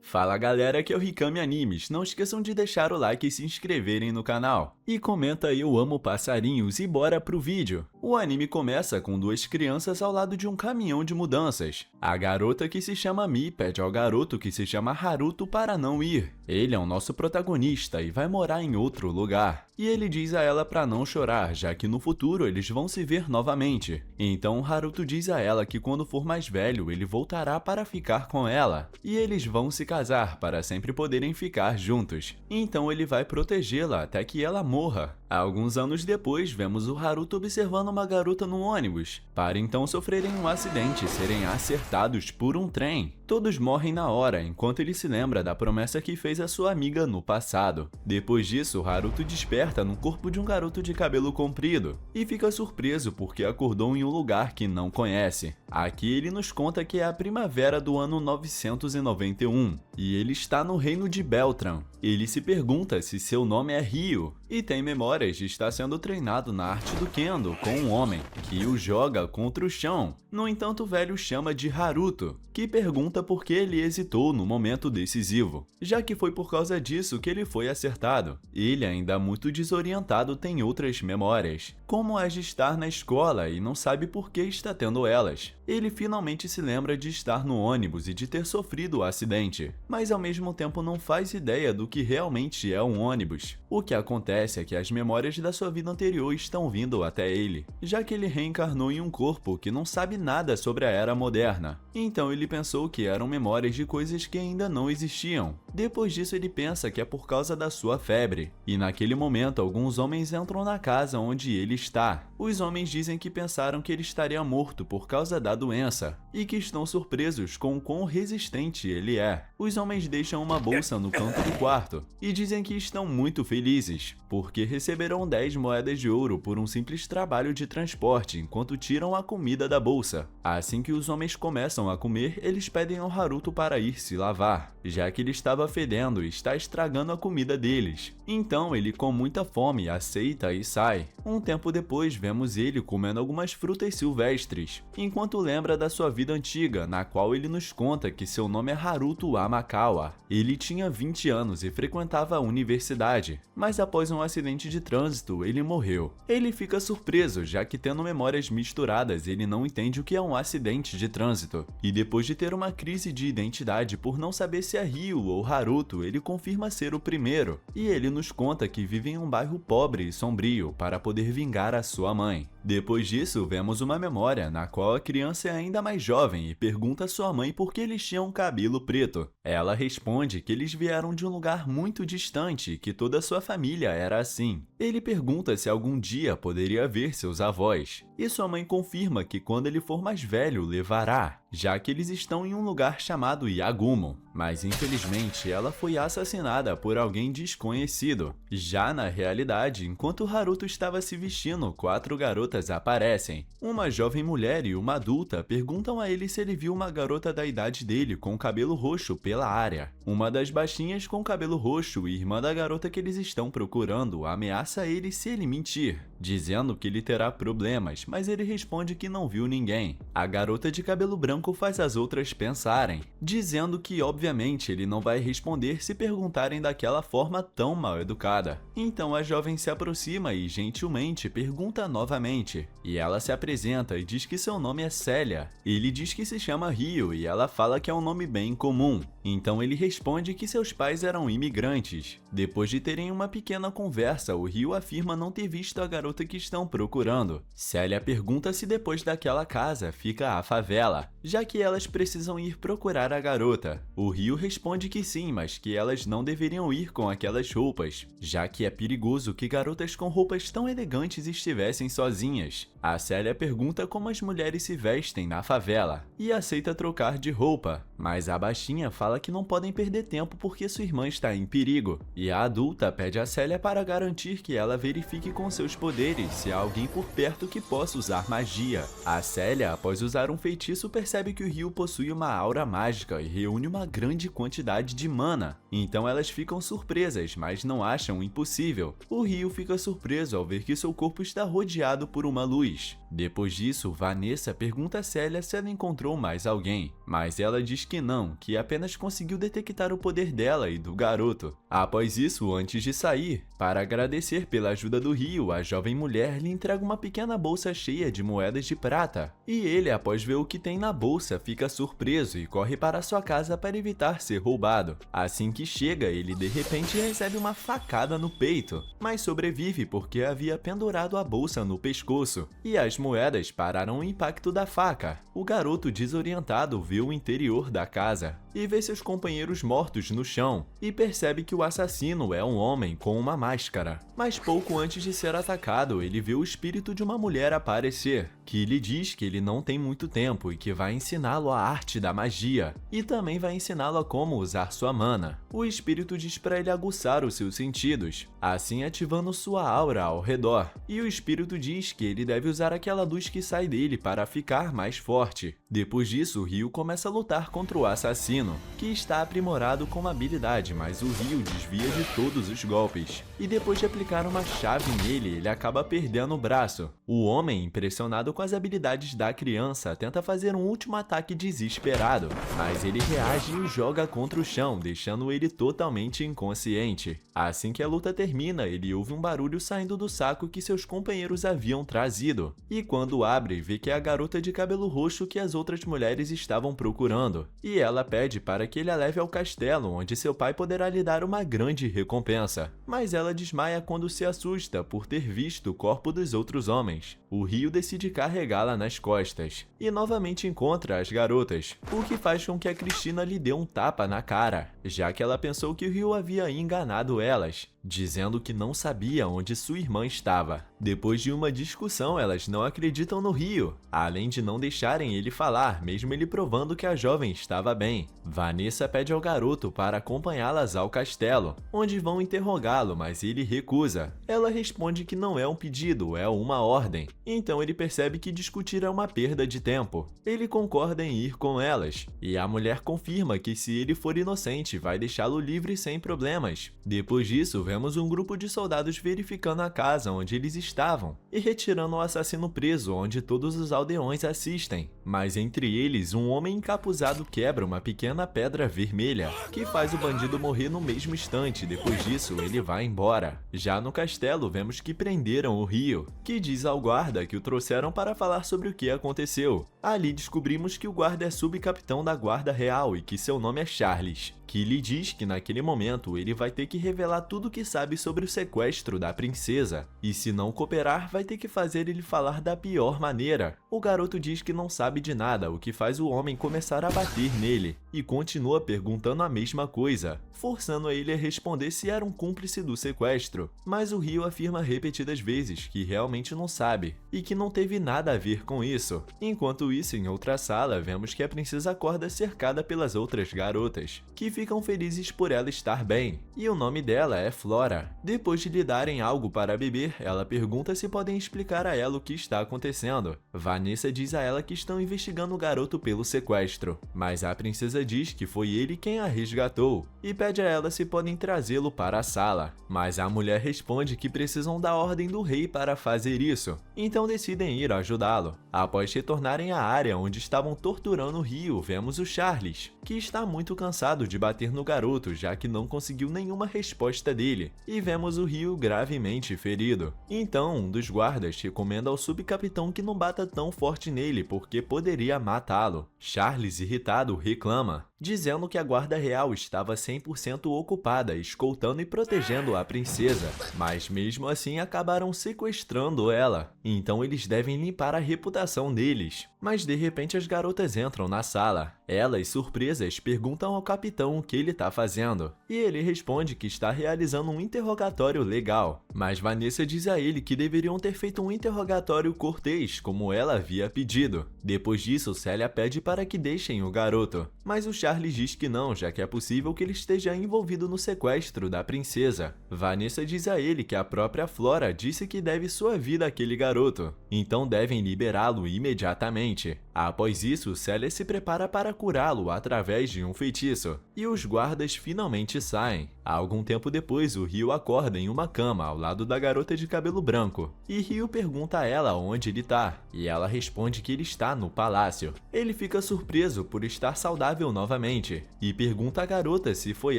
Fala galera, aqui é o Rikami Animes, não esqueçam de deixar o like e se inscreverem no canal. E comenta eu amo passarinhos e bora pro vídeo. O anime começa com duas crianças ao lado de um caminhão de mudanças. A garota que se chama Mi pede ao garoto que se chama Haruto para não ir. Ele é o nosso protagonista e vai morar em outro lugar. E ele diz a ela para não chorar, já que no futuro eles vão se ver novamente. Então Haruto diz a ela que quando for mais velho ele voltará para ficar com ela. E eles vão se casar para sempre poderem ficar juntos. Então ele vai protegê-la até que ela morra. Alguns anos depois, vemos o Haruto observando uma garota no ônibus, para então sofrerem um acidente e serem acertados por um trem. Todos morrem na hora, enquanto ele se lembra da promessa que fez a sua amiga no passado. Depois disso, Haruto desperta no corpo de um garoto de cabelo comprido, e fica surpreso porque acordou em um lugar que não conhece. Aqui ele nos conta que é a primavera do ano 991, e ele está no reino de Beltran. Ele se pergunta se seu nome é Ryo, e tem memórias de estar sendo treinado na arte do Kendo com um homem, que o joga contra o chão. No entanto, o velho chama de Haruto, que pergunta por que ele hesitou no momento decisivo, já que foi por causa disso que ele foi acertado. Ele, ainda muito desorientado, tem outras memórias, como as de estar na escola e não sabe por que está tendo elas. Ele finalmente se lembra de estar no ônibus e de ter sofrido o acidente, mas ao mesmo tempo não faz ideia do que realmente é um ônibus. O que acontece é que as memórias da sua vida anterior estão vindo até ele, já que ele reencarnou em um corpo que não sabe nada sobre a era moderna. Então ele pensou que eram memórias de coisas que ainda não existiam. Depois disso ele pensa que é por causa da sua febre, e naquele momento alguns homens entram na casa onde ele está. Os homens dizem que pensaram que ele estaria morto por causa da doença, e que estão surpresos com o quão resistente ele é. Os homens deixam uma bolsa no canto do quarto, e dizem que estão muito felizes, porque receberão 10 moedas de ouro por um simples trabalho de transporte enquanto tiram a comida da bolsa. Assim que os homens começam a comer, eles pedem ao Haruto para ir se lavar, já que ele estava fedendo e está estragando a comida deles. Então ele, com muita fome, aceita e sai. Um tempo depois, vemos ele comendo algumas frutas silvestres, enquanto lembra da sua vida antiga, na qual ele nos conta que seu nome é Haruto Amakawa. Ele tinha 20 anos e frequentava a universidade, mas após um acidente de trânsito, ele morreu. Ele fica surpreso, já que tendo memórias misturadas, ele não entende o que é um acidente de trânsito. E depois de ter uma crise de identidade por não saber se é Ryo ou Haruto, ele confirma ser o primeiro. E ele nos conta que vive em um bairro pobre e sombrio para poder vingar a sua mãe. Depois disso, vemos uma memória na qual a criança é ainda mais jovem e pergunta à sua mãe por que eles tinham cabelo preto. Ela responde que eles vieram de um lugar muito distante e que toda a sua família era assim. Ele pergunta se algum dia poderia ver seus avós, e sua mãe confirma que quando ele for mais velho levará, já que eles estão em um lugar chamado Yagumo. Mas infelizmente ela foi assassinada por alguém desconhecido. Já na realidade, enquanto Haruto estava se vestindo, 4 garotas aparecem. Uma jovem mulher e uma adulta perguntam a ele se ele viu uma garota da idade dele com cabelo roxo pela área. Uma das baixinhas com cabelo roxo e irmã da garota que eles estão procurando ameaça ele se ele mentir, dizendo que ele terá problemas, mas ele responde que não viu ninguém. A garota de cabelo branco faz as outras pensarem, dizendo que obviamente ele não vai responder se perguntarem daquela forma tão mal educada. Então a jovem se aproxima e gentilmente pergunta novamente, e ela se apresenta e diz que seu nome é Célia. Ele diz que se chama Ryo e ela fala que é um nome bem comum. Então ele responde que seus pais eram imigrantes. Depois de terem uma pequena conversa, o Ryo afirma não ter visto a garota que estão procurando. Célia pergunta se depois daquela casa fica a favela, já que elas precisam ir procurar a garota. O Ryo responde que sim, mas que elas não deveriam ir com aquelas roupas, já que é perigoso que garotas com roupas tão elegantes estivessem sozinhas. A Célia pergunta como as mulheres se vestem na favela, e aceita trocar de roupa, mas a baixinha fala que não podem perder tempo porque sua irmã está em perigo, e a adulta pede a Célia para garantir que ela verifique com seus poderes se há alguém por perto que possa usar magia. A Célia, após usar um feitiço, percebe que o Ryo possui uma aura mágica e reúne uma grande quantidade de mana. Então elas ficam surpresas, mas não acham impossível. O Ryo fica surpreso ao ver que seu corpo está rodeado por uma luz, luz. Depois disso, Vanessa pergunta a Célia se ela encontrou mais alguém, mas ela diz que não, que apenas conseguiu detectar o poder dela e do garoto. Após isso, antes de sair, para agradecer pela ajuda do Rio, a jovem mulher lhe entrega uma pequena bolsa cheia de moedas de prata. E ele, após ver o que tem na bolsa, fica surpreso e corre para sua casa para evitar ser roubado. Assim que chega, ele de repente recebe uma facada no peito, mas sobrevive porque havia pendurado a bolsa no pescoço, e as moedas pararam o impacto da faca. O garoto desorientado vê o interior da casa e vê seus companheiros mortos no chão e percebe que o assassino é um homem com uma máscara. Mas pouco antes de ser atacado, ele vê o espírito de uma mulher aparecer, que lhe diz que ele não tem muito tempo e que vai ensiná-lo a arte da magia e também vai ensiná-lo a como usar sua mana. O espírito diz para ele aguçar os seus sentidos, assim ativando sua aura ao redor, e o espírito diz que ele deve usar aquela luz que sai dele para ficar mais forte. Depois disso, Ryu começa a lutar contra o assassino, que está aprimorado com uma habilidade, mas o Ryu desvia de todos os golpes. E depois de aplicar uma chave nele, ele acaba perdendo o braço. O homem, impressionado com as habilidades da criança, tenta fazer um último ataque desesperado, mas ele reage e o joga contra o chão, deixando ele totalmente inconsciente. Assim que a luta termina, ele ouve um barulho saindo do saco que seus companheiros haviam trazido, e quando abre, vê que é a garota de cabelo roxo que as outras mulheres estavam procurando, e ela pede para que ele a leve ao castelo, onde seu pai poderá lhe dar uma grande recompensa. Mas ela desmaia quando se assusta por ter visto o corpo dos outros homens. O Ryu decide carregá-la nas costas, e novamente encontra as garotas, o que faz com que a Cristina lhe dê um tapa na cara, já que ela pensou que o Ryu havia enganado elas, dizendo que não sabia onde sua irmã estava. Depois de uma discussão, elas não acreditam no Ryu, além de não deixarem ele falar, mesmo ele provando que a jovem estava bem. Vanessa pede ao garoto para acompanhá-las ao castelo, onde vão interrogá-lo, mas ele recusa. Ela responde que não é um pedido, é uma ordem. Então ele percebe que discutir é uma perda de tempo. Ele concorda em ir com elas, e a mulher confirma que se ele for inocente, vai deixá-lo livre sem problemas. Depois disso, vemos um grupo de soldados verificando a casa onde eles estavam e retirando o assassino preso, onde todos os aldeões assistem. Mas entre eles, um homem encapuzado quebra uma pequena pedra vermelha, que faz o bandido morrer no mesmo instante. Depois disso, ele vai embora. Já no castelo, vemos que prenderam o Ryu, que diz ao guarda que o trouxeram para falar sobre o que aconteceu. Ali descobrimos que o guarda é subcapitão da Guarda Real e que seu nome é Charles, que lhe diz que naquele momento ele vai ter que revelar tudo o que sabe sobre o sequestro da princesa, e se não cooperar vai ter que fazer ele falar da pior maneira. O garoto diz que não sabe de nada, o que faz o homem começar a bater nele, e continua perguntando a mesma coisa, forçando a ele a responder se era um cúmplice do sequestro, mas o Ryu afirma repetidas vezes que realmente não sabe, e que não teve nada a ver com isso. Enquanto isso, em outra sala, vemos que a princesa acorda cercada pelas outras garotas, que ficam felizes por ela estar bem, e o nome dela é Flora. Depois de lhe darem algo para beber, ela pergunta se podem explicar a ela o que está acontecendo. Vanessa diz a ela que estão investigando o garoto pelo sequestro, mas a princesa diz que foi ele quem a resgatou, e pede a ela se podem trazê-lo para a sala, mas a mulher responde que precisam da ordem do rei para fazer isso, então decidem ir ajudá-lo. Após retornarem à área onde estavam torturando o Ryu, vemos o Charles, que está muito cansado de bater no garoto, já que não conseguiu nenhuma resposta dele, e vemos o Ryu gravemente ferido. Então, um dos guardas recomenda ao subcapitão que não bata tão forte nele, porque poderia matá-lo. Charles, irritado, reclama, dizendo que a Guarda Real estava 100% ocupada, escoltando e protegendo a princesa, mas mesmo assim acabaram sequestrando ela, então eles devem limpar a reputação deles. Mas de repente as garotas entram na sala. Elas, surpresas, perguntam ao capitão o que ele está fazendo, e ele responde que está realizando um interrogatório legal, mas Vanessa diz a ele que deveriam ter feito um interrogatório cortês, como ela havia pedido. Depois disso, Célia pede para que deixem o garoto, mas o Charles diz que não, já que é possível que ele esteja envolvido no sequestro da princesa. Vanessa diz a ele que a própria Flora disse que deve sua vida àquele garoto, então devem liberá-lo imediatamente. Após isso, Célia se prepara para curá-lo através de um feitiço, e os guardas finalmente saem. Algum tempo depois, o Ryu acorda em uma cama ao lado da garota de cabelo branco, e Ryu pergunta a ela onde ele tá, e ela responde que ele está no palácio. Ele fica surpreso por estar saudável novamente, e pergunta à garota se foi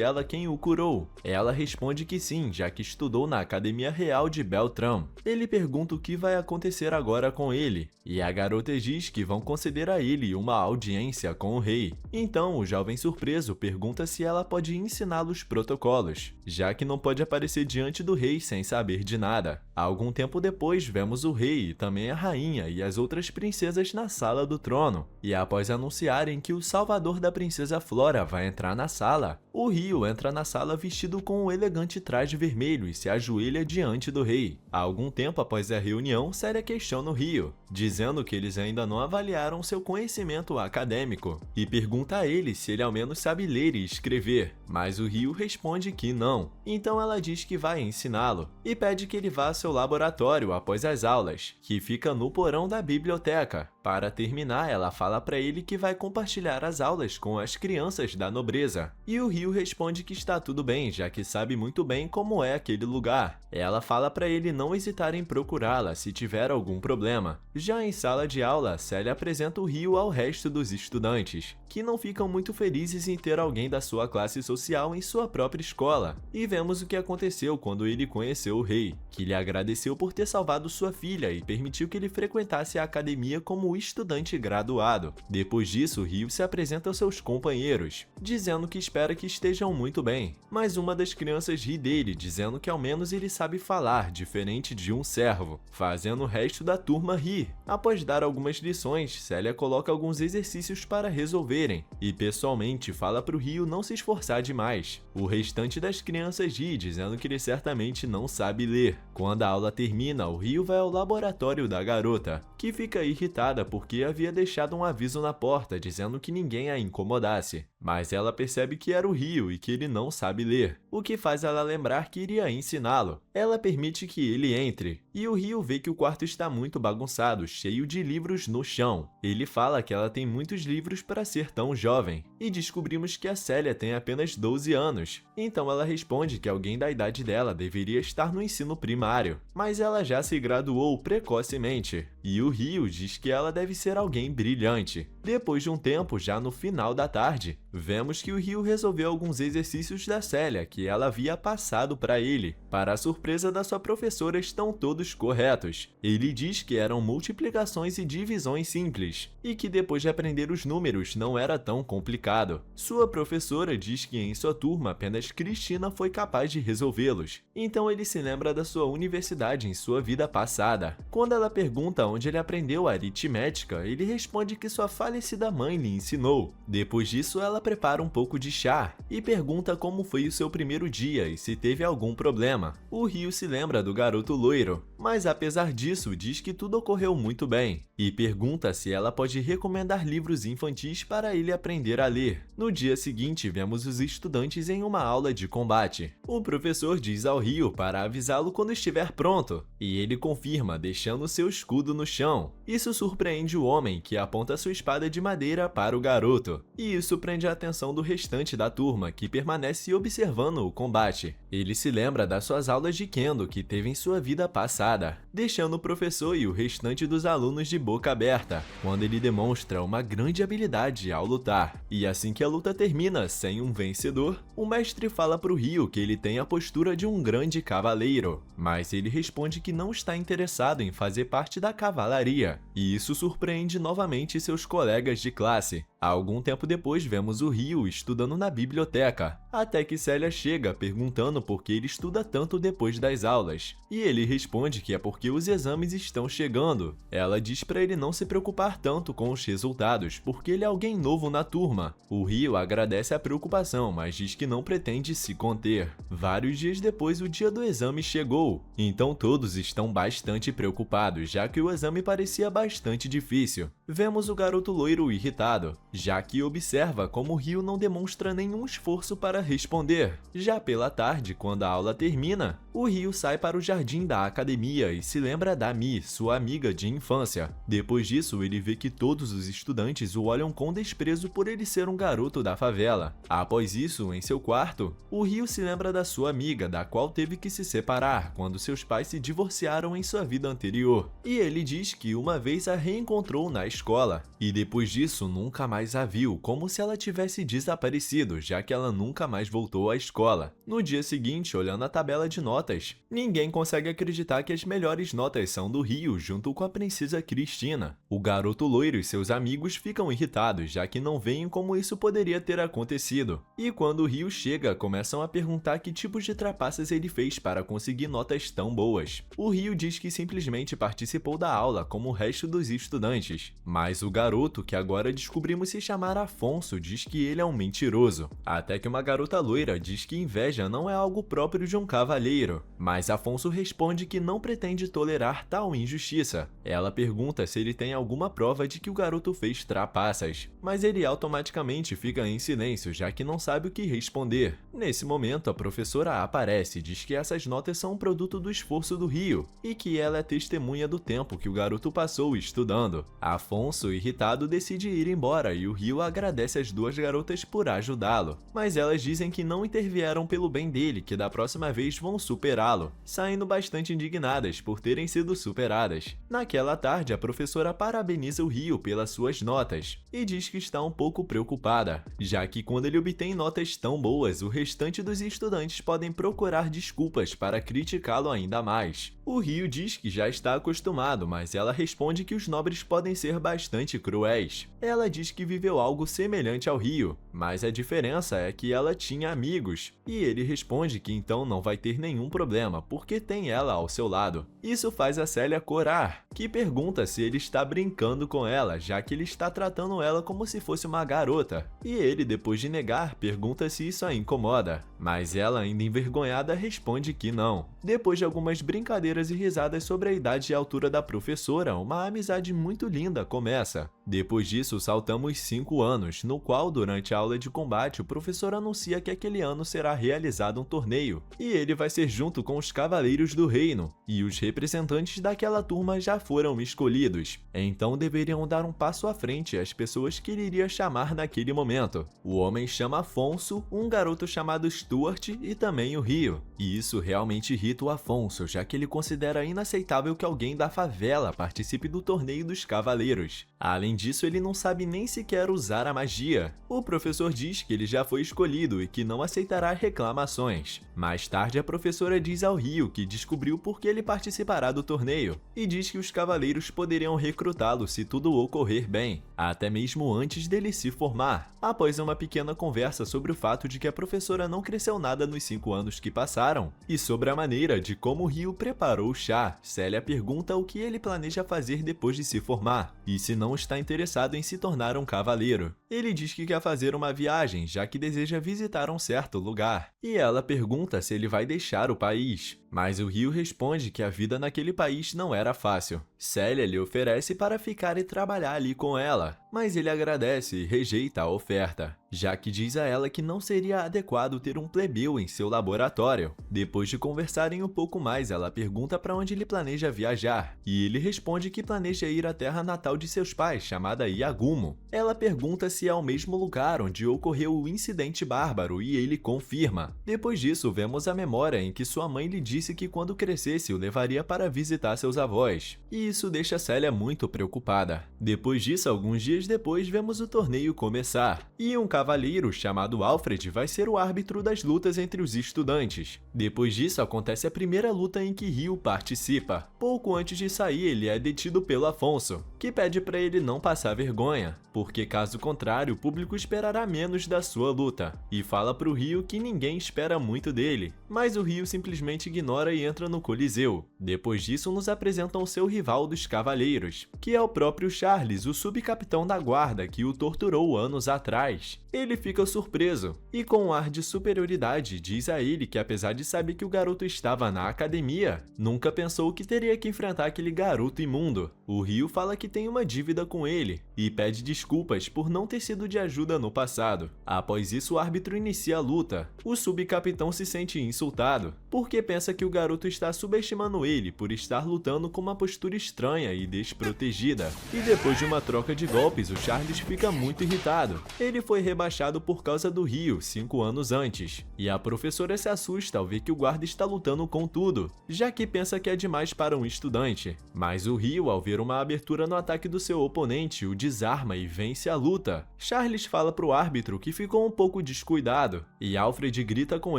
ela quem o curou. Ela responde que sim, já que estudou na Academia Real de Beltrão. Ele pergunta o que vai acontecer agora com ele, e a garota diz que vão conceder a ele uma audiência com o rei. Então, o jovem surpreso pergunta se ela pode ensiná-lo os protocolos, já que não pode aparecer diante do rei sem saber de nada. Algum tempo depois, vemos o rei e também a rainha e as outras princesas na sala do trono, e após anunciarem que o salvador da princesa Flora vai entrar na sala, o Ryu entra na sala vestido com um elegante traje vermelho e se ajoelha diante do rei. Algum tempo após a reunião, Celia questiona o Ryu, dizendo que eles ainda não avaliaram seu conhecimento acadêmico, e pergunta a ele se ele ao menos sabe ler e escrever, mas o Ryu responde que não. Então ela diz que vai ensiná-lo, e pede que ele vá ao seu laboratório após as aulas, que fica no porão da biblioteca. Para terminar, ela fala para ele que vai compartilhar as aulas com as crianças da nobreza, e o Ryu responde que está tudo bem, já que sabe muito bem como é aquele lugar. Ela fala para ele não hesitar em procurá-la se tiver algum problema. Já em sala de aula, Celia apresenta o Ryu ao resto dos estudantes, que não ficam muito felizes em ter alguém da sua classe social em sua própria escola. E vemos o que aconteceu quando ele conheceu o rei, que lhe agradeceu por ter salvado sua filha e permitiu que ele frequentasse a academia como estudante graduado. Depois disso, Ryu se apresenta aos seus companheiros, dizendo que espera que estejam muito bem. Mas uma das crianças ri dele, dizendo que ao menos ele sabe falar, diferente de um servo, fazendo o resto da turma rir. Após dar algumas lições, Celia coloca alguns exercícios para resolverem, e pessoalmente fala para o Ryu não se esforçar demais. O restante das crianças ri, dizendo que ele certamente não sabe ler. Quando a aula termina, o Ryu vai ao laboratório da garota, que fica irritada porque havia deixado um aviso na porta dizendo que ninguém a incomodasse. Mas ela percebe que era o Ryu e que ele não sabe ler, o que faz ela lembrar que iria ensiná-lo. Ela permite que ele entre, e o Ryu vê que o quarto está muito bagunçado, cheio de livros no chão. Ele fala que ela tem muitos livros para ser tão jovem, e descobrimos que a Celia tem apenas 12 anos. Então ela responde que alguém da idade dela deveria estar no ensino primário, mas ela já se graduou precocemente. E o Ryu diz que ela deve ser alguém brilhante. Depois de um tempo, já no final da tarde, vemos que o Ryu resolveu alguns exercícios da Celia que ela havia passado para ele. Para a surpresa da sua professora, estão todos corretos. Ele diz que eram multiplicações e divisões simples, e que depois de aprender os números não era tão complicado. Sua professora diz que em sua turma apenas Cristina foi capaz de resolvê-los. Então ele se lembra da sua universidade em sua vida passada. Quando ela pergunta onde ele aprendeu a aritmética, ele responde que sua falecida mãe lhe ensinou. Depois disso, ela prepara um pouco de chá e pergunta como foi o seu primeiro dia e se teve algum problema. O Ryu se lembra do garoto loiro, mas apesar disso, diz que tudo ocorreu muito bem e pergunta se ela pode recomendar livros infantis para ele aprender a ler. No dia seguinte, vemos os estudantes em uma aula de combate. O professor diz ao Ryu para avisá-lo quando estiver pronto, e ele confirma, deixando seu escudo no chão. Isso surpreende o homem, que aponta sua espada de madeira para o garoto, e isso prende a atenção do restante da turma, que permanece observando o combate. Ele se lembra das suas aulas de Kendo que teve em sua vida passada, deixando o professor e o restante dos alunos de boca aberta, quando ele demonstra uma grande habilidade ao lutar. E assim que a luta termina sem um vencedor, o mestre fala para o Ryu que ele tem a postura de um grande cavaleiro, mas ele responde que não está interessado em fazer parte da cavalaria, e isso surpreende novamente seus colegas de classe. Algum tempo depois, vemos o Ryu estudando na biblioteca, até que Celia chega perguntando por que ele estuda tanto depois das aulas, e ele responde que é porque os exames estão chegando. Ela diz para ele não se preocupar tanto com os resultados, porque ele é alguém novo na turma. O Ryu agradece a preocupação, mas diz que não pretende se conter. Vários dias depois, o dia do exame chegou, então todos estão bastante preocupados, já que o exame parecia bastante difícil. Vemos o garoto loiro irritado, já que observa como o Ryu não demonstra nenhum esforço para responder. Já pela tarde, quando a aula termina, O Ryu sai para o jardim da academia e se lembra da Mi, sua amiga de infância. Depois disso, ele vê que todos os estudantes o olham com desprezo por ele ser um garoto da favela. Após isso, em seu quarto, o Ryu se lembra da sua amiga, da qual teve que se separar quando seus pais se divorciaram em sua vida anterior. E ele diz que uma vez a reencontrou na escola, e depois disso nunca mais a viu, como se ela tivesse desaparecido, já que ela nunca mais voltou à escola. No dia seguinte, olhando a tabela de notas, ninguém consegue acreditar que as melhores notas são do Ryu junto com a princesa Cristina. O garoto loiro e seus amigos ficam irritados, já que não veem como isso poderia ter acontecido. E quando o Ryu chega, começam a perguntar que tipos de trapaças ele fez para conseguir notas tão boas. O Ryu diz que simplesmente participou da aula como o resto dos estudantes, mas o garoto, que agora descobrimos se chamar Afonso, diz que ele é um mentiroso. Até que uma garota loira diz que inveja não é algo próprio de um cavalheiro, mas Afonso responde que não pretende tolerar tal injustiça. Ela pergunta se ele tem alguma prova de que o garoto fez trapaças, mas ele automaticamente fica em silêncio, já que não sabe o que responder. Nesse momento, a professora aparece e diz que essas notas são um produto do esforço do Ryu, e que ela é testemunha do tempo que o garoto passou estudando. Afonso, irritado, decide ir embora e o Ryu agradece as duas garotas por ajudá-lo, mas elas dizem que não intervieram pelo bem dele, que da próxima vez vão superá-lo, saindo bastante indignadas por terem sido superadas. Naquela tarde, a professora parabeniza o Ryu pelas suas notas e diz que está um pouco preocupada, já que quando ele obtém notas tão boas, o restante dos estudantes podem procurar desculpas para criticá-lo ainda mais. O Ryu diz que já está acostumado, mas ela responde que os nobres podem ser bastante cruéis. Ela diz que viveu algo semelhante ao Ryu, mas a diferença é que ela tinha amigos, e ele responde que então não vai ter nenhum problema, porque tem ela ao seu lado. Isso faz a Célia corar, que pergunta se ele está brincando com ela, já que ele está tratando ela como se fosse uma garota. E ele, depois de negar, pergunta se isso a incomoda, mas ela, ainda envergonhada, responde que não. Depois de algumas brincadeiras e risadas sobre a idade e altura da professora, uma amizade muito linda começa. Depois disso, saltamos 5 anos, no qual, durante a aula de combate, o professor anuncia que aquele ano será realizado um torneio, e ele vai ser junto com os Cavaleiros do Reino, e os representantes daquela turma já foram escolhidos. Então deveriam dar um passo à frente as pessoas que ele iria chamar naquele momento. O homem chama Afonso, um garoto chamado Stuart e também o Ryu. E isso realmente irrita o Afonso, já que ele considera inaceitável que alguém da favela participe do torneio dos Cavaleiros. Além disso, ele não sabe nem sequer usar a magia. O professor diz que ele já foi escolhido e que não aceitará reclamações. Mais tarde, a professora diz ao Ryu que descobriu por que ele participará do torneio, e diz que os cavaleiros poderiam recrutá-lo se tudo ocorrer bem, até mesmo antes dele se formar. Após uma pequena conversa sobre o fato de que a professora não cresceu nada nos 5 anos que passaram, e sobre a maneira de como Ryu preparou o chá, Célia pergunta o que ele planeja fazer depois de se formar, e se não está interessado em se tornar um cavaleiro. Ele diz que quer fazer uma viagem, já que deseja visitar um certo lugar, e ela pergunta se ele vai deixar o país. Mas o Ryu responde que a vida naquele país não era fácil. Célia lhe oferece para ficar e trabalhar ali com ela, mas ele agradece e rejeita a oferta, já que diz a ela que não seria adequado ter um plebeu em seu laboratório. Depois de conversarem um pouco mais, ela pergunta para onde ele planeja viajar, e ele responde que planeja ir à terra natal de seus pais, chamada Yagumo. Ela pergunta se é o mesmo lugar onde ocorreu o incidente bárbaro, e ele confirma. Depois disso, vemos a memória em que sua mãe lhe disse que quando crescesse o levaria para visitar seus avós, e isso deixa Célia muito preocupada. Depois disso, alguns dias depois, vemos o torneio começar, e um cavaleiro chamado Alfred vai ser o árbitro das lutas entre os estudantes. Depois disso, acontece a primeira luta em que Ryu participa. Pouco antes de sair, ele é detido pelo Afonso, que pede para ele não passar vergonha, porque caso contrário, o público esperará menos da sua luta, e fala pro Ryu que ninguém espera muito dele, mas o Ryu simplesmente ignora e entra no Coliseu. Depois disso, nos apresentam seu rival dos Cavaleiros, que é o próprio Charles, o subcapitão da guarda que o torturou anos atrás. Ele fica surpreso, e com um ar de superioridade diz a ele que apesar de saber que o garoto estava na academia, nunca pensou que teria que enfrentar aquele garoto imundo. O Ryu fala que tem uma dívida com ele e pede desculpas por não ter sido de ajuda no passado. Após isso, o árbitro inicia a luta. O subcapitão se sente insultado, porque pensa que o garoto está subestimando ele por estar lutando com uma postura estranha e desprotegida. E depois de uma troca de golpes, o Charles fica muito irritado. Ele foi rebaixado por causa do Ryu 5 anos antes, e a professora se assusta ao ver que o guarda está lutando com tudo, já que pensa que é demais para um estudante. Mas o Ryu, ao ver uma abertura no ataque do seu oponente, o desarma e vence a luta. Charles fala pro árbitro que ficou um pouco descuidado, e Alfred grita com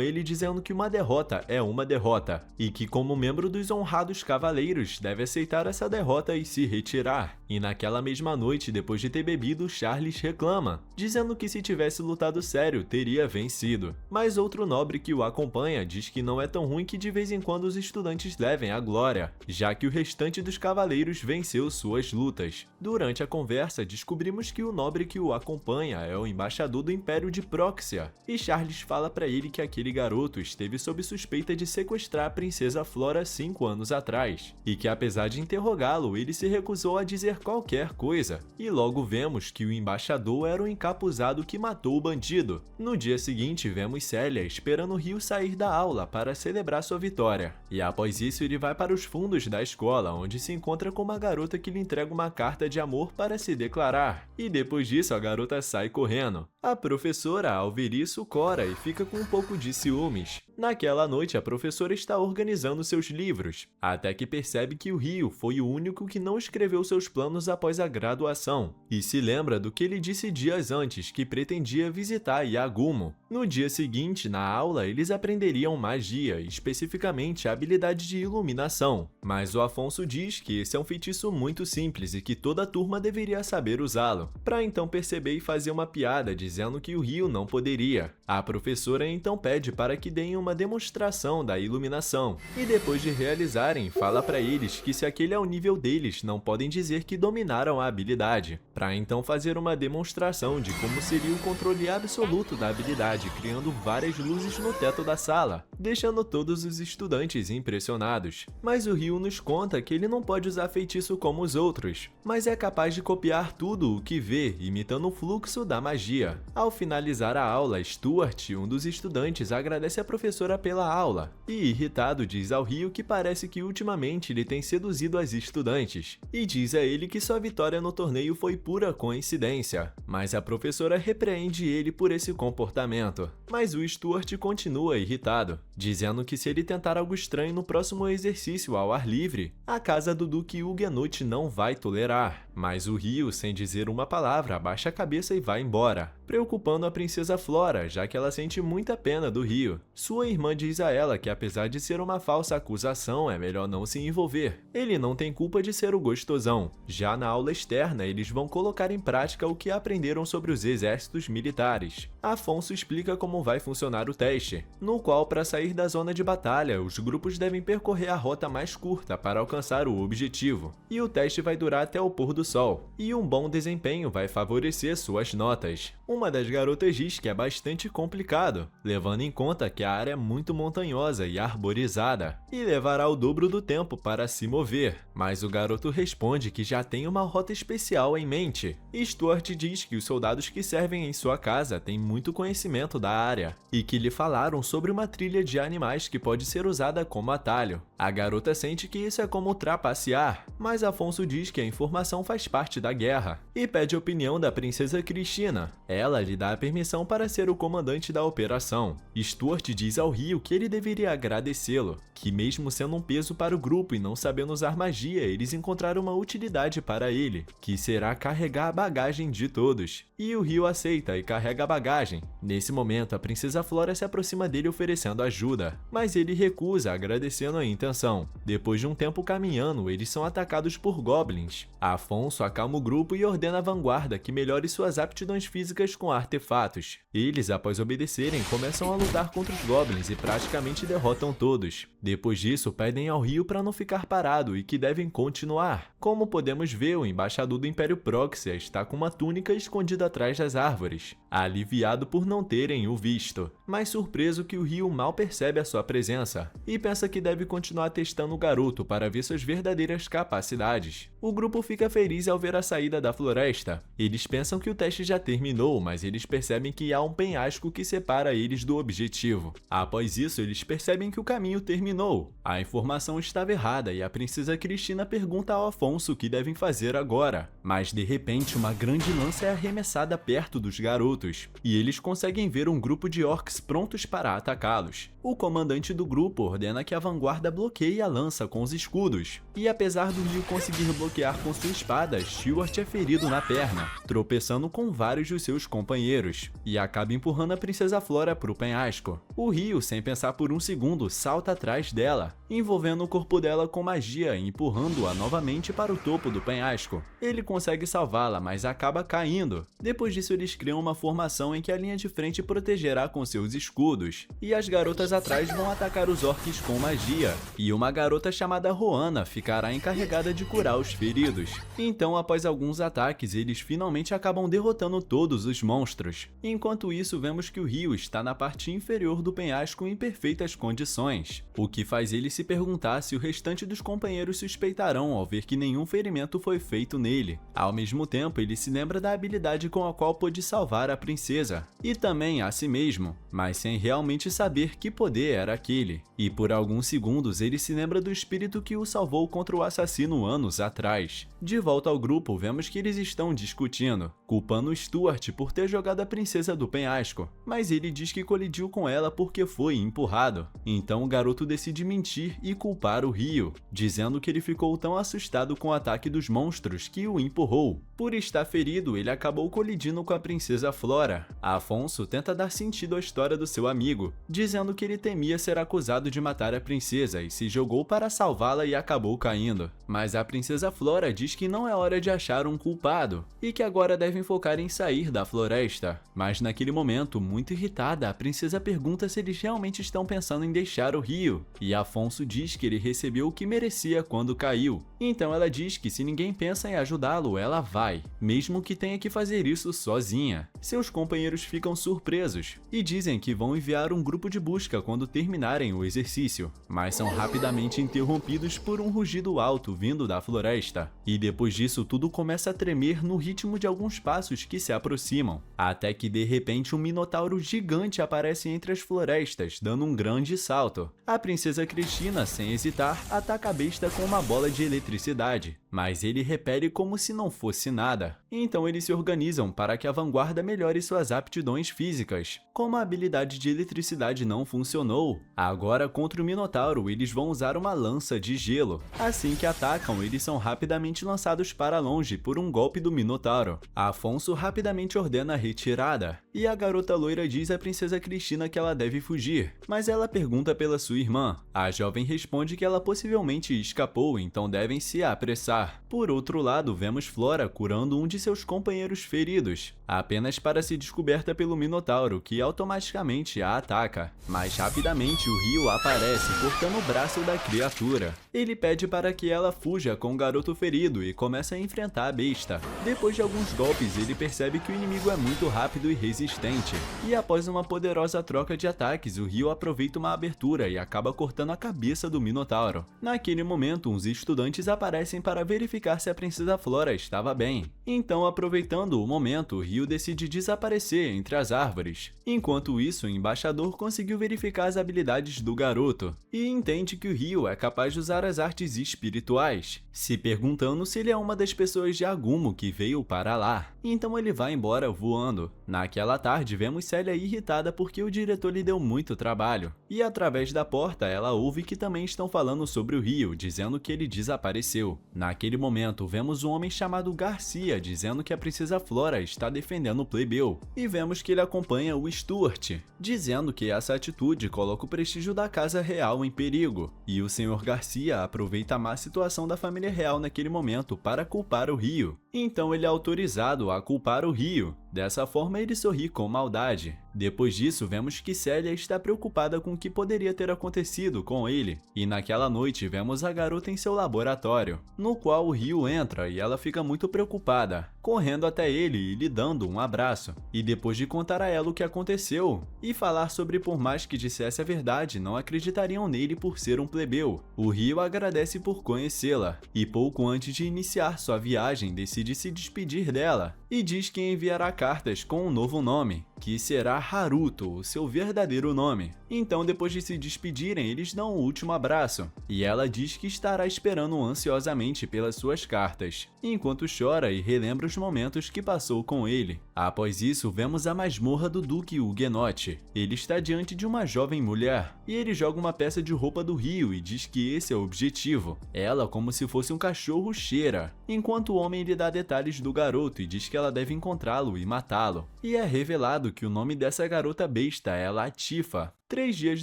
ele dizendo que uma derrota é uma derrota, e que como membro dos honrados cavaleiros deve aceitar essa derrota e se retirar. E naquela mesma noite, depois de ter bebido, Charles reclama, dizendo que se tivesse lutado sério, teria vencido. Mas outro nobre que o acompanha diz que não é tão ruim que de vez em quando os estudantes levem a glória, já que o restante dos cavaleiros venceu suas lutas. Durante a conversa, descobrimos que o nobre que o acompanha é o embaixador do Império de Próxia, e Charles fala pra ele que aquele garoto esteve sob suspeita de sequestrar a princesa Flora 5 anos atrás, e que apesar de interrogá-lo, ele se recusou a dizer qualquer coisa. E logo vemos que o embaixador era o encapuzado que matou o bandido. No dia seguinte, vemos Célia esperando o Ryu sair da aula para celebrar sua vitória. E após isso, ele vai para os fundos da escola, onde se encontra com uma garota que lhe entrega uma carta de amor para se declarar. E depois disso, a garota sai correndo. A professora, ao ver isso, cora e fica com um pouco de ciúmes. Naquela noite, a professora está organizando seus livros, até que percebe que o Ryu foi o único que não escreveu seus planos após a graduação, e se lembra do que ele disse dias antes, que pretendia visitar Yagumo. No dia seguinte, na aula, eles aprenderiam magia, especificamente a habilidade de iluminação, mas o Afonso diz que esse é um feitiço muito simples e que toda a turma deveria saber usá-lo, para então perceber e fazer uma piada dizendo que o Ryu não poderia. A professora então pede para que deem uma demonstração da iluminação, e depois de realizarem, fala para eles que se aquele é o nível deles, não podem dizer que dominaram a habilidade, para então fazer uma demonstração de como seria o controle absoluto da habilidade, criando várias luzes no teto da sala, deixando todos os estudantes impressionados. Mas o Ryu nos conta que ele não pode usar feitiço como os outros, mas é capaz de copiar tudo o que vê, imitando o fluxo da magia. Ao finalizar a aula, Stuart, um dos estudantes, agradece a professora pela aula, e irritado diz ao Ryu que parece que ultimamente ele tem seduzido as estudantes, e diz a ele que sua vitória no torneio foi pura coincidência, mas a professora repreende ele por esse comportamento. Mas o Stuart continua irritado, dizendo que se ele tentar algo estranho no próximo exercício ao ar livre, a casa do Duque Huguenot não vai tolerar. Mas o Ryu, sem dizer uma palavra, abaixa a cabeça e vai embora, preocupando a princesa Flora, já que ela sente muita pena do Ryu. Sua irmã diz a ela que apesar de ser uma falsa acusação, é melhor não se envolver. Ele não tem culpa de ser o gostosão. Já na aula externa, eles vão colocar em prática o que aprenderam sobre os exércitos militares. Afonso explica como vai funcionar o teste, no qual, para sair da zona de batalha, os grupos devem percorrer a rota mais curta para alcançar o objetivo, e o teste vai durar até o pôr do sol, e um bom desempenho vai favorecer suas notas. Uma das garotas diz que é bastante complicado, levando em conta que a área é muito montanhosa e arborizada, e levará o dobro do tempo para se mover, mas o garoto responde que já tem uma rota especial em mente. Stuart diz que os soldados que servem em sua casa têm muito conhecimento da área, e que lhe falaram sobre uma trilha de animais que pode ser usada como atalho. A garota sente que isso é como trapacear, mas Afonso diz que a informação faz parte da guerra, e pede a opinião da princesa Cristina. Ela lhe dá a permissão para ser o comandante da operação. Stuart diz ao Ryu que ele deveria agradecê-lo, que mesmo sendo um peso para o grupo e não sabendo usar magia, eles encontraram uma utilidade para ele, que será carregar a bagagem de todos. E o Ryu aceita e carrega a bagagem. Nesse momento, a princesa Flora se aproxima dele oferecendo ajuda, mas ele recusa, agradecendo a intenção. Depois de um tempo caminhando, eles são atacados por goblins. Afonso acalma o grupo e ordena à vanguarda que melhore suas aptidões físicas com artefatos. Eles, após obedecerem, começam a lutar contra os goblins e praticamente derrotam todos. Depois disso, pedem ao Ryu para não ficar parado e que devem continuar. Como podemos ver, o embaixador do Império Próxia está com uma túnica escondida atrás das árvores, aliviado por não terem o visto, mas surpreso que o Ryu mal percebe a sua presença e pensa que deve continuar testando o garoto para ver suas verdadeiras capacidades. O grupo fica feliz feliz ao ver a saída da floresta. Eles pensam que o teste já terminou, mas eles percebem que há um penhasco que separa eles do objetivo. Após isso, eles percebem que o caminho terminou. A informação estava errada e a princesa Cristina pergunta ao Afonso o que devem fazer agora. Mas de repente, uma grande lança é arremessada perto dos garotos, e eles conseguem ver um grupo de orcs prontos para atacá-los. O comandante do grupo ordena que a vanguarda bloqueie a lança com os escudos, e apesar do Ryu conseguir bloquear com sua espada, Stewart é ferido na perna, tropeçando com vários dos seus companheiros, e acaba empurrando a princesa Flora para o penhasco. O Ryu, sem pensar por um segundo, salta atrás dela, envolvendo o corpo dela com magia e empurrando-a novamente para o topo do penhasco. Ele consegue salvá-la, mas acaba caindo. Depois disso, eles criam uma formação em que a linha de frente protegerá com seus escudos, e as garotas atrás vão atacar os orcs com magia, e uma garota chamada Roana ficará encarregada de curar os feridos. Então, após alguns ataques, eles finalmente acabam derrotando todos os monstros. Enquanto isso, vemos que o Ryu está na parte inferior do penhasco em perfeitas condições, o que faz ele se perguntar se o restante dos companheiros suspeitarão ao ver que nenhum ferimento foi feito nele. Ao mesmo tempo, ele se lembra da habilidade com a qual pôde salvar a princesa, e também a si mesmo, mas sem realmente saber que poder era aquele. E por alguns segundos ele se lembra do espírito que o salvou contra o assassino anos atrás. De volta ao grupo, vemos que eles estão discutindo, culpando Stuart por ter jogado a princesa do penhasco, mas ele diz que colidiu com ela porque foi empurrado. Então o garoto decide mentir e culpar o Ryu, dizendo que ele ficou tão assustado com o ataque dos monstros que o empurrou. Por estar ferido, ele acabou colidindo com a princesa Flora. Afonso tenta dar sentido à história do seu amigo, dizendo que ele temia ser acusado de matar a princesa e se jogou para salvá-la e acabou caindo. Mas a princesa Flora diz que não é hora de achar um culpado, e que agora devem focar em sair da floresta. Mas naquele momento, muito irritada, a princesa pergunta se eles realmente estão pensando em deixar o Ryu, e Afonso diz que ele recebeu o que merecia quando caiu. Então ela diz que se ninguém pensa em ajudá-lo, ela vai, mesmo que tenha que fazer isso sozinha. Seus companheiros ficam surpresos e dizem que vão enviar um grupo de busca quando terminarem o exercício, mas são rapidamente interrompidos por um rugido alto vindo da floresta. E depois disso, tudo começa a tremer no ritmo de alguns passos que se aproximam, até que de repente um minotauro gigante aparece entre as florestas, dando um grande salto. A princesa Cristina, sem hesitar, ataca a besta com uma bola de eletricidade, mas ele repele como se não fosse nada. Então eles se organizam para que a vanguarda melhore suas aptidões físicas. Como a habilidade de eletricidade não funcionou, agora contra o Minotauro eles vão usar uma lança de gelo. Assim que atacam, eles são rapidamente lançados para longe por um golpe do Minotauro. Afonso rapidamente ordena a retirada, e a garota loira diz à princesa Cristina que ela deve fugir, mas ela pergunta pela sua irmã. A jovem responde que ela possivelmente escapou, então devem se apressar. Por outro lado, vemos Flora curando um de seus companheiros feridos, apenas para ser descoberta pelo Minotauro, que automaticamente a ataca. Mas rapidamente o Ryu aparece, cortando o braço da criatura. Ele pede para que ela fuja com o garoto ferido e começa a enfrentar a besta. Depois de alguns golpes, ele percebe que o inimigo é muito rápido e resistente, e após uma poderosa troca de ataques, o Ryu aproveita uma abertura e acaba cortando a cabeça do Minotauro. Naquele momento, uns estudantes aparecem para verificar se a princesa Flora estava bem. Então, aproveitando o momento, o Ryu decide desaparecer entre as árvores. Enquanto isso, o embaixador conseguiu verificar as habilidades do garoto e entende que o Ryu é capaz de usar as artes espirituais, se perguntando se ele é uma das pessoas de Agumo que veio para lá. Então ele vai embora voando. Naquela tarde, vemos Célia irritada porque o diretor lhe deu muito trabalho, e através da porta ela ouve que também estão falando sobre o Ryu, dizendo que ele desapareceu. Naquele momento, vemos um homem chamado Garcia dizendo que a princesa Flora está defendendo o plebeu, e vemos que ele acompanha o Stuart, dizendo que essa atitude coloca o prestígio da casa real em perigo, e o Sr. Garcia aproveita a má situação da família real naquele momento para culpar o Ryu. Então ele é autorizado a culpar o Ryu, Dessa forma, ele sorri com maldade. Depois disso, vemos que Célia está preocupada com o que poderia ter acontecido com ele, e naquela noite vemos a garota em seu laboratório, no qual o Ryu entra e ela fica muito preocupada, correndo até ele e lhe dando um abraço. E depois de contar a ela o que aconteceu, e falar sobre por mais que dissesse a verdade, não acreditariam nele por ser um plebeu, o Ryu agradece por conhecê-la, e pouco antes de iniciar sua viagem decide se despedir dela, e diz que enviará cartas com um novo nome, que será Haruto, o seu verdadeiro nome. Então, depois de se despedirem, eles dão um último abraço, e ela diz que estará esperando ansiosamente pelas suas cartas, enquanto chora e relembra os momentos que passou com ele. Após isso, vemos a masmorra do Duque Huguenot. Ele está diante de uma jovem mulher, e ele joga uma peça de roupa do Ryu e diz que esse é o objetivo. Ela, como se fosse um cachorro, cheira, enquanto o homem lhe dá detalhes do garoto e diz que ela deve encontrá-lo e matá-lo. E é revelado que o nome dessa garota besta é Latifa. 3 dias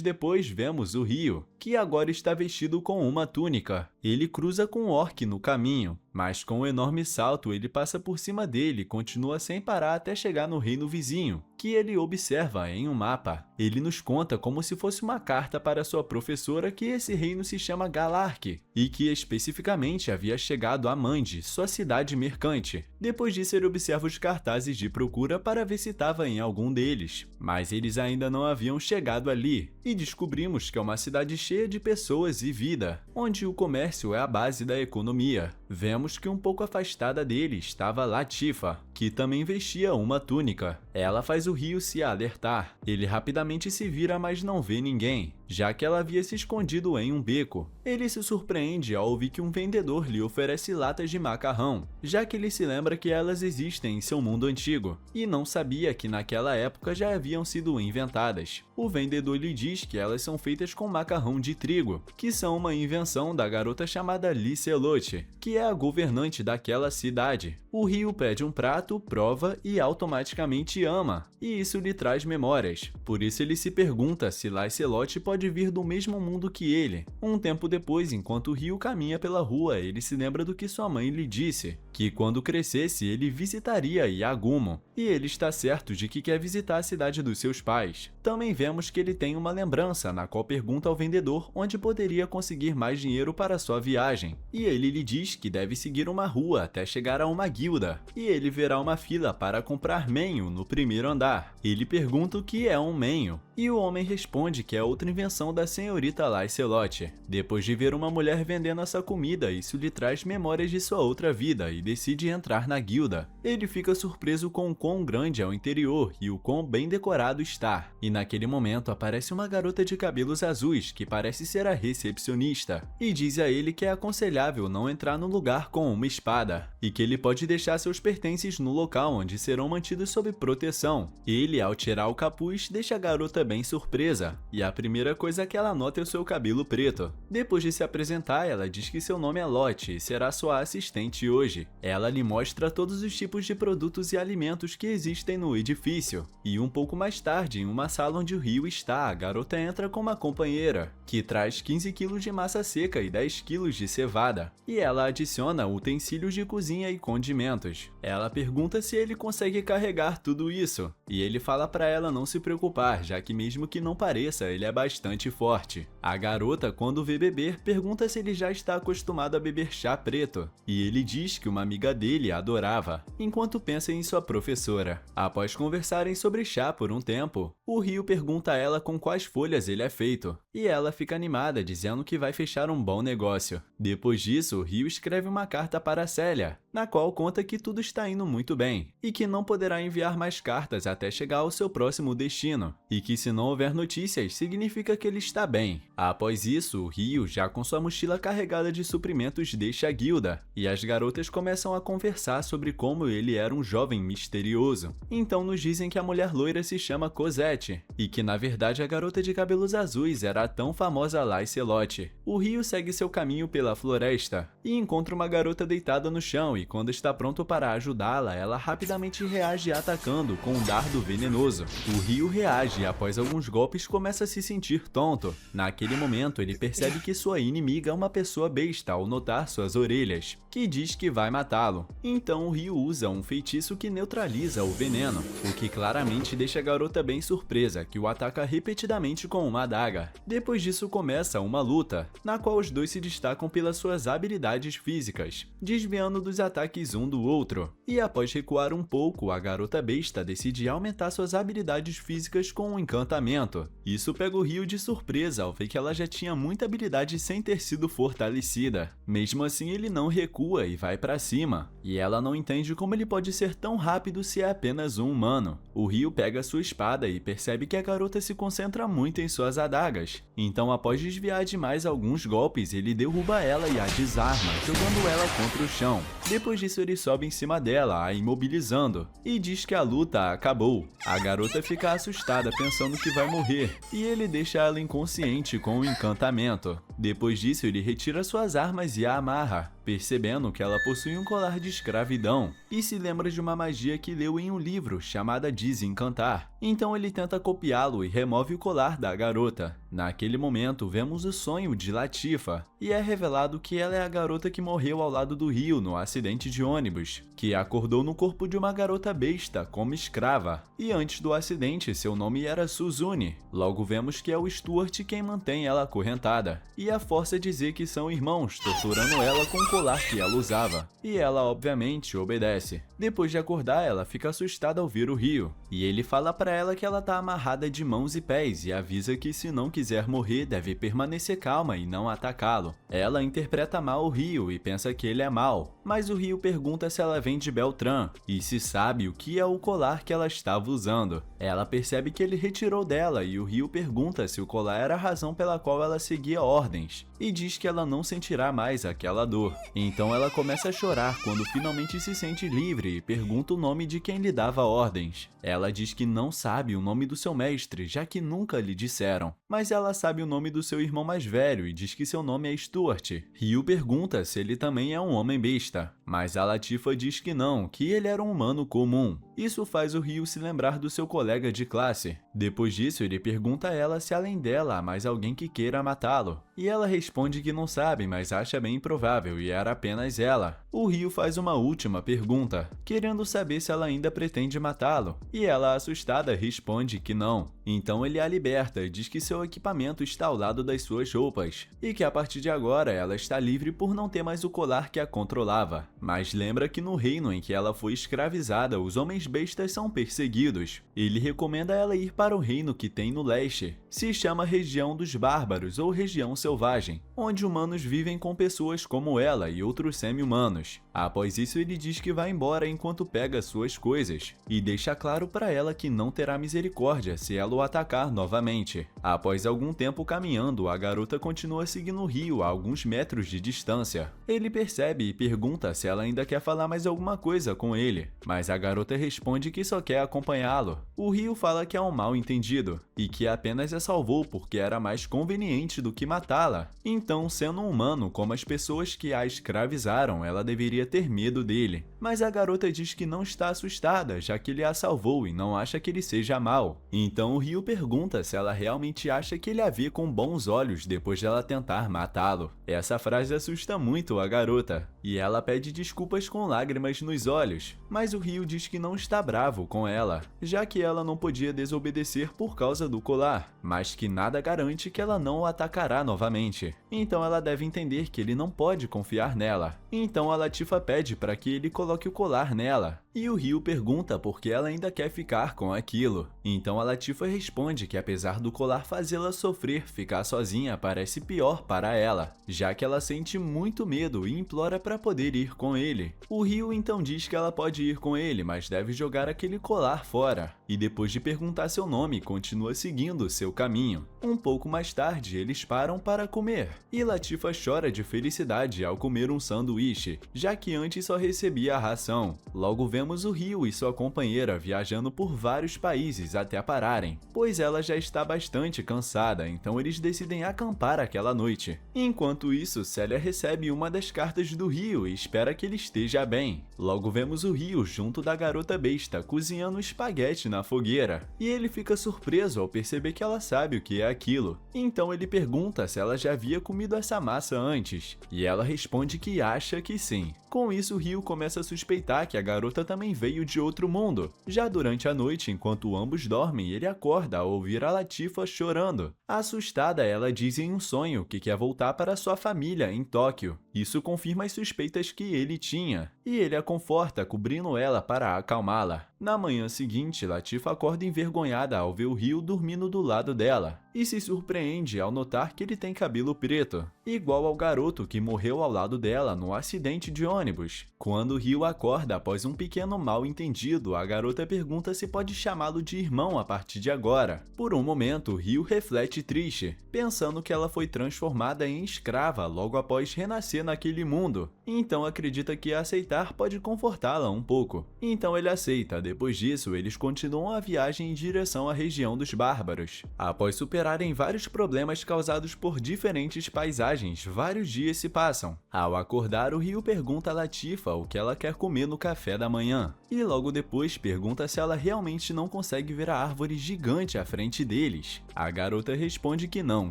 depois, vemos o Ryu, que agora está vestido com uma túnica. Ele cruza com um orc no caminho, mas com um enorme salto ele passa por cima dele e continua sem parar até chegar no reino vizinho, que ele observa em um mapa. Ele nos conta como se fosse uma carta para sua professora que esse reino se chama Galark, e que especificamente havia chegado a Mandi, sua cidade mercante. Depois disso, ele observa os cartazes de procura para ver se estava em algum deles, mas eles ainda não haviam chegado ali, e descobrimos que é uma cidade cheia de pessoas e vida, onde o comércio é a base da economia. Vemos que um pouco afastada dele estava Latifa, que também vestia uma túnica. Ela faz o Ryu se alertar. Ele rapidamente se vira, mas não vê ninguém, já que ela havia se escondido em um beco. Ele se surpreende ao ouvir que um vendedor lhe oferece latas de macarrão, já que ele se lembra que elas existem em seu mundo antigo, e não sabia que naquela época já haviam sido inventadas. O vendedor lhe diz que elas são feitas com macarrão de trigo, que são uma invenção da garota chamada Licelote, que é a governante daquela cidade. O Ryu pede um prato, prova e automaticamente ama, e isso lhe traz memórias. Por isso ele se pergunta se Licelote pode vir do mesmo mundo que ele. Um tempo depois, enquanto o Ryu caminha pela rua, ele se lembra do que sua mãe lhe disse, que quando crescesse ele visitaria Yagumo, e ele está certo de que quer visitar a cidade dos seus pais. Também vemos que ele tem uma lembrança, na qual pergunta ao vendedor onde poderia conseguir mais dinheiro para sua viagem, e ele lhe diz que deve seguir uma rua até chegar a uma guilda, e ele verá uma fila para comprar menho no primeiro andar. Ele pergunta o que é um menho, e o homem responde que é outra invenção da senhorita Licelote. Depois de ver uma mulher vendendo essa comida, isso lhe traz memórias de sua outra vida e decide entrar na guilda. Ele fica surpreso com o quão grande é o interior e o quão bem decorado está. E naquele momento aparece uma garota de cabelos azuis que parece ser a recepcionista e diz a ele que é aconselhável não entrar no lugar com uma espada e que ele pode deixar seus pertences no local onde serão mantidos sob proteção. Ele, ao tirar o capuz, deixa a garota bem surpresa, e a primeira coisa que ela nota é o seu cabelo preto. Depois de se apresentar, ela diz que seu nome é Lotte e será sua assistente hoje. Ela lhe mostra todos os tipos de produtos e alimentos que existem no edifício, e um pouco mais tarde, em uma sala onde o Ryu está, a garota entra com uma companheira, que traz 15 kg de massa seca e 10 kg de cevada, e ela adiciona utensílios de cozinha e condimentos. Ela pergunta se ele consegue carregar tudo isso, e ele fala para ela não se preocupar, já que mesmo que não pareça, ele é bastante forte. A garota, quando vê beber, pergunta se ele já está acostumado a beber chá preto, e ele diz que uma amiga dele adorava, enquanto pensa em sua professora. Após conversarem sobre chá por um tempo, o Ryu pergunta a ela com quais folhas ele é feito, e ela fica animada, dizendo que vai fechar um bom negócio. Depois disso, o Ryu escreve uma carta para Célia, na qual conta que tudo está indo muito bem, e que não poderá enviar mais cartas até chegar ao seu próximo destino, e que se não houver notícias, significa que ele está bem. Após isso, o Ryu, já com sua mochila carregada de suprimentos, deixa a guilda, e as garotas começam a conversar sobre como ele era um jovem misterioso. Então nos dizem que a mulher loira se chama Cosette, e que na verdade a garota de cabelos azuis era a tão famosa Licelote. O Ryu segue seu caminho pela floresta, e encontra uma garota deitada no chão e quando está pronto para ajudá-la, ela rapidamente reage atacando com um dardo venenoso. O Ryu reage e após alguns golpes começa a se sentir tonto. Naquele momento ele percebe que sua inimiga é uma pessoa besta ao notar suas orelhas, que diz que vai matá-lo. Então o Ryu usa um feitiço que neutraliza o veneno, o que claramente deixa a garota bem surpresa, que o ataca repetidamente com uma adaga. Depois disso começa uma luta, na qual os dois se destacam pelas suas habilidades físicas, desviando dos ataques um do outro. E após recuar um pouco, a garota besta decide aumentar suas habilidades físicas com um encantamento. Isso pega o Ryu de surpresa ao ver que ela já tinha muita habilidade sem ter sido fortalecida. Mesmo assim ele não recua e vai pra cima, e ela não entende como ele pode ser tão rápido se é apenas um humano. O Ryu pega sua espada e percebe que a garota se concentra muito em suas adagas, então após desviar de mais alguns golpes, ele derruba ela e a desarma, jogando ela contra o chão. Depois disso ele sobe em cima dela, a imobilizando, e diz que a luta acabou. A garota fica assustada pensando que vai morrer, e ele deixa ela inconsciente com o encantamento. Depois disso ele retira suas armas e a amarra, percebendo que ela possui um colar de escravidão, e se lembra de uma magia que leu em um livro chamada Desencantar. Então ele tenta copiá-lo e remove o colar da garota. Naquele momento vemos o sonho de Latifa, e é revelado que ela é a garota que morreu ao lado do Ryu no acidente de ônibus, que acordou no corpo de uma garota besta como escrava, e antes do acidente seu nome era Suzune. Logo vemos que é o Stuart quem mantém ela acorrentada, e a força dizer que são irmãos, torturando ela com o colar que ela usava, e ela obviamente obedece. Depois de acordar, ela fica assustada ao ver o Ryu, e ele fala pra ela que ela tá amarrada de mãos e pés e avisa que se não quiser morrer deve permanecer calma e não atacá-lo. Ela interpreta mal o Ryu e pensa que ele é mau, mas o Ryu pergunta se ela vem de Beltran e se sabe o que é o colar que ela estava usando. Ela percebe que ele retirou dela e o Ryu pergunta se o colar era a razão pela qual ela seguia ordens, e diz que ela não sentirá mais aquela dor. Então ela começa a chorar quando finalmente se sente livre e pergunta o nome de quem lhe dava ordens. Ela diz que não sabe o nome do seu mestre, já que nunca lhe disseram, mas ela sabe o nome do seu irmão mais velho e diz que seu nome é Stuart. Ryu pergunta se ele também é um homem besta, mas a Latifa diz que não, que ele era um humano comum. Isso faz o Ryu se lembrar do seu colega de classe. Depois disso, ele pergunta a ela se além dela há mais alguém que queira matá-lo, e ela responde que não sabe, mas acha bem improvável e era apenas ela. O Ryu faz uma última pergunta, querendo saber se ela ainda pretende matá-lo, e ela, assustada, responde que não. Então ele a liberta e diz que seu equipamento está ao lado das suas roupas, e que a partir de agora ela está livre por não ter mais o colar que a controlava. Mas lembra que no reino em que ela foi escravizada, os homens bestas são perseguidos. Ele recomenda ela ir para o reino que tem no leste. Se chama Região dos Bárbaros ou Região Selvagem, onde humanos vivem com pessoas como ela e outros semi-humanos. Após isso ele diz que vai embora enquanto pega suas coisas, e deixa claro para ela que não terá misericórdia se ela o atacar novamente. Após algum tempo caminhando, a garota continua seguindo o Ryu a alguns metros de distância. Ele percebe e pergunta se ela ainda quer falar mais alguma coisa com ele, mas a garota responde que só quer acompanhá-lo. O Ryu fala que é um mal entendido, e que apenas a salvou porque era mais conveniente do que matá-la. Então, sendo um humano como as pessoas que a escravizaram, ela deveria ter medo dele. Mas a garota diz que não está assustada, já que ele a salvou e não acha que ele seja mau. Então o Ryu pergunta se ela realmente acha que ele a vê com bons olhos depois dela tentar matá-lo. Essa frase assusta muito a garota, e ela pede desculpas com lágrimas nos olhos, mas o Ryu diz que não está bravo com ela, já que ela não podia desobedecer por causa do colar, mas que nada garante que ela não o atacará novamente. Então ela deve entender que ele não pode confiar nela. Então a Latifa pede para que ele coloque o colar nela, e o Ryu pergunta por que ela ainda quer ficar com aquilo. Então a Latifa responde que apesar do colar fazê-la sofrer, ficar sozinha parece pior para ela, já que ela sente muito medo e implora para poder ir com ele. O Ryu então diz que ela pode ir com ele, mas deve jogar aquele colar fora, e depois de perguntar seu nome, continua seguindo seu caminho. Um pouco mais tarde, eles param para comer, e Latifa chora de felicidade ao comer um sanduíche, já que antes só recebia a ração. Logo vemos vemos o Ryu e sua companheira viajando por vários países até pararem, pois ela já está bastante cansada, então eles decidem acampar aquela noite. Enquanto isso, Célia recebe uma das cartas do Ryu e espera que ele esteja bem. Logo vemos o Ryu junto da garota besta cozinhando espaguete na fogueira, e ele fica surpreso ao perceber que ela sabe o que é aquilo. Então ele pergunta se ela já havia comido essa massa antes, e ela responde que acha que sim. Com isso, Ryu começa a suspeitar que a garota também veio de outro mundo. Já durante a noite, enquanto ambos dormem, ele acorda ao ouvir a Latifa chorando. Assustada, ela diz em um sonho que quer voltar para sua família em Tóquio. Isso confirma as suspeitas que ele tinha, e ele a conforta, cobrindo ela para acalmá-la. Na manhã seguinte, Latifa acorda envergonhada ao ver o Ryu dormindo do lado dela, e se surpreende ao notar que ele tem cabelo preto, igual ao garoto que morreu ao lado dela no acidente de ônibus. Quando Ryu acorda após um pequeno mal-entendido, a garota pergunta se pode chamá-lo de irmão a partir de agora. Por um momento, Ryu reflete triste, pensando que ela foi transformada em escrava logo após renascer naquele mundo, então acredita que aceitar pode confortá-la um pouco. Então ele aceita. Depois disso, eles continuam a viagem em direção à região dos bárbaros. Após superarem vários problemas causados por diferentes paisagens, vários dias se passam. Ao acordar, o Ryu pergunta a Latifa o que ela quer comer no café da manhã, e logo depois pergunta se ela realmente não consegue ver a árvore gigante à frente deles. A garota responde que não,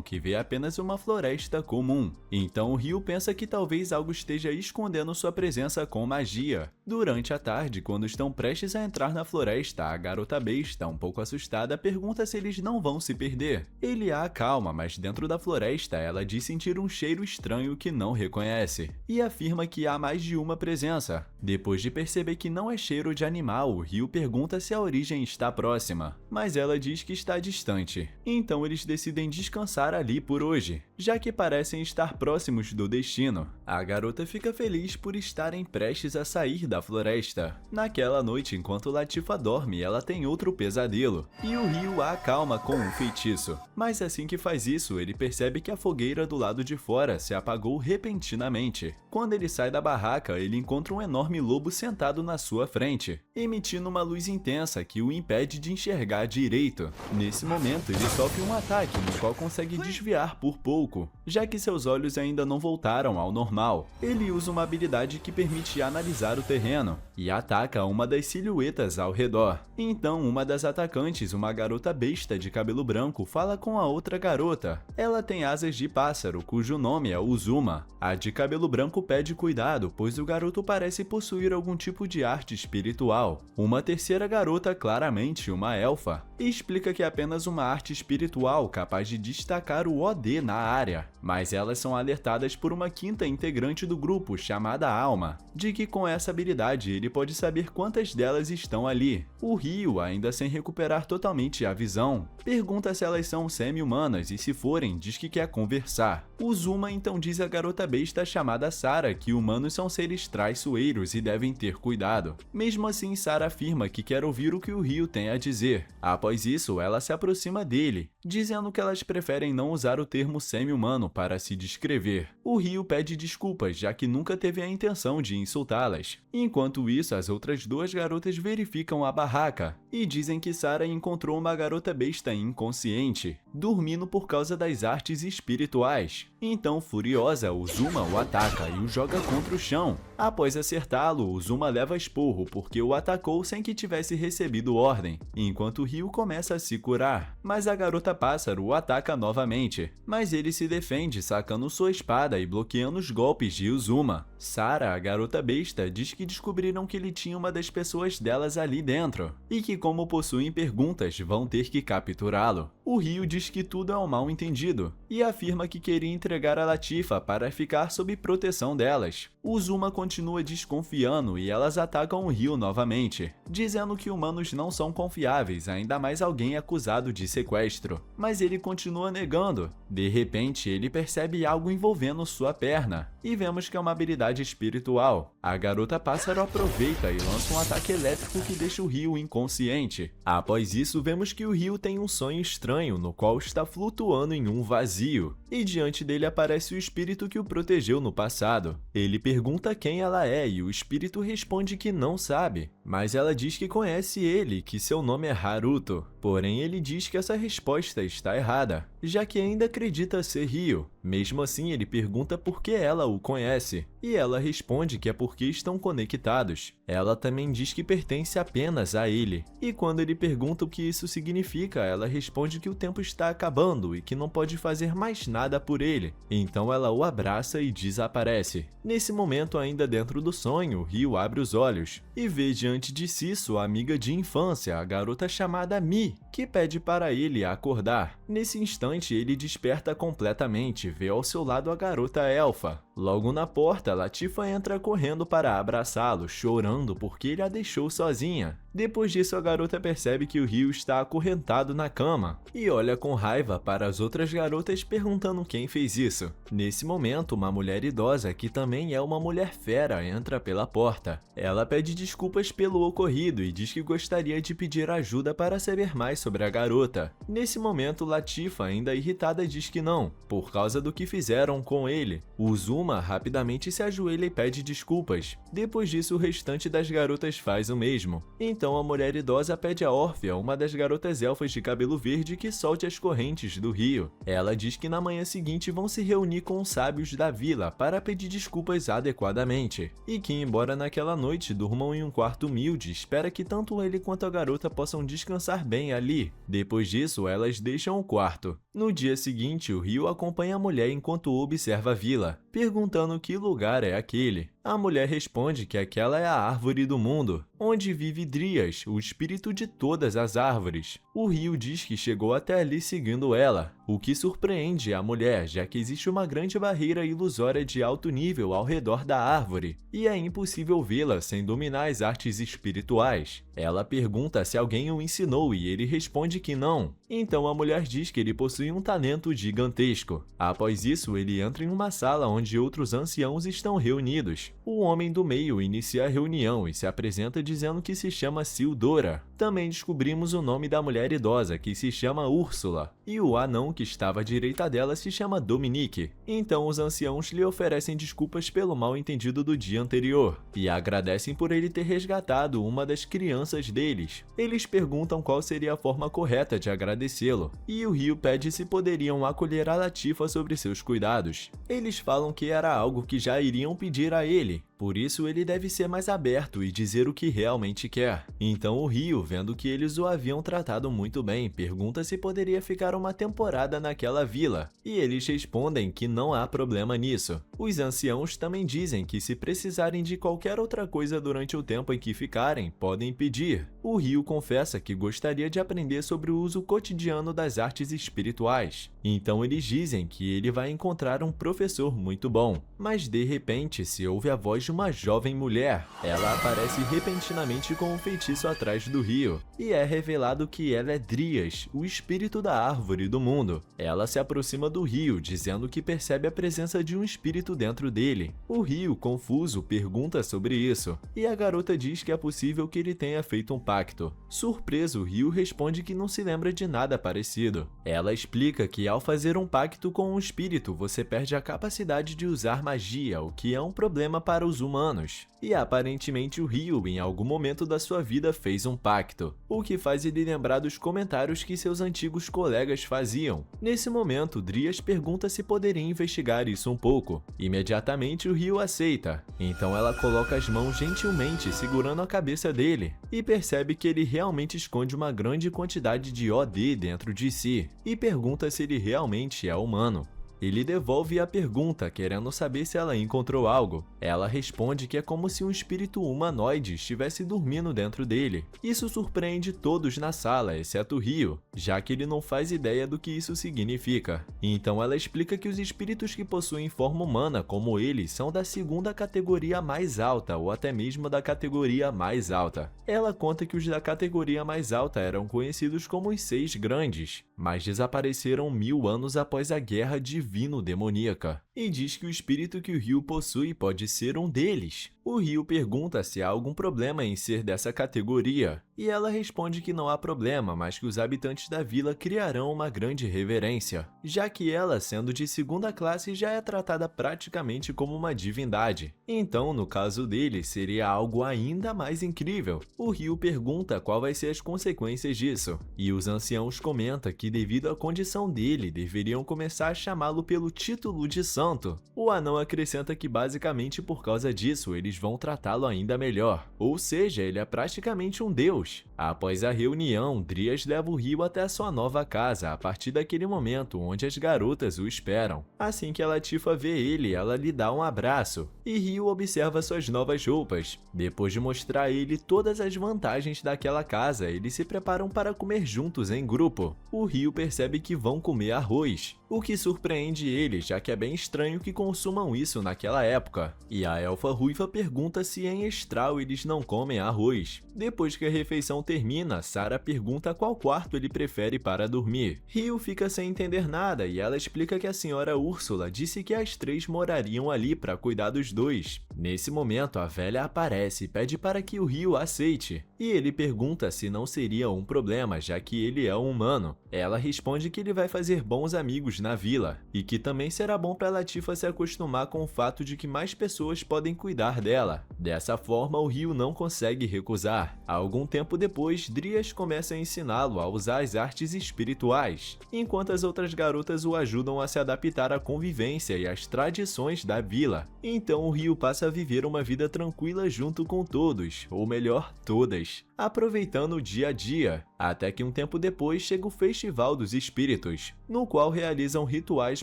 que vê apenas uma floresta comum. Então o Ryu pensa que talvez algo esteja escondendo sua presença com magia. Durante a tarde, quando estão prestes a entrar na floresta, a garota besta, um pouco assustada, pergunta se eles não vão se perder. Ele a acalma, mas dentro da floresta ela diz sentir um cheiro estranho que não reconhece, e afirma que há mais de uma presença. Depois de perceber que não é cheiro de animal, o Ryu pergunta se a origem está próxima, mas ela diz que está distante. Então eles decidem descansar ali por hoje, já que parecem estar próximos do destino. A garota fica feliz por estarem prestes a sair da floresta. Naquela noite, enquanto Latifa dorme, ela tem outro pesadelo, e o Ryu a acalma com um feitiço. Mas assim que faz isso, ele percebe que a fogueira do lado de fora se apagou repentinamente. Quando ele sai da barraca, ele encontra um enorme lobo sentado na sua frente, emitindo uma luz intensa que o impede de enxergar direito. Nesse momento, ele sofre um ataque no qual consegue desviar por pouco, já que seus olhos ainda não voltaram ao normal. Ele usa uma habilidade que permite analisar o terreno e ataca uma das silhuetas ao redor. Então, uma das atacantes, uma garota besta de cabelo branco, fala com a outra garota. Ela tem asas de pássaro, cujo nome é Uzuma. A de cabelo branco pede cuidado, pois o garoto parece possuir algum tipo de arte espiritual. Uma terceira garota, claramente uma elfa, explica que é apenas uma arte espiritual capaz de destacar o OD na área. Mas elas são alertadas por uma quinta integrante do grupo, chamada Alma, de que com essa habilidade ele pode saber quantas delas estão ali. O Ryu, ainda sem recuperar totalmente a visão, pergunta se elas são semi-humanas e se forem, diz que quer conversar. Uzuma então diz à garota besta chamada Sara que humanos são seres traiçoeiros e devem ter cuidado. Mesmo assim, Sara afirma que quer ouvir o que o Ryu tem a dizer. Após isso, ela se aproxima dele, dizendo que elas preferem não usar o termo semi-humano para se descrever. O Ryu pede desculpas, já que nunca teve a intenção de insultá-las. Enquanto isso, as outras duas garotas verificam a barraca e dizem que Sara encontrou uma garota besta inconsciente, dormindo por causa das artes espirituais. Então, furiosa, Uzuma o ataca e o joga contra o chão. Após acertá-lo, Uzuma leva esporro porque o atacou sem que tivesse recebido ordem, enquanto Ryu começa a se curar. Mas a garota pássaro o ataca novamente, mas ele se defende sacando sua espada e bloqueando os golpes de Uzuma. Sara, a garota besta, diz que descobriram que ele tinha uma das pessoas delas ali dentro, e que como possuem perguntas, vão ter que capturá-lo. O Ryu diz que tudo é um mal-entendido, e afirma que queria entregar a Latifa para ficar sob proteção delas. Uzuma continua desconfiando e elas atacam o Ryu novamente, dizendo que humanos não são confiáveis, ainda mais alguém acusado de sequestro. Mas ele continua negando. De repente, ele percebe algo envolvendo sua perna, e vemos que é uma habilidade espiritual. A garota pássaro aproveita e lança um ataque elétrico que deixa o Ryu inconsciente. Após isso, vemos que o Ryu tem um sonho estranho no qual está flutuando em um vazio. e diante dele aparece o espírito que o protegeu no passado. Ele pergunta quem ela é e o espírito responde que não sabe, mas ela diz que conhece ele e que seu nome é Haruto. Porém, ele diz que essa resposta está errada, já que ainda acredita ser Ryo. Mesmo assim, ele pergunta por que ela o conhece, e ela responde que é porque estão conectados. Ela também diz que pertence apenas a ele, e quando ele pergunta o que isso significa, ela responde que o tempo está acabando e que não pode fazer mais nada por ele. Então ela o abraça e desaparece. Nesse momento, ainda dentro do sonho, Ryo abre os olhos e vê diante de si sua amiga de infância, a garota chamada Mi, que pede para ele acordar. Nesse instante, ele desperta completamente e vê ao seu lado a garota elfa. Logo na porta, Latifa entra correndo para abraçá-lo, chorando porque ele a deixou sozinha. Depois disso, a garota percebe que o Ryo está acorrentado na cama e olha com raiva para as outras garotas perguntando quem fez isso. Nesse momento, uma mulher idosa, que também é uma mulher fera, entra pela porta. Ela pede desculpas pelo ocorrido e diz que gostaria de pedir ajuda para saber mais sobre a garota. Nesse momento, Latifa, ainda irritada, diz que não, por causa do que fizeram com ele. Uzuma rapidamente se ajoelha e pede desculpas. Depois disso, o restante das garotas faz o mesmo. Então a mulher idosa pede a Orphea, uma das garotas elfas de cabelo verde, que solte as correntes do Ryo. Ela diz que na manhã seguinte vão se reunir com os sábios da vila para pedir desculpas adequadamente, e que embora naquela noite durmam em um quarto humilde, espera que tanto ele quanto a garota possam descansar bem ali. Depois disso, elas deixam o quarto. No dia seguinte, o Ryo acompanha a mulher enquanto observa a vila, perguntando que lugar é aquele. A mulher responde que aquela é a árvore do mundo, onde vive Drias, o espírito de todas as árvores. O Ryo diz que chegou até ali seguindo ela, o que surpreende a mulher, já que existe uma grande barreira ilusória de alto nível ao redor da árvore, e é impossível vê-la sem dominar as artes espirituais. Ela pergunta se alguém o ensinou e ele responde que não. Então a mulher diz que ele possui um talento gigantesco. Após isso, ele entra em uma sala onde outros anciãos estão reunidos. O homem do meio inicia a reunião e se apresenta dizendo que se chama Sildora. Também descobrimos o nome da mulher idosa, que se chama Úrsula, e o anão que estava à direita dela se chama Dominique. Então os anciãos lhe oferecem desculpas pelo mal-entendido do dia anterior, e agradecem por ele ter resgatado uma das crianças deles. Eles perguntam qual seria a forma correta de agradecê-lo, e o Ryo pede se poderiam acolher a Latifa sobre seus cuidados. Eles falam que era algo que já iriam pedir a ele, por isso ele deve ser mais aberto e dizer o que realmente quer. Então o Ryo, vendo que eles o haviam tratado muito bem, pergunta se poderia ficar uma temporada naquela vila, e eles respondem que não há problema nisso. Os anciãos também dizem que se precisarem de qualquer outra coisa durante o tempo em que ficarem, podem pedir. O Ryo confessa que gostaria de aprender sobre o uso cotidiano das artes espirituais. Então eles dizem que ele vai encontrar um professor muito bom, mas de repente se ouve a voz de uma jovem mulher. Ela aparece repentinamente com um feitiço atrás do Ryo, e é revelado que ela é Drias, o espírito da árvore do mundo. Ela se aproxima do Ryo, dizendo que percebe a presença de um espírito dentro dele. O Ryo, confuso, pergunta sobre isso, e a garota diz que é possível que ele tenha feito um pacto. Surpreso, Ryo responde que não se lembra de nada parecido. Ela explica que ao fazer um pacto com um espírito, você perde a capacidade de usar magia, o que é um problema para os humanos. E aparentemente o Ryo, em algum momento da sua vida, fez um pacto, o que faz ele lembrar dos comentários que seus antigos colegas faziam. Nesse momento, Drias pergunta se poderia investigar isso um pouco. Imediatamente o Ryo aceita, então ela coloca as mãos gentilmente segurando a cabeça dele, e percebe que ele realmente esconde uma grande quantidade de OD dentro de si, e pergunta se ele realmente é humano. Ele devolve a pergunta, querendo saber se ela encontrou algo. Ela responde que é como se um espírito humanoide estivesse dormindo dentro dele. Isso surpreende todos na sala, exceto Ryo, já que ele não faz ideia do que isso significa. Então ela explica que os espíritos que possuem forma humana, como ele, são da segunda categoria mais alta, ou até mesmo da categoria mais alta. Ela conta que os da categoria mais alta eram conhecidos como os Seis Grandes, mas desapareceram 1000 anos após a Guerra Divino-Demoníaca. e diz que o espírito que o Ryu possui pode ser um deles. O Ryu pergunta se há algum problema em ser dessa categoria, e ela responde que não há problema, mas que os habitantes da vila criarão uma grande reverência, já que ela, sendo de segunda classe, já é tratada praticamente como uma divindade. Então, no caso dele, seria algo ainda mais incrível. O Ryu pergunta qual vai ser as consequências disso, e os anciãos comentam que devido à condição dele, deveriam começar a chamá-lo pelo título de santo. O anão acrescenta que basicamente por causa disso, eles vão tratá-lo ainda melhor, ou seja, ele é praticamente um deus. Após a reunião, Drias leva o Ryu até a sua nova casa a partir daquele momento onde as garotas o esperam. Assim que a Latifa vê ele, ela lhe dá um abraço, e Ryu observa suas novas roupas. Depois de mostrar a ele todas as vantagens daquela casa, eles se preparam para comer juntos em grupo. O Ryu percebe que vão comer arroz, o que surpreende ele, já que é bem estranho que consumam isso naquela época. E a elfa ruiva pergunta se em Estral eles não comem arroz. Depois que a refeição termina, Sarah pergunta qual quarto ele prefere para dormir. Ryu fica sem entender nada e ela explica que a senhora Úrsula disse que as três morariam ali para cuidar dos dois. Nesse momento, a velha aparece e pede para que o Ryu aceite, e ele pergunta se não seria um problema, já que ele é um humano. Ela responde que ele vai fazer bons amigos na vila, e que também será bom para Latifa se acostumar com o fato de que mais pessoas podem cuidar dela. Dessa forma, o Ryu não consegue recusar. Algum tempo depois, Drias começa a ensiná-lo a usar as artes espirituais, enquanto as outras garotas o ajudam a se adaptar à convivência e às tradições da vila. Então o Ryu passa a viver uma vida tranquila junto com todos, ou melhor, todas, aproveitando o dia a dia, até que um tempo depois chega o Festival dos Espíritos, no qual realizam rituais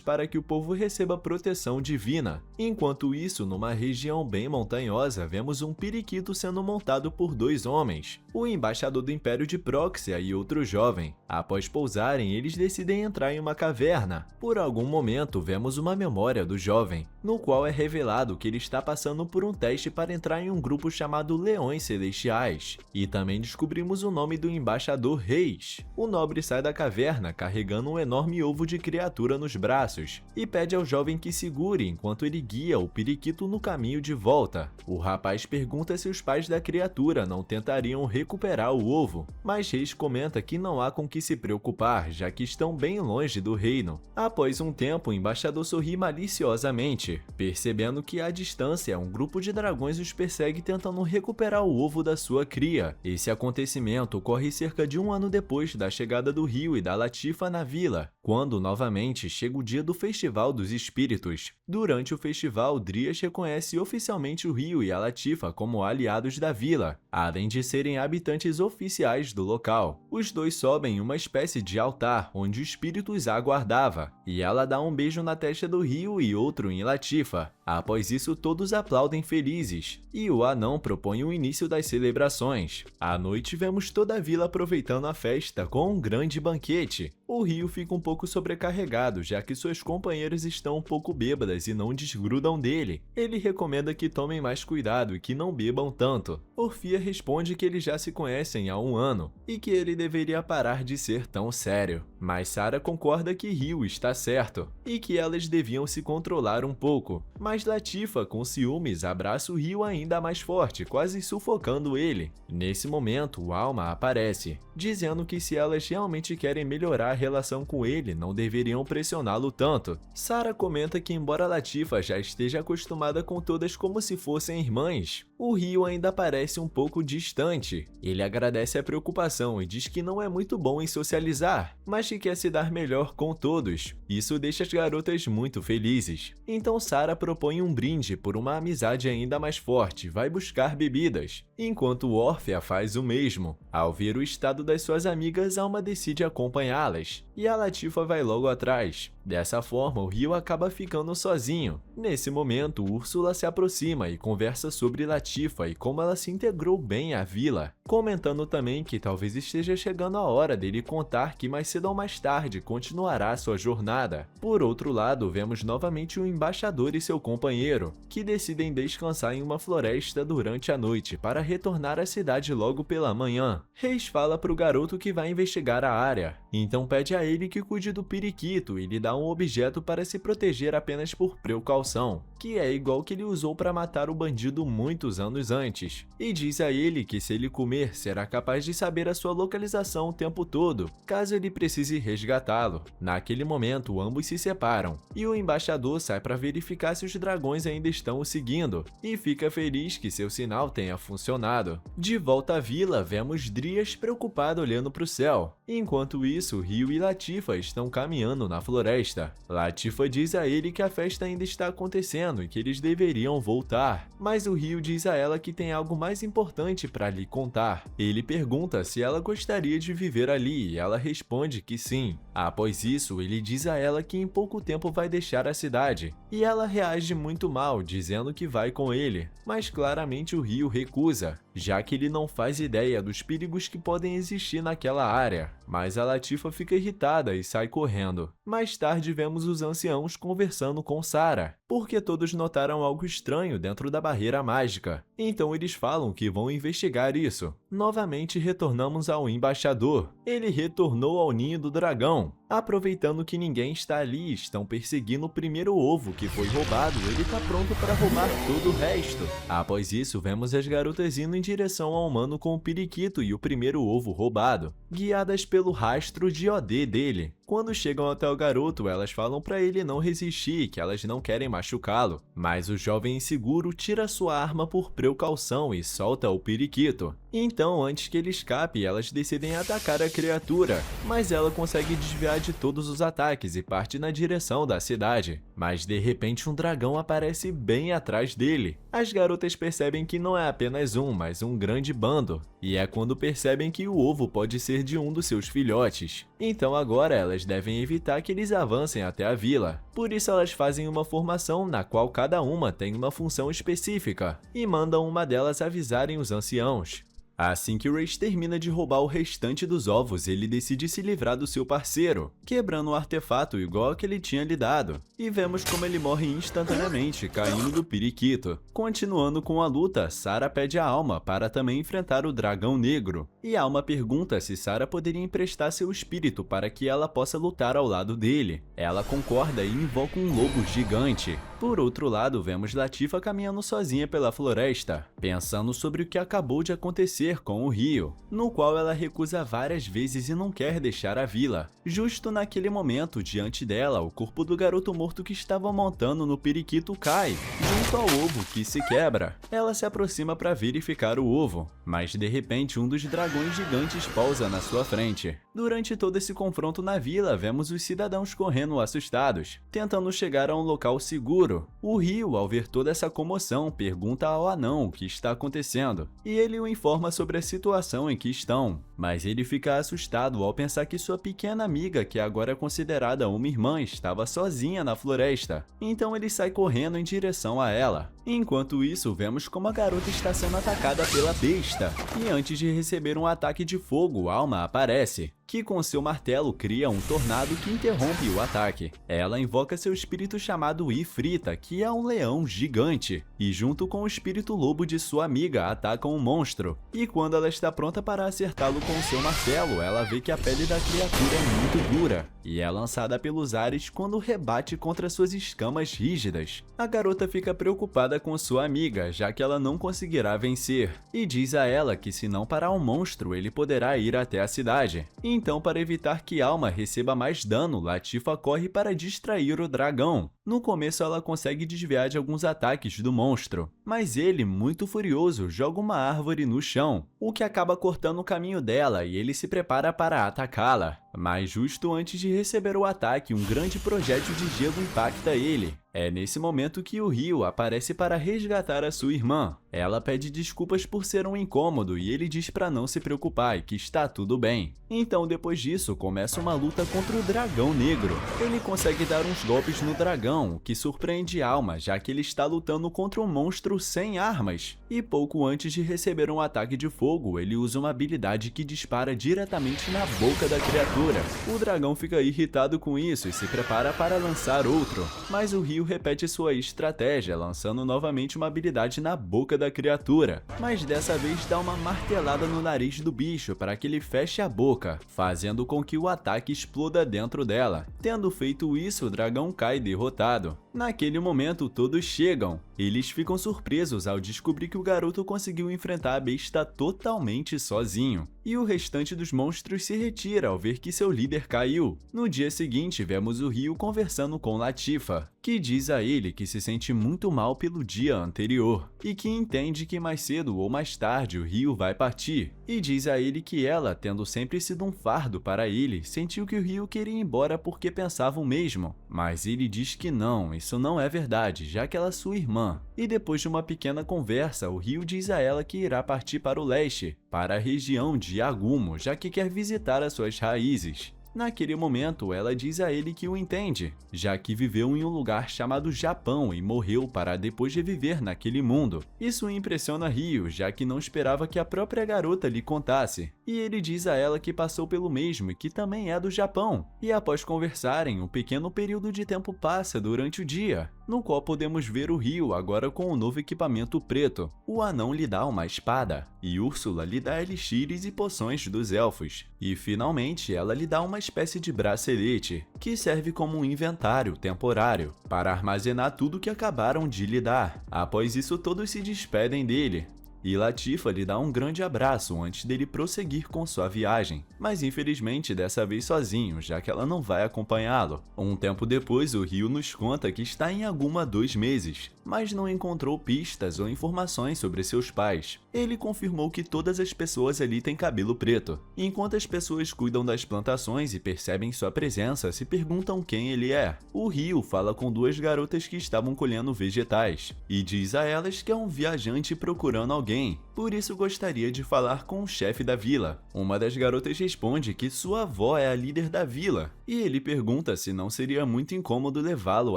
para que o povo receba proteção divina. Enquanto isso, numa região bem montanhosa, vemos um periquito sendo montado por dois homens, o embaixador do Império de Próxia e outro jovem. Após pousarem, eles decidem entrar em uma caverna. Por algum momento, vemos uma memória do jovem, no qual é revelado que ele está passando por um teste para entrar em um grupo chamado Leões Celestiais. E também descobrimos o nome do embaixador Reis. O nobre sai da caverna carregando um enorme ovo de criatura nos braços e pede ao jovem que segure enquanto ele guia o periquito no caminho de volta. O rapaz pergunta se os pais da criatura não tentariam recuperar o ovo, mas Reis comenta que não há com que se preocupar, já que estão bem longe do reino. Após um tempo, o embaixador sorri maliciosamente, percebendo que à distância um grupo de dragões os persegue tentando recuperar o ovo da sua cria. Esse acontecimento ocorre cerca de um ano depois da chegada do Ryu e da Latifa na vila, quando novamente chega o dia do Festival dos Espíritos. Durante o festival, Drias reconhece oficialmente o Ryu e a Latifa como aliados da vila, além de serem habitantes oficiais do local. Os dois sobem em uma espécie de altar, onde o espírito os aguardava, e ela dá um beijo na testa do Ryu e outro em Latifa. Após isso, todos aplaudem felizes, e o anão propõe o início das celebrações. À noite, vemos toda a vila aproveitando a festa com um grande banquete. O Ryu fica um pouco sobrecarregado, já que suas companheiras estão um pouco bêbadas e não desgrudam dele. Ele recomenda que tomem mais cuidado e que não bebam tanto. Orfia responde que eles já se conhecem há um ano, e que ele deveria parar de ser tão sério. Mas Sarah concorda que Ryu está certo, e que elas deviam se controlar um pouco. Mas Latifa, com ciúmes, abraça o Ryu ainda mais forte, quase sufocando ele. Nesse momento, o Alma aparece, dizendo que se elas realmente querem melhorar a relação com ele, não deveriam pressioná-lo tanto. Sarah comenta que embora Latifa já esteja acostumada com todas como se fossem irmãs, o Ryu ainda parece um pouco distante. Ele agradece a preocupação e diz que não é muito bom em socializar, mas que quer se dar melhor com todos. Isso deixa as garotas muito felizes. Então Sarah propõe um brinde por uma amizade ainda mais forte e vai buscar bebidas, enquanto Orfea faz o mesmo. Ao ver o estado das suas amigas, Alma decide acompanhá-las, e a Latifa vai logo atrás. Dessa forma, o Ryu acaba ficando sozinho. Nesse momento, Úrsula se aproxima e conversa sobre Latifa e como ela se integrou bem à vila, comentando também que talvez esteja chegando a hora dele contar que mais cedo ou mais tarde continuará sua jornada. Por outro lado, vemos novamente o embaixador e seu companheiro, que decidem descansar em uma floresta durante a noite para retornar à cidade logo pela manhã. Reis fala para o garoto que vai investigar a área, então pede a ele que cuide do periquito e lhe dá um objeto para se proteger apenas por precaução, que é igual que ele usou para matar o bandido muitos anos antes, e diz a ele que se ele comer será capaz de saber a sua localização o tempo todo, caso ele precise resgatá-lo. Naquele momento, ambos se separam, e o embaixador sai para verificar se os dragões ainda estão o seguindo, e fica feliz que seu sinal tenha funcionado. De volta à vila, vemos Dryas preocupado olhando para o céu. Enquanto isso, Ryo e Latifah estão caminhando na floresta. Latifah diz a ele que a festa ainda está acontecendo e que eles deveriam voltar, mas o Ryo diz a ela que tem algo mais importante para lhe contar. Ele pergunta se ela gostaria de viver ali e ela responde que sim. Após isso, ele diz a ela que em pouco tempo vai deixar a cidade, e ela reage muito mal, dizendo que vai com ele, mas claramente o Ryo recusa, já que ele não faz ideia dos perigos que podem existir naquela área. Mas a Latifah fica irritada e sai correndo. Mais tarde vemos os anciãos conversando com Sarah, porque todos notaram algo estranho dentro da barreira mágica. Então eles falam que vão investigar isso. Novamente retornamos ao embaixador. Ele retornou ao ninho do dragão. Aproveitando que ninguém está ali e estão perseguindo o primeiro ovo que foi roubado, ele está pronto para roubar todo o resto. Após isso, vemos as garotas indo em direção ao humano com o periquito e o primeiro ovo roubado, guiadas pelo rastro de OD dele. Quando chegam até o garoto, elas falam para ele não resistir e que elas não querem machucá-lo, mas o jovem inseguro tira sua arma por precaução e solta o periquito. Então, antes que ele escape, elas decidem atacar a criatura, mas ela consegue desviar de todos os ataques e parte na direção da cidade. Mas de repente um dragão aparece bem atrás dele. As garotas percebem que não é apenas um, mas um grande bando, e é quando percebem que o ovo pode ser de um dos seus filhotes. Então agora elas devem evitar que eles avancem até a vila. Por isso elas fazem uma formação na qual cada uma tem uma função específica, e mandam uma delas avisarem os anciãos. Assim que Rayce termina de roubar o restante dos ovos, ele decide se livrar do seu parceiro, quebrando o artefato igual que ele tinha lhe dado. E vemos como ele morre instantaneamente, caindo do periquito. Continuando com a luta, Sarah pede a Alma para também enfrentar o dragão negro. E Alma pergunta se Sarah poderia emprestar seu espírito para que ela possa lutar ao lado dele. Ela concorda e invoca um lobo gigante. Por outro lado, vemos Latifah caminhando sozinha pela floresta, pensando sobre o que acabou de acontecer com o Ryo, no qual ela recusa várias vezes e não quer deixar a vila. Justo naquele momento, diante dela, o corpo do garoto morto que estava montando no periquito cai, junto ao ovo que se quebra. Ela se aproxima para verificar o ovo, mas de repente um dos dragões gigantes pousa na sua frente. Durante todo esse confronto na vila, vemos os cidadãos correndo assustados, tentando chegar a um local seguro. O Ryo, ao ver toda essa comoção, pergunta ao anão o que está acontecendo, e ele o informa sobre a situação em que estão, mas ele fica assustado ao pensar que sua pequena amiga, que agora é considerada uma irmã, estava sozinha na floresta. Então ele sai correndo em direção a ela. Enquanto isso, vemos como a garota está sendo atacada pela besta, e antes de receber um ataque de fogo, Alma aparece, que com seu martelo cria um tornado que interrompe o ataque. Ela invoca seu espírito chamado Ifrita, que é um leão gigante, e junto com o espírito lobo de sua amiga atacam o monstro. E quando ela está pronta para acertá-lo com seu martelo, ela vê que a pele da criatura é muito dura, e é lançada pelos ares quando rebate contra suas escamas rígidas. A garota fica preocupada com sua amiga, já que ela não conseguirá vencer, e diz a ela que se não parar o monstro, ele poderá ir até a cidade. Então, para evitar que Alma receba mais dano, Latifah corre para distrair o dragão. No começo, ela consegue desviar de alguns ataques do monstro, mas ele, muito furioso, joga uma árvore no chão, o que acaba cortando o caminho dela e ele se prepara para atacá-la. Mas justo antes de receber o ataque, um grande projétil de gelo impacta ele. É nesse momento que o Ryo aparece para resgatar a sua irmã. Ela pede desculpas por ser um incômodo e ele diz para não se preocupar e que está tudo bem. Então depois disso começa uma luta contra o dragão negro. Ele consegue dar uns golpes no dragão, o que surpreende Alma, já que ele está lutando contra um monstro sem armas. E pouco antes de receber um ataque de fogo, ele usa uma habilidade que dispara diretamente na boca da criatura. O dragão fica irritado com isso e se prepara para lançar outro, mas o Ryo repete sua estratégia, lançando novamente uma habilidade na boca da criatura, mas dessa vez dá uma martelada no nariz do bicho para que ele feche a boca, fazendo com que o ataque exploda dentro dela. Tendo feito isso, o dragão cai derrotado. Naquele momento, todos chegam. Eles ficam surpresos ao descobrir que o garoto conseguiu enfrentar a besta totalmente sozinho. E o restante dos monstros se retira ao ver que seu líder caiu. No dia seguinte, vemos o Ryu conversando com Latifa, que diz a ele que se sente muito mal pelo dia anterior e que entende que mais cedo ou mais tarde o Ryu vai partir. E diz a ele que ela, tendo sempre sido um fardo para ele, sentiu que o Ryu queria ir embora porque pensava o mesmo. Mas ele diz que não, isso não é verdade, já que ela é sua irmã. E depois de uma pequena conversa, o Ryu diz a ela que irá partir para o leste, para a região de Agumo, já que quer visitar as suas raízes. Naquele momento, ela diz a ele que o entende, já que viveu em um lugar chamado Japão e morreu para depois reviver naquele mundo. Isso impressiona Ryu, já que não esperava que a própria garota lhe contasse. E ele diz a ela que passou pelo mesmo e que também é do Japão. E após conversarem, um pequeno período de tempo passa durante o dia, no qual podemos ver o Ryu agora com um novo equipamento preto. O anão lhe dá uma espada, e Úrsula lhe dá elixires e poções dos elfos. E finalmente ela lhe dá uma espécie de bracelete, que serve como um inventário temporário, para armazenar tudo que acabaram de lhe dar. Após isso, todos se despedem dele. E Latifa lhe dá um grande abraço antes dele prosseguir com sua viagem, mas infelizmente dessa vez sozinho, já que ela não vai acompanhá-lo. Um tempo depois, o Ryu nos conta que está em Aguma há 2 meses, mas não encontrou pistas ou informações sobre seus pais. Ele confirmou que todas as pessoas ali têm cabelo preto. Enquanto as pessoas cuidam das plantações e percebem sua presença, se perguntam quem ele é. O Ryu fala com 2 garotas que estavam colhendo vegetais, e diz a elas que é um viajante procurando alguém, por isso gostaria de falar com o chefe da vila. Uma das garotas responde que sua avó é a líder da vila, e ele pergunta se não seria muito incômodo levá-lo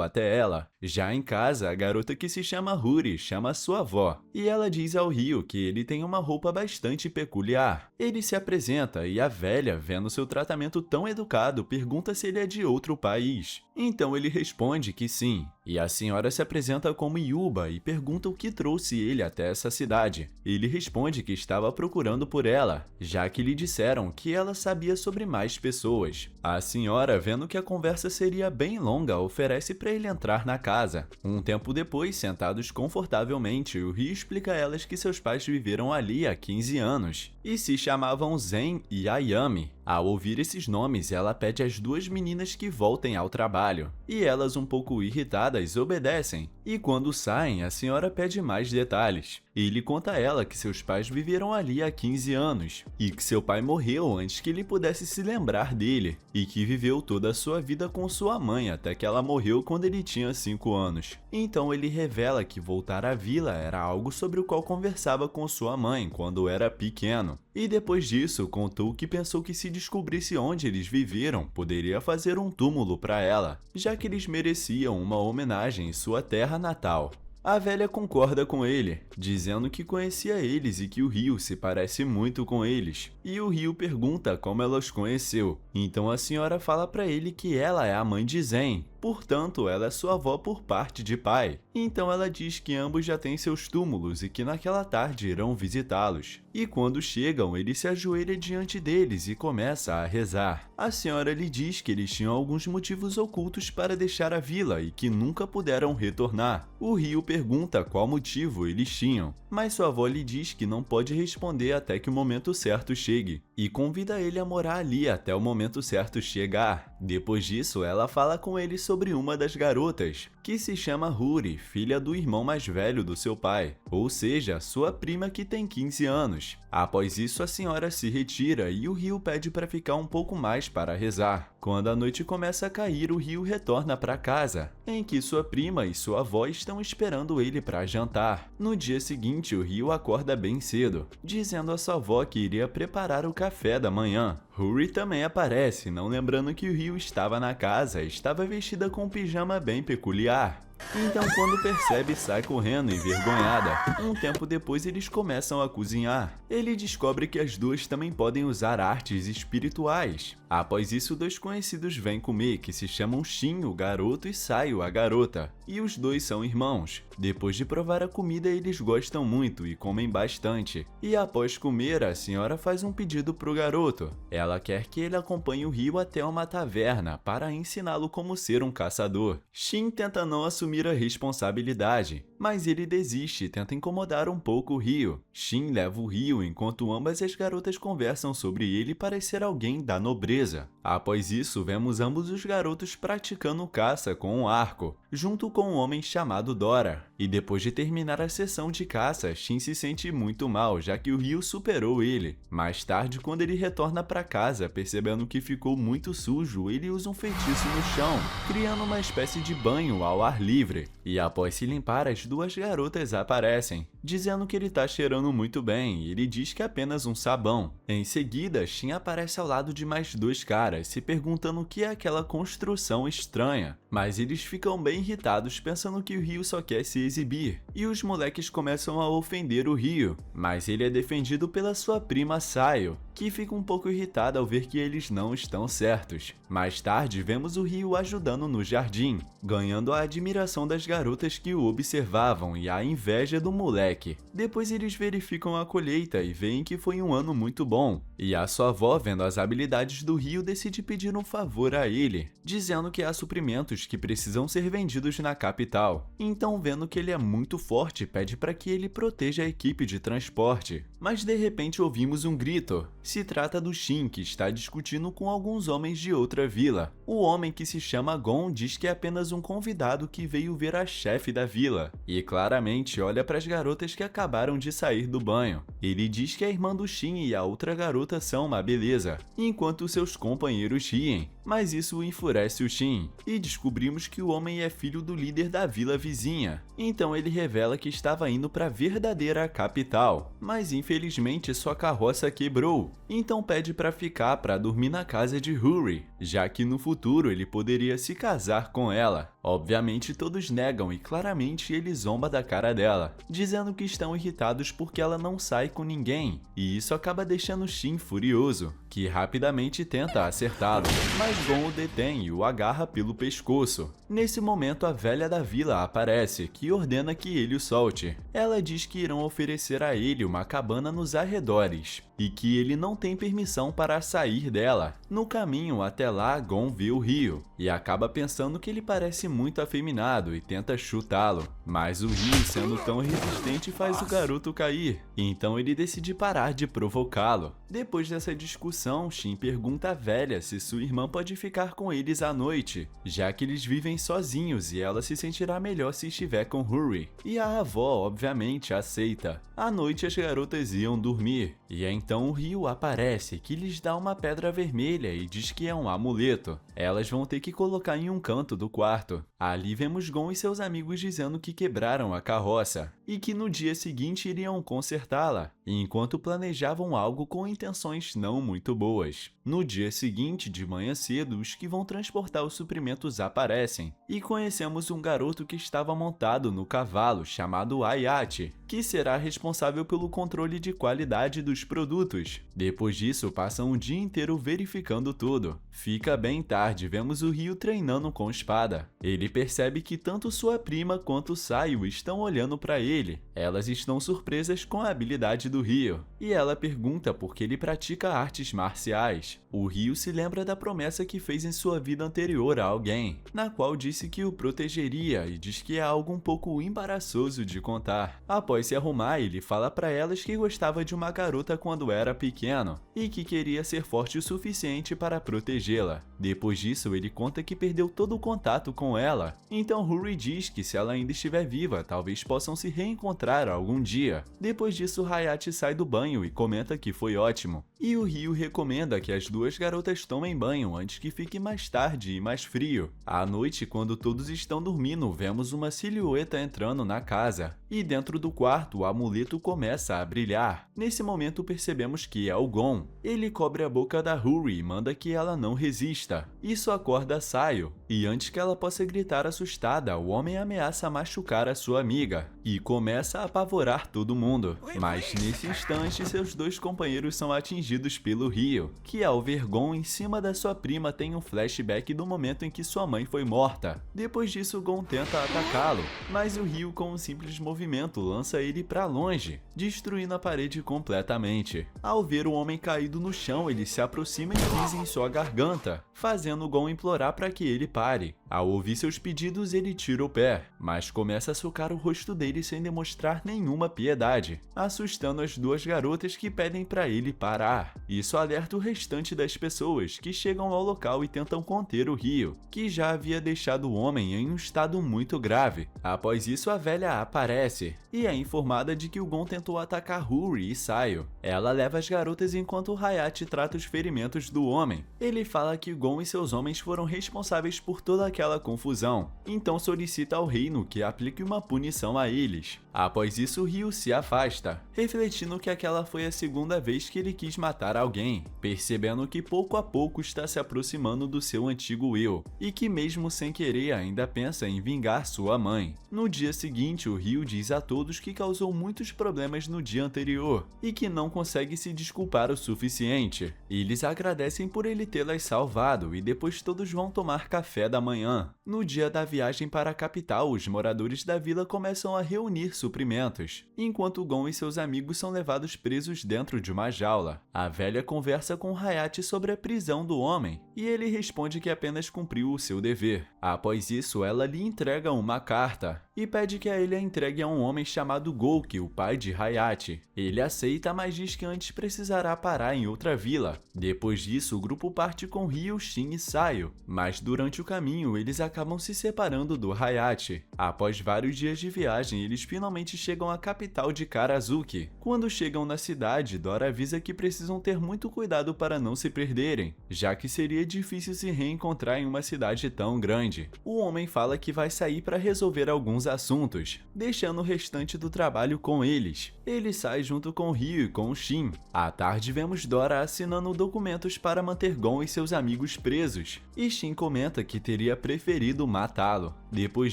até ela. Já em casa, a garota que se chama Huri chama sua avó, e ela diz ao Ryu que ele tem uma roupa bastante peculiar. Ele se apresenta e a velha, vendo seu tratamento tão educado, pergunta se ele é de outro país. Então ele responde que sim, e a senhora se apresenta como Yuba e pergunta o que trouxe ele até essa cidade. Ele responde que estava procurando por ela, já que lhe disseram que ela sabia sobre mais pessoas. A senhora, vendo que a conversa seria bem longa, oferece para ele entrar na casa. Um tempo depois, sentados confortavelmente, o Ryu explica a elas que seus pais viveram ali há 15 anos e se chamavam Zen e Ayami. Ao ouvir esses nomes, ela pede às 2 meninas que voltem ao trabalho, e elas, um pouco irritadas, obedecem. E quando saem, a senhora pede mais detalhes. Ele conta a ela que seus pais viveram ali há 15 anos, e que seu pai morreu antes que ele pudesse se lembrar dele, e que viveu toda a sua vida com sua mãe até que ela morreu quando ele tinha 5 anos. Então ele revela que voltar à vila era algo sobre o qual conversava com sua mãe quando era pequeno. E depois disso, contou que pensou que se descobrisse onde eles viveram, poderia fazer um túmulo para ela, já que eles mereciam uma homenagem em sua terra natal. A velha concorda com ele, dizendo que conhecia eles e que o Ryu se parece muito com eles. E o Ryu pergunta como ela os conheceu. Então a senhora fala para ele que ela é a mãe de Zen, portanto ela é sua avó por parte de pai. Então ela diz que ambos já têm seus túmulos e que naquela tarde irão visitá-los. E quando chegam, ele se ajoelha diante deles e começa a rezar. A senhora lhe diz que eles tinham alguns motivos ocultos para deixar a vila e que nunca puderam retornar. O Ryu pergunta qual motivo eles tinham, mas sua avó lhe diz que não pode responder até que o momento certo chegue, e convida ele a morar ali até o momento certo chegar. Depois disso, ela fala com ele sobre uma das garotas, que se chama Huri, filha do irmão mais velho do seu pai, ou seja, sua prima que tem 15 anos. Após isso, a senhora se retira e o Ryu pede para ficar um pouco mais para rezar. Quando a noite começa a cair, o Ryu retorna para casa, em que sua prima e sua avó estão esperando ele para jantar. No dia seguinte, o Ryu acorda bem cedo, dizendo a sua avó que iria preparar o café da manhã. Huri também aparece, não lembrando que o Ryu estava na casa e estava vestida com um pijama bem peculiar. Então, quando percebe, sai correndo envergonhada. Um tempo depois, eles começam a cozinhar. Ele descobre que as duas também podem usar artes espirituais. Após isso, dois conhecidos vêm comer, que se chamam Shin, o garoto, e Sayo, a garota. E os dois são irmãos. Depois de provar a comida, eles gostam muito e comem bastante. E após comer, a senhora faz um pedido pro garoto. Ela quer que ele acompanhe o Ryu até uma taverna para ensiná-lo como ser um caçador. Shin tenta não assumir a responsabilidade, mas ele desiste e tenta incomodar um pouco o Ryu. Shin leva o Ryu enquanto ambas as garotas conversam sobre ele parecer alguém da nobreza. Após isso, vemos ambos os garotos praticando caça com um arco, junto com um homem chamado Dora. E depois de terminar a sessão de caça, Shin se sente muito mal, já que o Ryu superou ele. Mais tarde, quando ele retorna para casa, percebendo que ficou muito sujo, ele usa um feitiço no chão, criando uma espécie de banho ao ar livre. E após se limpar, as duas garotas aparecem, dizendo que ele tá cheirando muito bem, e ele diz que é apenas um sabão. Em seguida, Shin aparece ao lado de mais dois caras, se perguntando o que é aquela construção estranha. Mas eles ficam bem irritados, pensando que o Ryu só quer se exibir. E os moleques começam a ofender o Ryu, mas ele é defendido pela sua prima Sayo, que fica um pouco irritada ao ver que eles não estão certos. Mais tarde, vemos o Ryu ajudando no jardim, ganhando a admiração das garotas que o observavam e a inveja do moleque. Depois eles verificam a colheita e veem que foi um ano muito bom. E a sua avó, vendo as habilidades do Ryu, decide pedir um favor a ele, dizendo que há suprimentos que precisam ser vendidos na capital. Então, vendo que ele é muito forte, pede para que ele proteja a equipe de transporte. Mas de repente ouvimos um grito. Se trata do Shin, que está discutindo com alguns homens de outra vila. O homem, que se chama Gon, diz que é apenas um convidado que veio ver a chefe da vila. E claramente olha para as garotas que acabaram de sair do banho. Ele diz que a irmã do Shin e a outra garota são uma beleza, enquanto seus companheiros riem. Mas isso enfurece o Shin, e descobrimos que o homem é filho do líder da vila vizinha. Então ele revela que estava indo para a verdadeira capital, mas infelizmente sua carroça quebrou. Então pede para ficar para dormir na casa de Huri, já que no futuro ele poderia se casar com ela. Obviamente todos negam e claramente ele zomba da cara dela, dizendo que estão irritados porque ela não sai com ninguém, e isso acaba deixando Shin furioso, que rapidamente tenta acertá-lo, mas Gon o detém e o agarra pelo pescoço. Nesse momento a velha da vila aparece, que ordena que ele o solte. Ela diz que irão oferecer a ele uma cabana nos arredores, e que ele não tem permissão para sair dela. No caminho até lá, Gon vê o Ryu, e acaba pensando que ele parece muito afeminado e tenta chutá-lo. Mas o Ryu, sendo tão resistente, faz o garoto cair, então ele decide parar de provocá-lo. Depois dessa discussão, Shin pergunta à velha se sua irmã pode ficar com eles à noite, já que eles vivem sozinhos e ela se sentirá melhor se estiver com Huri. E a avó, obviamente, aceita. À noite as garotas iam dormir, e então o Ryu aparece, que lhes dá uma pedra vermelha e diz que é um amuleto. Elas vão ter que colocar em um canto do quarto. Ali vemos Gon e seus amigos dizendo que quebraram a carroça, e que no dia seguinte iriam consertá-la, enquanto planejavam algo com intenções não muito boas. No dia seguinte, de manhã cedo, os que vão transportar os suprimentos aparecem, e conhecemos um garoto que estava montado no cavalo chamado Ayate, que será responsável pelo controle de qualidade dos produtos. Depois disso, passam o dia inteiro verificando tudo. Fica bem tarde, vemos o Ryu treinando com espada. Ele percebe que tanto sua prima quanto Sayo estão olhando para ele. Elas estão surpresas com a habilidade do Ryu, e ela pergunta por que ele pratica artes marciais. O Ryu se lembra da promessa que fez em sua vida anterior a alguém, na qual disse que o protegeria, e diz que é algo um pouco embaraçoso de contar. Após se arrumar, ele fala para elas que gostava de uma garota quando era pequeno, e que queria ser forte o suficiente para protegê-la. Depois disso, ele conta que perdeu todo o contato com ela, então Huri diz que se ela ainda estiver viva, talvez possam se reencontrar algum dia. Depois disso, Hayate sai do banho e comenta que foi ótimo, e o Ryu recomenda que as duas garotas tomem banho antes que fique mais tarde e mais frio. À noite, quando todos estão dormindo, vemos uma silhueta entrando na casa, e dentro do quarto o amuleto começa a brilhar. Nesse momento percebemos que é o Gon. Ele cobre a boca da Huri e manda que ela não resista. Isso acorda Sayo, e antes que ela possa gritar assustada, o homem ameaça machucar a sua amiga e começa a apavorar todo mundo. Mas nesse instante, seus dois companheiros são atingidos pelo Ryo, que ao ver Gon em cima da sua prima tem um flashback do momento em que sua mãe foi morta. Depois disso, Gon tenta atacá-lo, mas o Ryo com um simples movimento lança ele para longe, destruindo a parede completamente. Ao ver o homem caído no chão, ele se aproxima e pisa em sua garganta, fazendo Gon implorar para que ele pare. Ao ouvir seus pedidos, ele tira o pé, mas começa a socar o rosto dele sem demonstrar nenhuma piedade, assustando as duas garotas que pedem para ele parar. Isso alerta o restante das pessoas, que chegam ao local e tentam conter o Ryo, que já havia deixado o homem em um estado muito grave. Após isso, a velha aparece e é informada de que o Gon tentou atacar Huri e Sayo. Ela leva as garotas enquanto o Hayate trata os ferimentos do homem. Ele fala que Gon e seus homens foram responsáveis por toda aquela confusão, então solicita ao reino que aplique uma punição a eles. Após isso, Ryo se afasta, refletindo que aquela foi a segunda vez que ele quis matar alguém, percebendo que pouco a pouco está se aproximando do seu antigo eu, e que mesmo sem querer ainda pensa em vingar sua mãe. No dia seguinte, o Ryo diz a todos que causou muitos problemas no dia anterior, e que não consegue se desculpar o suficiente. Eles agradecem por ele tê-las salvado, e depois todos vão tomar café da manhã. No dia da viagem para a capital, os moradores da vila começam a reunir suprimentos, enquanto Gon e seus amigos são levados presos dentro de uma jaula. A velha conversa com Hayate sobre a prisão do homem, e ele responde que apenas cumpriu o seu dever. Após isso, ela lhe entrega uma carta e pede que a ele a entregue a um homem chamado Gouki, o pai de Hayate. Ele aceita, mas diz que antes precisará parar em outra vila. Depois disso, o grupo parte com Ryo, Shin e Sayo, mas durante o caminho eles acabam se separando do Hayate. Após vários dias de viagem, eles finalmente chegam à capital de Karazuki. Quando chegam na cidade, Dora avisa que precisam ter muito cuidado para não se perderem, já que seria difícil se reencontrar em uma cidade tão grande. O homem fala que vai sair para resolver alguns assuntos, deixando o restante do trabalho com eles. Ele sai junto com Ryo e com o Shin. À tarde, vemos Dora assinando documentos para manter Gon e seus amigos presos, e Shin comenta que teria preferido matá-lo. Depois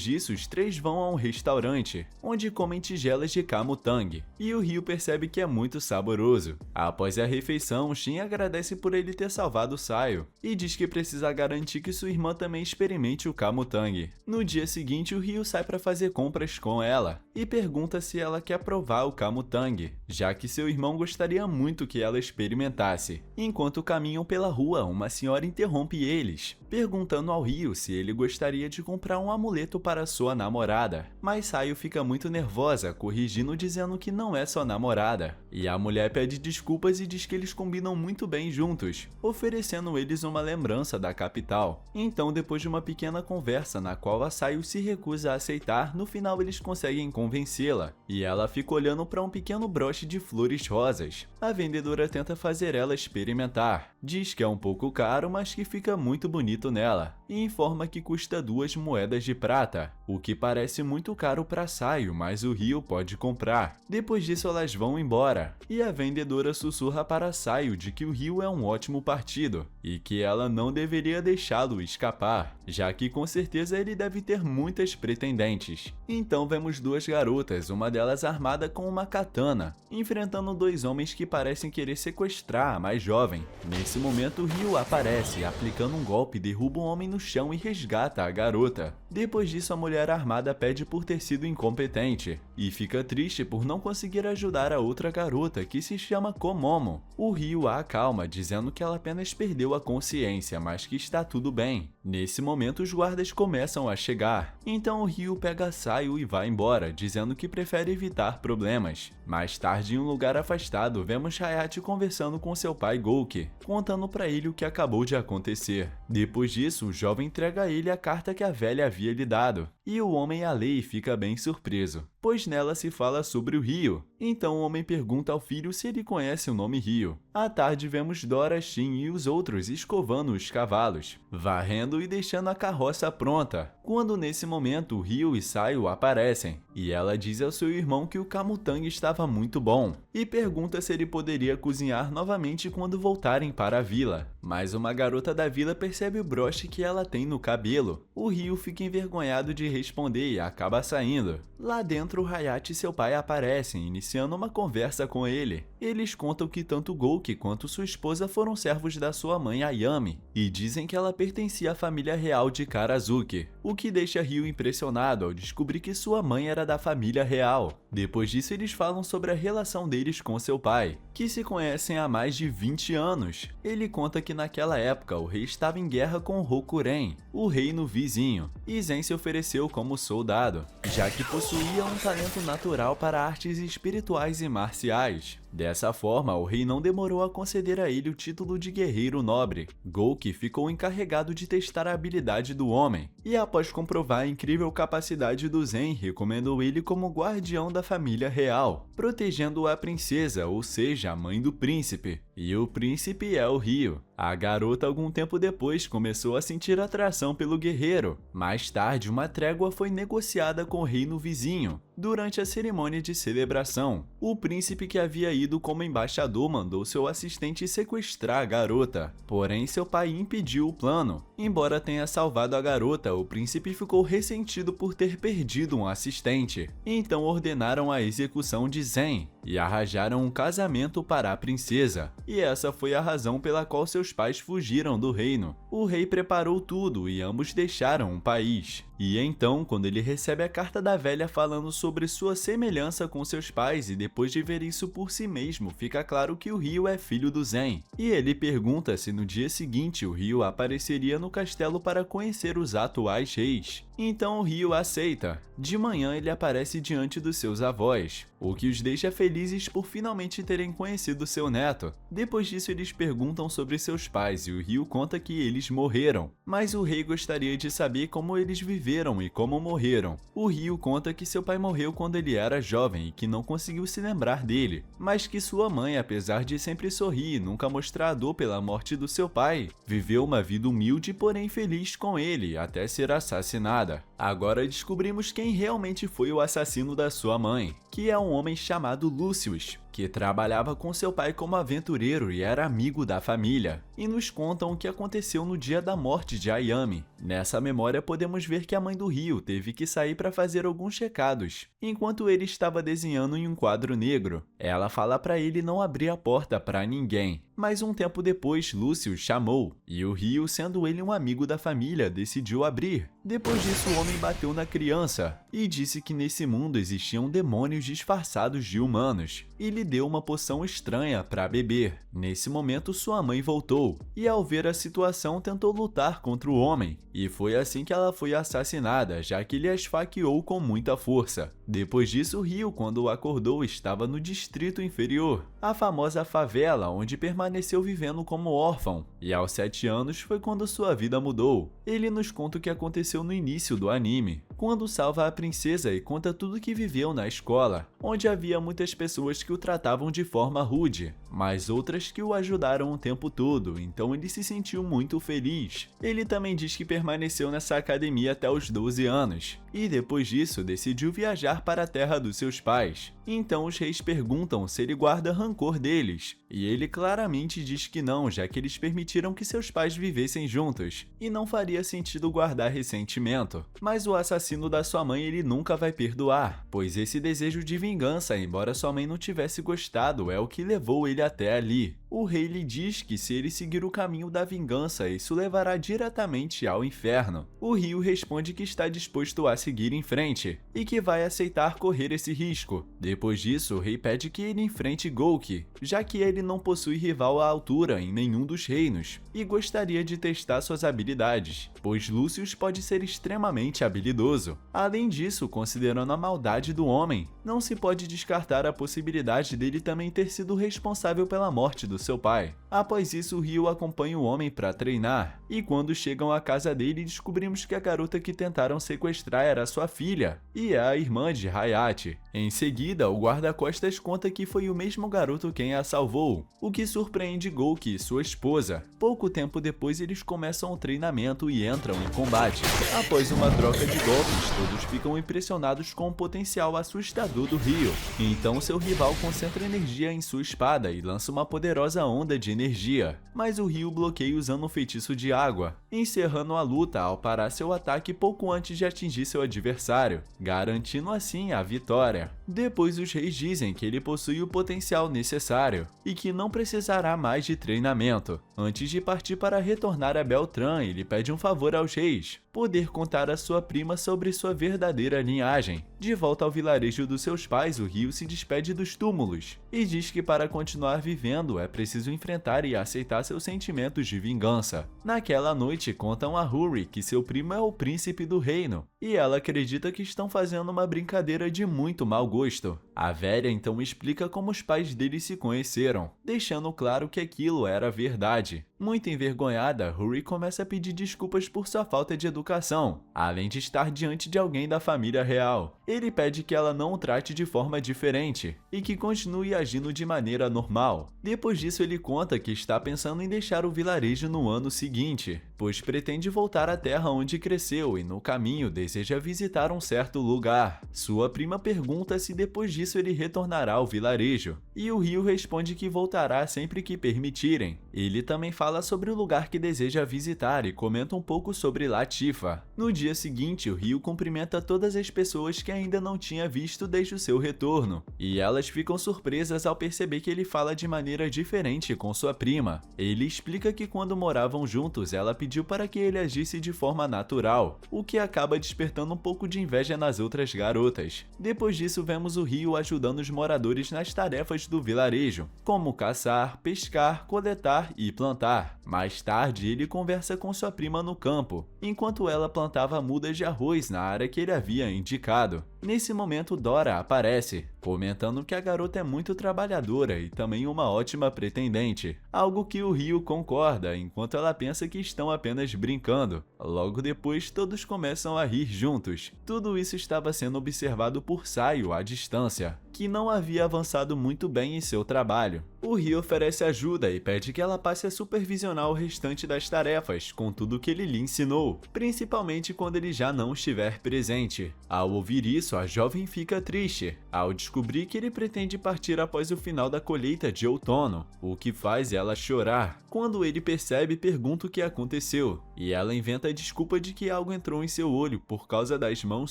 disso, os três vão a um restaurante, onde comem tigelas de camutang, e o Ryo percebe que é muito saboroso. Após a refeição, Shin agradece por ele ter salvado Sayo, e diz que precisa garantir que sua irmã também experimente o camutang. No dia seguinte, o Ryo sai para fazer compras com ela, e pergunta se ela quer provar o camutang, já que seu irmão gostaria muito que ela experimentasse. Enquanto caminham pela rua, uma senhora interrompe eles, perguntando ao Ryo se ele gostaria de comprar um amuleto para sua namorada, mas Sayo fica muito nervosa, corrigindo dizendo que não é sua namorada, e a mulher pede desculpas e diz que eles combinam muito bem juntos, oferecendo eles uma lembrança da capital. Então, depois de uma pequena conversa na qual a Sayo se recusa a aceitar, no final eles conseguem convencê-la, e ela fica olhando para um pequeno broche de flores rosas. A vendedora tenta fazer ela experimentar, diz que é um pouco caro, mas que fica muito bonito nela, e informa que custa 2 moedas de prata, o que parece muito caro para Sayo, mas o Ryo pode comprar. Depois disso, elas vão embora, e a vendedora sussurra para Sayo de que o Ryo é um ótimo partido, e que ela não deveria deixá-lo escapar, já que com certeza ele deve ter muitas pretendentes. Então vemos duas garotas, uma delas armada com uma katana, enfrentando dois homens que parecem querer sequestrar a mais jovem. Nesse momento, Ryo aparece, aplicando um golpe, derruba um homem no chão e resgata a garota. Depois disso, a mulher armada pede por ter sido incompetente, e fica triste por não conseguir ajudar a outra garota, que se chama Komomo. O Ryo a acalma, dizendo que ela apenas perdeu a consciência, mas que está tudo bem. Nesse momento, os guardas começam a chegar, então o Ryo pega Sayo e vai embora, dizendo que prefere evitar problemas. Mais tarde, em um lugar afastado, vemos Hayate conversando com seu pai Gouki, contando para ele o que acabou de acontecer. Depois disso, o jovem entrega a ele a carta que a velha havia lhe dado, e o homem a lê e fica bem surpreso, pois nela se fala sobre o Ryo, Então o homem pergunta ao filho se ele conhece o nome Rio. À tarde vemos Dora, Shin e os outros escovando os cavalos, varrendo e deixando a carroça pronta, quando nesse momento Rio e Saio aparecem, e ela diz ao seu irmão que o camutang estava muito bom, e pergunta se ele poderia cozinhar novamente quando voltarem para a vila. Mas uma garota da vila percebe o broche que ela tem no cabelo. O Rio fica envergonhado de responder e acaba saindo. Lá dentro, Hayate e seu pai aparecem, iniciando uma conversa com ele. Eles contam que tanto Gouki quanto sua esposa foram servos da sua mãe Ayami, e dizem que ela pertencia à família real de Karazuki, o que deixa Ryu impressionado ao descobrir que sua mãe era da família real. Depois disso, eles falam sobre a relação deles com seu pai, que se conhecem há mais de 20 anos. Ele conta que naquela época o rei estava em guerra com Rokuren, o reino vizinho, e Zen se ofereceu como soldado, já que possuía um talento natural para artes espirituais e marciais. Dessa forma, o rei não demorou a conceder a ele o título de guerreiro nobre. Gouki ficou encarregado de testar a habilidade do homem, e após comprovar a incrível capacidade do Zen, recomendou ele como guardião da família real, protegendo a princesa, ou seja, a mãe do príncipe. E o príncipe é o Ryu. A garota, algum tempo depois, começou a sentir atração pelo guerreiro. Mais tarde, uma trégua foi negociada com o reino vizinho. Durante a cerimônia de celebração, o príncipe que havia ido como embaixador mandou seu assistente sequestrar a garota. Porém, seu pai impediu o plano. Embora tenha salvado a garota, o príncipe ficou ressentido por ter perdido um assistente. Então ordenaram a execução de Zen e arranjaram um casamento para a princesa. E essa foi a razão pela qual seus pais fugiram do reino. O rei preparou tudo e ambos deixaram o país. E então, quando ele recebe a carta da velha falando sobre sua semelhança com seus pais e depois de ver isso por si mesmo, fica claro que o Ryu é filho do Zen. E ele pergunta se no dia seguinte o Ryu apareceria no castelo para conhecer os atuais reis. Então o Ryu aceita. De manhã ele aparece diante dos seus avós, o que os deixa felizes por finalmente terem conhecido seu neto. Depois disso eles perguntam sobre seus pais e o Ryu conta que eles morreram, mas o rei gostaria de saber como eles viveram e como morreram. O Ryu conta que seu pai morreu quando ele era jovem e que não conseguiu se lembrar dele, mas que sua mãe, apesar de sempre sorrir e nunca mostrar dor pela morte do seu pai, viveu uma vida humilde porém feliz com ele até ser assassinada. Agora descobrimos quem realmente foi o assassino da sua mãe, que é um homem chamado Lucius, que trabalhava com seu pai como aventureiro e era amigo da família, e nos contam o que aconteceu no dia da morte de Ayami. Nessa memória podemos ver que a mãe do Ryu teve que sair para fazer alguns recados, enquanto ele estava desenhando em um quadro negro. Ela fala para ele não abrir a porta para ninguém, mas um tempo depois Lucius chamou, e o Ryu, sendo ele um amigo da família, decidiu abrir. Depois disso o homem bateu na criança e disse que nesse mundo existiam demônios disfarçados de humanos, e lhe deu uma poção estranha para beber. Nesse momento sua mãe voltou, e ao ver a situação tentou lutar contra o homem, e foi assim que ela foi assassinada, já que ele a esfaqueou com muita força. Depois disso, Ryu, quando acordou, estava no Distrito Inferior, a famosa favela onde permaneceu vivendo como órfão, e aos 7 anos foi quando sua vida mudou. Ele nos conta o que aconteceu no início do anime, quando salva a princesa e conta tudo o que viveu na escola, onde havia muitas pessoas que o tratavam de forma rude, mas outras que o ajudaram o tempo todo, então ele se sentiu muito feliz. Ele também diz que permaneceu nessa academia até os 12 anos, e depois disso decidiu viajar para a terra dos seus pais. Então os reis perguntam se ele guarda rancor deles, e ele claramente diz que não, já que eles permitiram que seus pais vivessem juntos, e não faria sentido guardar ressentimento. Mas o assassino da sua mãe ele nunca vai perdoar, pois esse desejo de vingança, embora sua mãe não tivesse gostado, é o que levou ele até ali. O rei lhe diz que se ele seguir o caminho da vingança, isso levará diretamente ao inferno. O Ryu responde que está disposto a seguir em frente, e que vai aceitar correr esse risco. Depois disso, o rei pede que ele enfrente Gouki, já que ele não possui rival à altura em nenhum dos reinos, e gostaria de testar suas habilidades, pois Lucius pode ser extremamente habilidoso. Além disso, considerando a maldade do homem, não se pode descartar a possibilidade dele também ter sido responsável pela morte do seu pai. Após isso, Ryu acompanha o homem para treinar, e quando chegam à casa dele, descobrimos que a garota que tentaram sequestrar era sua filha, e é a irmã de Hayate. Em seguida, o guarda-costas conta que foi o mesmo garoto quem a salvou, o que surpreende Gouki e sua esposa. Pouco tempo depois, eles começam o treinamento e entram em combate. Após uma troca de golpes, todos ficam impressionados com o potencial assustador do Ryu. Então seu rival concentra energia em sua espada e lança uma poderosa onda de energia, mas o Ryu bloqueia usando um feitiço de água, encerrando a luta ao parar seu ataque pouco antes de atingir seu adversário, garantindo assim a vitória. Depois os reis dizem que ele possui o potencial necessário e que não precisará mais de treinamento. Antes de partir para retornar a Beltran, ele pede um favor aos reis: poder contar a sua prima sobre sua verdadeira linhagem. De volta ao vilarejo dos seus pais, o Ryu se despede dos túmulos e diz que para continuar vivendo é preciso enfrentar e aceitar seus sentimentos de vingança. Naquela noite, contam a Huri que seu primo é o príncipe do reino e ela acredita que estão fazendo uma brincadeira de muito mau gosto. A velha então explica como os pais dele se conheceram, deixando claro que aquilo era verdade. Muito envergonhada, Huri começa a pedir desculpas por sua falta de educação, além de estar diante de alguém da família real. Ele pede que ela não o trate de forma diferente e que continue agindo de maneira normal. Depois disso, ele conta que está pensando em deixar o vilarejo no ano seguinte, pois pretende voltar à terra onde cresceu e no caminho deseja visitar um certo lugar. Sua prima pergunta se depois disso ele retornará ao vilarejo, e o Ryu responde que voltará sempre que permitirem. Ele também fala sobre o lugar que deseja visitar e comenta um pouco sobre Latifa. No dia seguinte, o Ryu cumprimenta todas as pessoas que ainda não tinha visto desde o seu retorno, e elas ficam surpresas ao perceber que ele fala de maneira diferente com sua prima. Ele explica que quando moravam juntos, ela pediu para que ele agisse de forma natural, o que acaba despertando um pouco de inveja nas outras garotas. Depois disso, vemos o Ryu ajudando os moradores nas tarefas do vilarejo, como caçar, pescar, coletar e plantar. Mais tarde, ele conversa com sua prima no campo, enquanto ela plantava mudas de arroz na área que ele havia indicado. Nesse momento, Dora aparece, comentando que a garota é muito trabalhadora e também uma ótima pretendente, algo que o Ryu concorda, enquanto ela pensa que estão apenas brincando. Logo depois, todos começam a rir juntos. Tudo isso estava sendo observado por Saio à distância, que não havia avançado muito bem em seu trabalho. O Ryu oferece ajuda e pede que ela passe a supervisionar o restante das tarefas, com tudo que ele lhe ensinou, principalmente quando ele já não estiver presente. Ao ouvir isso, a jovem fica triste, ao descobrir que ele pretende partir após o final da colheita de outono, o que faz ela chorar. Quando ele percebe, pergunta o que aconteceu, e ela inventa a desculpa de que algo entrou em seu olho por causa das mãos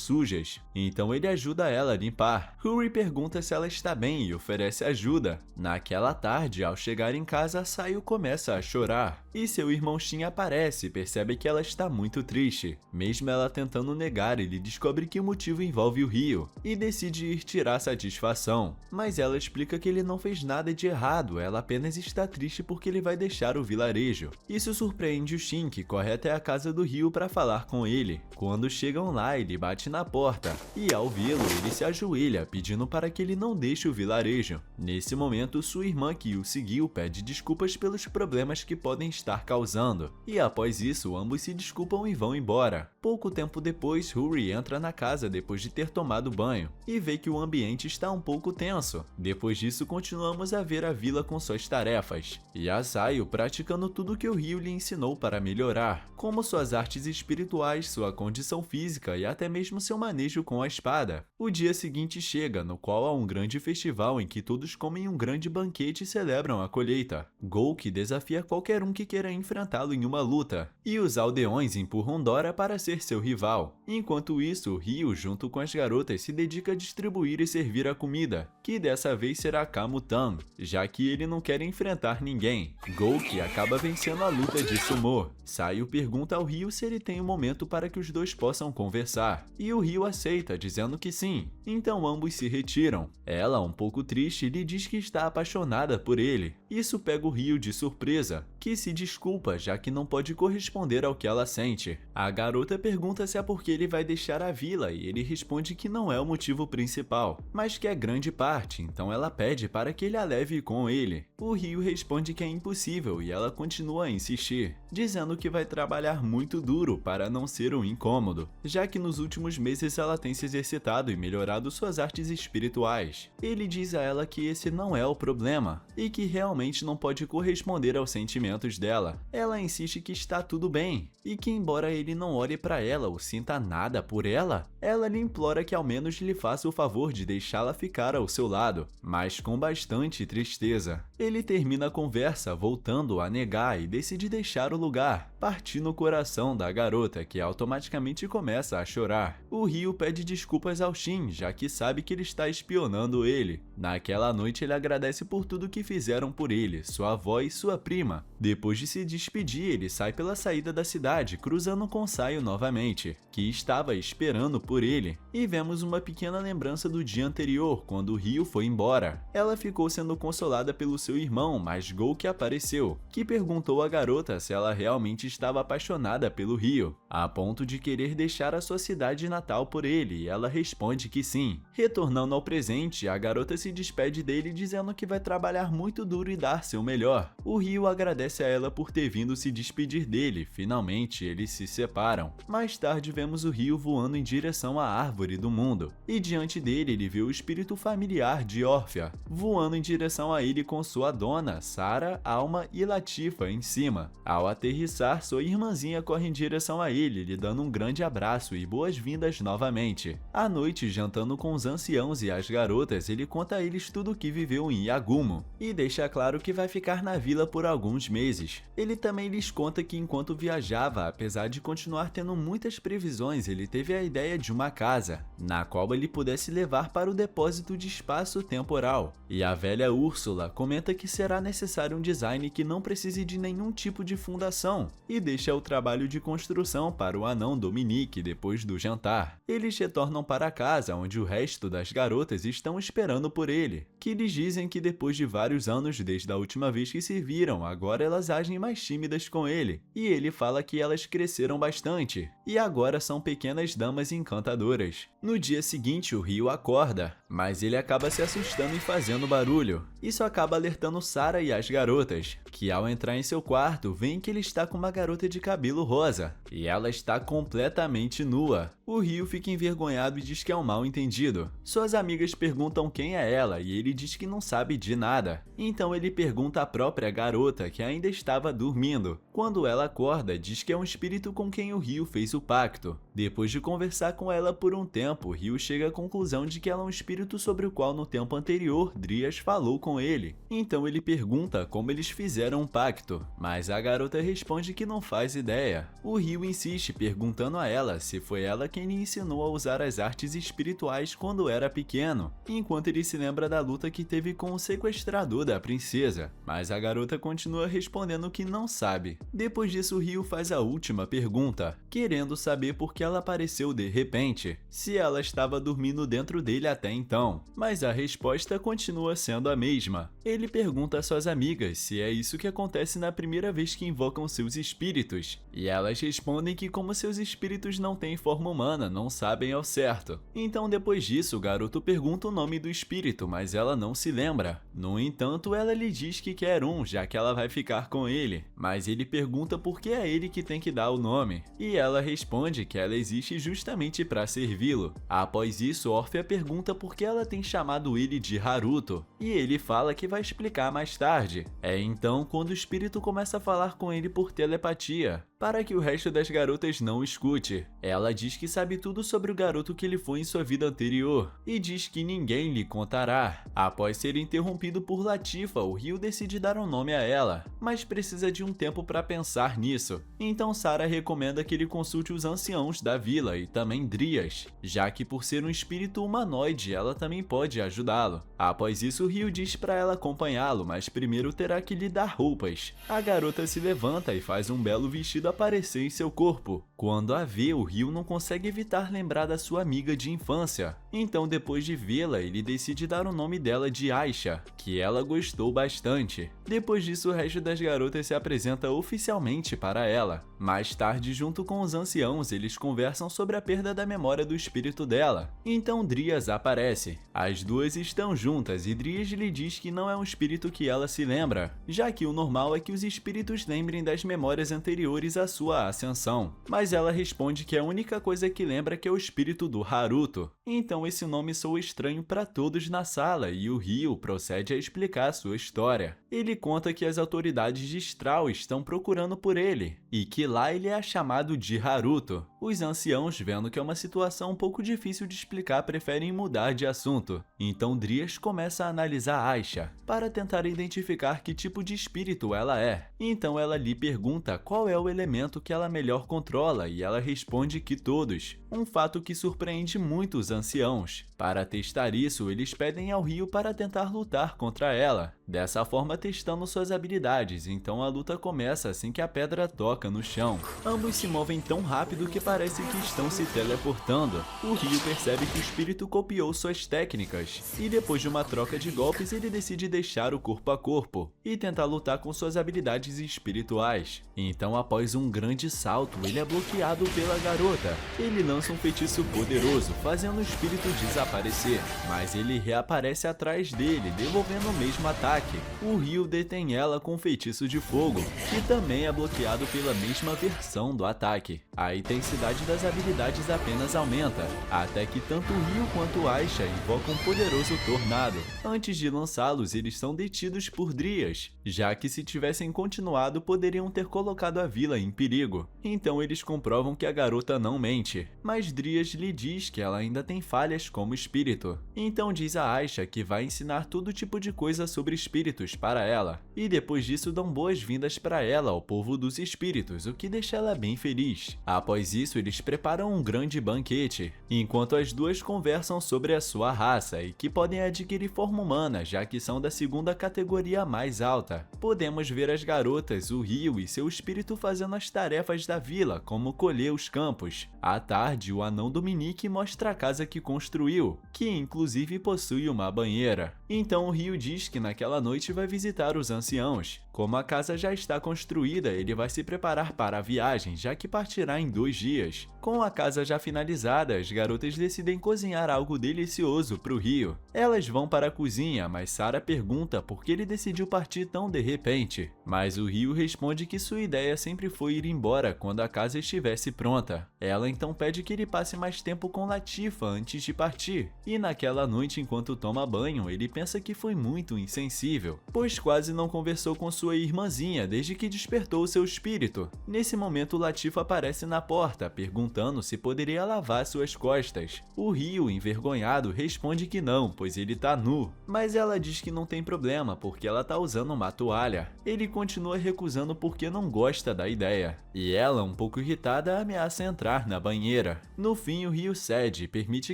sujas. Então ele ajuda ela a limpar. Huri pergunta se ela está bem e oferece ajuda. Naquela tarde, ao chegar em casa, Saio começa a chorar, e seu irmão Shin aparece e percebe que ela está muito triste. Mesmo ela tentando negar, ele descobre que o motivo envolve o Ryu, e decide ir tirar satisfação. Mas ela explica que ele não fez nada de errado, ela apenas está triste porque ele vai deixar o vilarejo. Isso surpreende o Shin, que corre até a casa do Ryu para falar com ele. Quando chegam lá, ele bate na porta, e ao vê-lo, ele se ajoelha, pedindo para que ele não deixe o vilarejo. Nesse momento, sua irmã, que o seguiu, pede desculpas pelos problemas que podem estar causando, e após isso, ambos se desculpam e vão embora. Pouco tempo depois, Huri entra na casa depois de ter tomado banho, e vê que o ambiente está um pouco tenso. Depois disso, continuamos a ver a vila com suas tarefas, e a Saio praticando tudo que o Ryu lhe ensinou para melhorar, como suas artes espirituais, sua condição física e até mesmo seu manejo com a espada. O dia seguinte chega, no qual há um grande festival em que todos comem um grande banquete e celebram a colheita. Gouki desafia qualquer um que queira enfrentá-lo em uma luta, e os aldeões empurram Dora para ser seu rival. Enquanto isso, Ryu, junto com as garotas, se dedica a distribuir e servir a comida, que dessa vez será Kamutan, já que ele não quer enfrentar ninguém. Gouki acaba vencendo a luta de sumô. Saio pergunta ao Ryu se ele tem um momento para que os dois possam conversar, e o Ryu aceita, dizendo que sim. Então ambos se retiram. Ela, um pouco triste, lhe diz que está apaixonada por ele. Isso pega o Ryu de surpresa, que se desculpa já que não pode corresponder ao que ela sente. A garota pergunta se é porque ele vai deixar a vila e ele responde que não é o motivo principal, mas que é grande parte, então ela pede para que ele a leve com ele. O Ryu responde que é impossível e ela continua a insistir, dizendo que vai trabalhar muito duro para não ser um incômodo, já que nos últimos meses ela tem se exercitado e melhorado suas artes espirituais. Ele diz a ela que esse não é o problema e que realmente não pode corresponder aos sentimentos dela. Ela insiste que está tudo bem e que embora ele não olhe para ela ou sinta nada por ela, ela lhe implora que ao menos lhe faça o favor de deixá-la ficar ao seu lado, mas com bastante tristeza. Ele termina a conversa voltando a negar e decide deixar o lugar, partindo o coração da garota, que automaticamente começa a chorar. O Ryu pede desculpas ao Shin, já que sabe que ele está espionando ele. Naquela noite ele agradece por tudo que fizeram por ele, sua avó e sua prima. Depois de se despedir, ele sai pela saída da cidade, cruzando com Saio novamente, que estava esperando por ele, e vemos uma pequena lembrança do dia anterior, quando o Ryu foi embora. Ela ficou sendo consolada pelo seu irmão, mas Gouki apareceu, que perguntou à garota se ela realmente estava apaixonada pelo Ryu, a ponto de querer deixar a sua cidade natal por ele, e ela responde que sim. Retornando ao presente, a garota se despede dele dizendo que vai trabalhar muito duro e dar seu melhor. O Ryu agradece a ela por ter vindo se despedir dele, finalmente eles se separam. Mais tarde vemos o Ryu voando em direção à árvore do mundo, e diante dele ele vê o espírito familiar de Orphea, voando em direção a ele com sua dona, Sarah, Alma e Latifa em cima. Ao aterrissar, sua irmãzinha corre em direção a ele, lhe dando um grande abraço e boas-vindas novamente. À noite, jantando com os anciãos e as garotas, ele conta a eles tudo o que viveu em Yagumo, e deixa claro que vai ficar na vila por alguns meses. Ele também lhes conta que enquanto viajava, apesar de continuar tendo muitas previsões, ele teve a ideia de uma casa, na qual ele pudesse levar para o depósito de espaço temporal. E a velha Úrsula comenta que será necessário um design que não precise de nenhum tipo de fundação, e deixa o trabalho de construção para o anão Dominique depois do jantar. Eles retornam para casa, onde o resto das garotas estão esperando por ele, que lhes dizem que depois de vários anos desde a última vez que se viram, agora elas agem mais tímidas com ele, e ele fala que elas cresceram bastante, e agora são pequenas damas encantadoras. No dia seguinte, o Ryu acorda, mas ele acaba se assustando e fazendo barulho. Isso acaba alertando Sarah e as garotas, que ao entrar em seu quarto, veem que ele está com uma garota de cabelo rosa, e ela está completamente nua. O Ryu fica envergonhado e diz que é um mal-entendido. Suas amigas perguntam quem é ela e ele diz que não sabe de nada. Então ele pergunta à própria garota, que ainda estava dormindo. Quando ela acorda, diz que é um espírito com quem o Ryu fez o pacto. Depois de conversar com ela por um tempo, Ryu chega à conclusão de que ela é um espírito sobre o qual no tempo anterior Drias falou com ele. Então ele pergunta como eles fizeram um pacto, mas a garota responde que não faz ideia. O Ryu insiste perguntando a ela se foi ela quem lhe ensinou a usar as artes espirituais quando era pequeno, enquanto ele se lembra da luta que teve com o sequestrador da princesa, mas a garota continua respondendo que não sabe. Depois disso, o Ryu faz a última pergunta, querendo saber por que ela apareceu de repente, se ela estava dormindo dentro dele até então, mas a resposta continua sendo a mesma. Ele pergunta a suas amigas se é isso que acontece na primeira vez que invocam seus espíritos, e elas respondem que como seus espíritos não têm forma humana, não sabem ao certo. Então depois disso, o garoto pergunta o nome do espírito, mas ela não se lembra. No entanto, ela lhe diz que quer um, já que ela vai ficar com ele, mas ele pergunta por que é ele que tem que dar o nome, e ela responde que ela existe justamente para servi-lo. Após isso, Orphea pergunta por que ela tem chamado ele de Haruto, e ele fala que vai explicar mais tarde. É então quando o espírito começa a falar com ele por telepatia, para que o resto das garotas não escute. Ela diz que sabe tudo sobre o garoto que ele foi em sua vida anterior, e diz que ninguém lhe contará. Após ser interrompido por Latifa, o Ryu decide dar um nome a ela, mas precisa de um tempo para pensar nisso. Então Sarah recomenda que ele consulte os anciãos da vila e também Drias, já que por ser um espírito humanoide, ela também pode ajudá-lo. Após isso, o Ryu diz para ela acompanhá-lo, mas primeiro terá que lhe dar roupas. A garota se levanta e faz um belo vestido aparecer em seu corpo. Quando a vê, o Ryu não consegue evitar lembrar da sua amiga de infância. Então, depois de vê-la, ele decide dar o nome dela de Aisha, que ela gostou bastante. Depois disso, o resto das garotas se apresenta oficialmente para ela. Mais tarde, junto com os anciãos, eles conversam sobre a perda da memória do espírito dela. Então Dryas aparece. As duas estão juntas e Dryas lhe diz que não é um espírito que ela se lembra, já que o normal é que os espíritos lembrem das memórias anteriores à sua ascensão. Mas ela responde que a única coisa que lembra é que é o espírito do Haruto. Então esse nome soa estranho para todos na sala e o Ryu procede a explicar sua história. Ele conta que as autoridades de Straw estão procurando por ele, e que lá ele é chamado de Haruto. Os anciãos, vendo que é uma situação um pouco difícil de explicar, preferem mudar de assunto. Então Dryas começa a analisar Aisha, para tentar identificar que tipo de espírito ela é. Então ela lhe pergunta qual é o elemento que ela melhor controla e ela responde que todos. Um fato que surpreende muito os anciãos. Para testar isso, eles pedem ao Ryu para tentar lutar contra ela, dessa forma testando suas habilidades. Então a luta começa assim que a pedra toca no chão. Ambos se movem tão rápido que parece que estão se teleportando. O Ryu percebe que o espírito copiou suas técnicas, e depois de uma troca de golpes ele decide deixar o corpo a corpo e tentar lutar com suas habilidades espirituais. Então, após um grande salto, ele é bloqueado pela garota. Ele lança um feitiço poderoso, fazendo o espírito desaparecer, mas ele reaparece atrás dele, devolvendo o mesmo ataque. O Ryu detém ela com um feitiço de fogo, que também é bloqueado pela mesma versão do ataque. A intensidade das habilidades apenas aumenta, até que tanto o Ryu quanto Aisha invocam um poderoso tornado. Antes de lançá-los, eles são detidos por Dryas, já que se tivessem continuado poderiam ter colocado a vila em perigo. Então eles comprovam que a garota não mente, mas Dryas lhe diz que ela ainda tem falhas como espírito. Então diz a Aisha que vai ensinar todo tipo de coisa sobre espíritos para ela, e depois disso dão boas-vindas para ela ao povo dos espíritos, o que deixa ela bem feliz. Após isso, eles preparam um grande banquete, enquanto as duas conversam sobre a sua raça e que podem adquirir forma humana, já que são da segunda categoria mais alta. Podemos ver as garotas, o Ryu e seu espírito fazendo as tarefas da vila, como colher os campos. À tarde, o anão Dominique mostra a casa que construiu, que inclusive possui uma banheira. Então o Ryu diz que naquela noite vai visitar os anciãos. Como a casa já está construída, ele vai se preparar para a viagem, já que partirá em 2 dias. Com a casa já finalizada, as garotas decidem cozinhar algo delicioso para o Ryu. Elas vão para a cozinha, mas Sarah pergunta por que ele decidiu partir tão de repente. Mas o Ryu responde que sua ideia sempre foi ir embora quando a casa estivesse pronta. Ela então pede que ele passe mais tempo com Latifa antes de partir. E naquela noite, enquanto toma banho, ele pensa que foi muito insensível, pois quase não conversou com sua irmãzinha desde que despertou seu espírito. Nesse momento, Latifa aparece na porta, perguntando se poderia lavar suas costas. O Ryu, envergonhado, responde que não, pois ele tá nu, mas ela diz que não tem problema porque ela tá usando uma toalha. Ele continua recusando porque não gosta da ideia, e ela, um pouco irritada, ameaça entrar na banheira. No fim, o Ryu cede e permite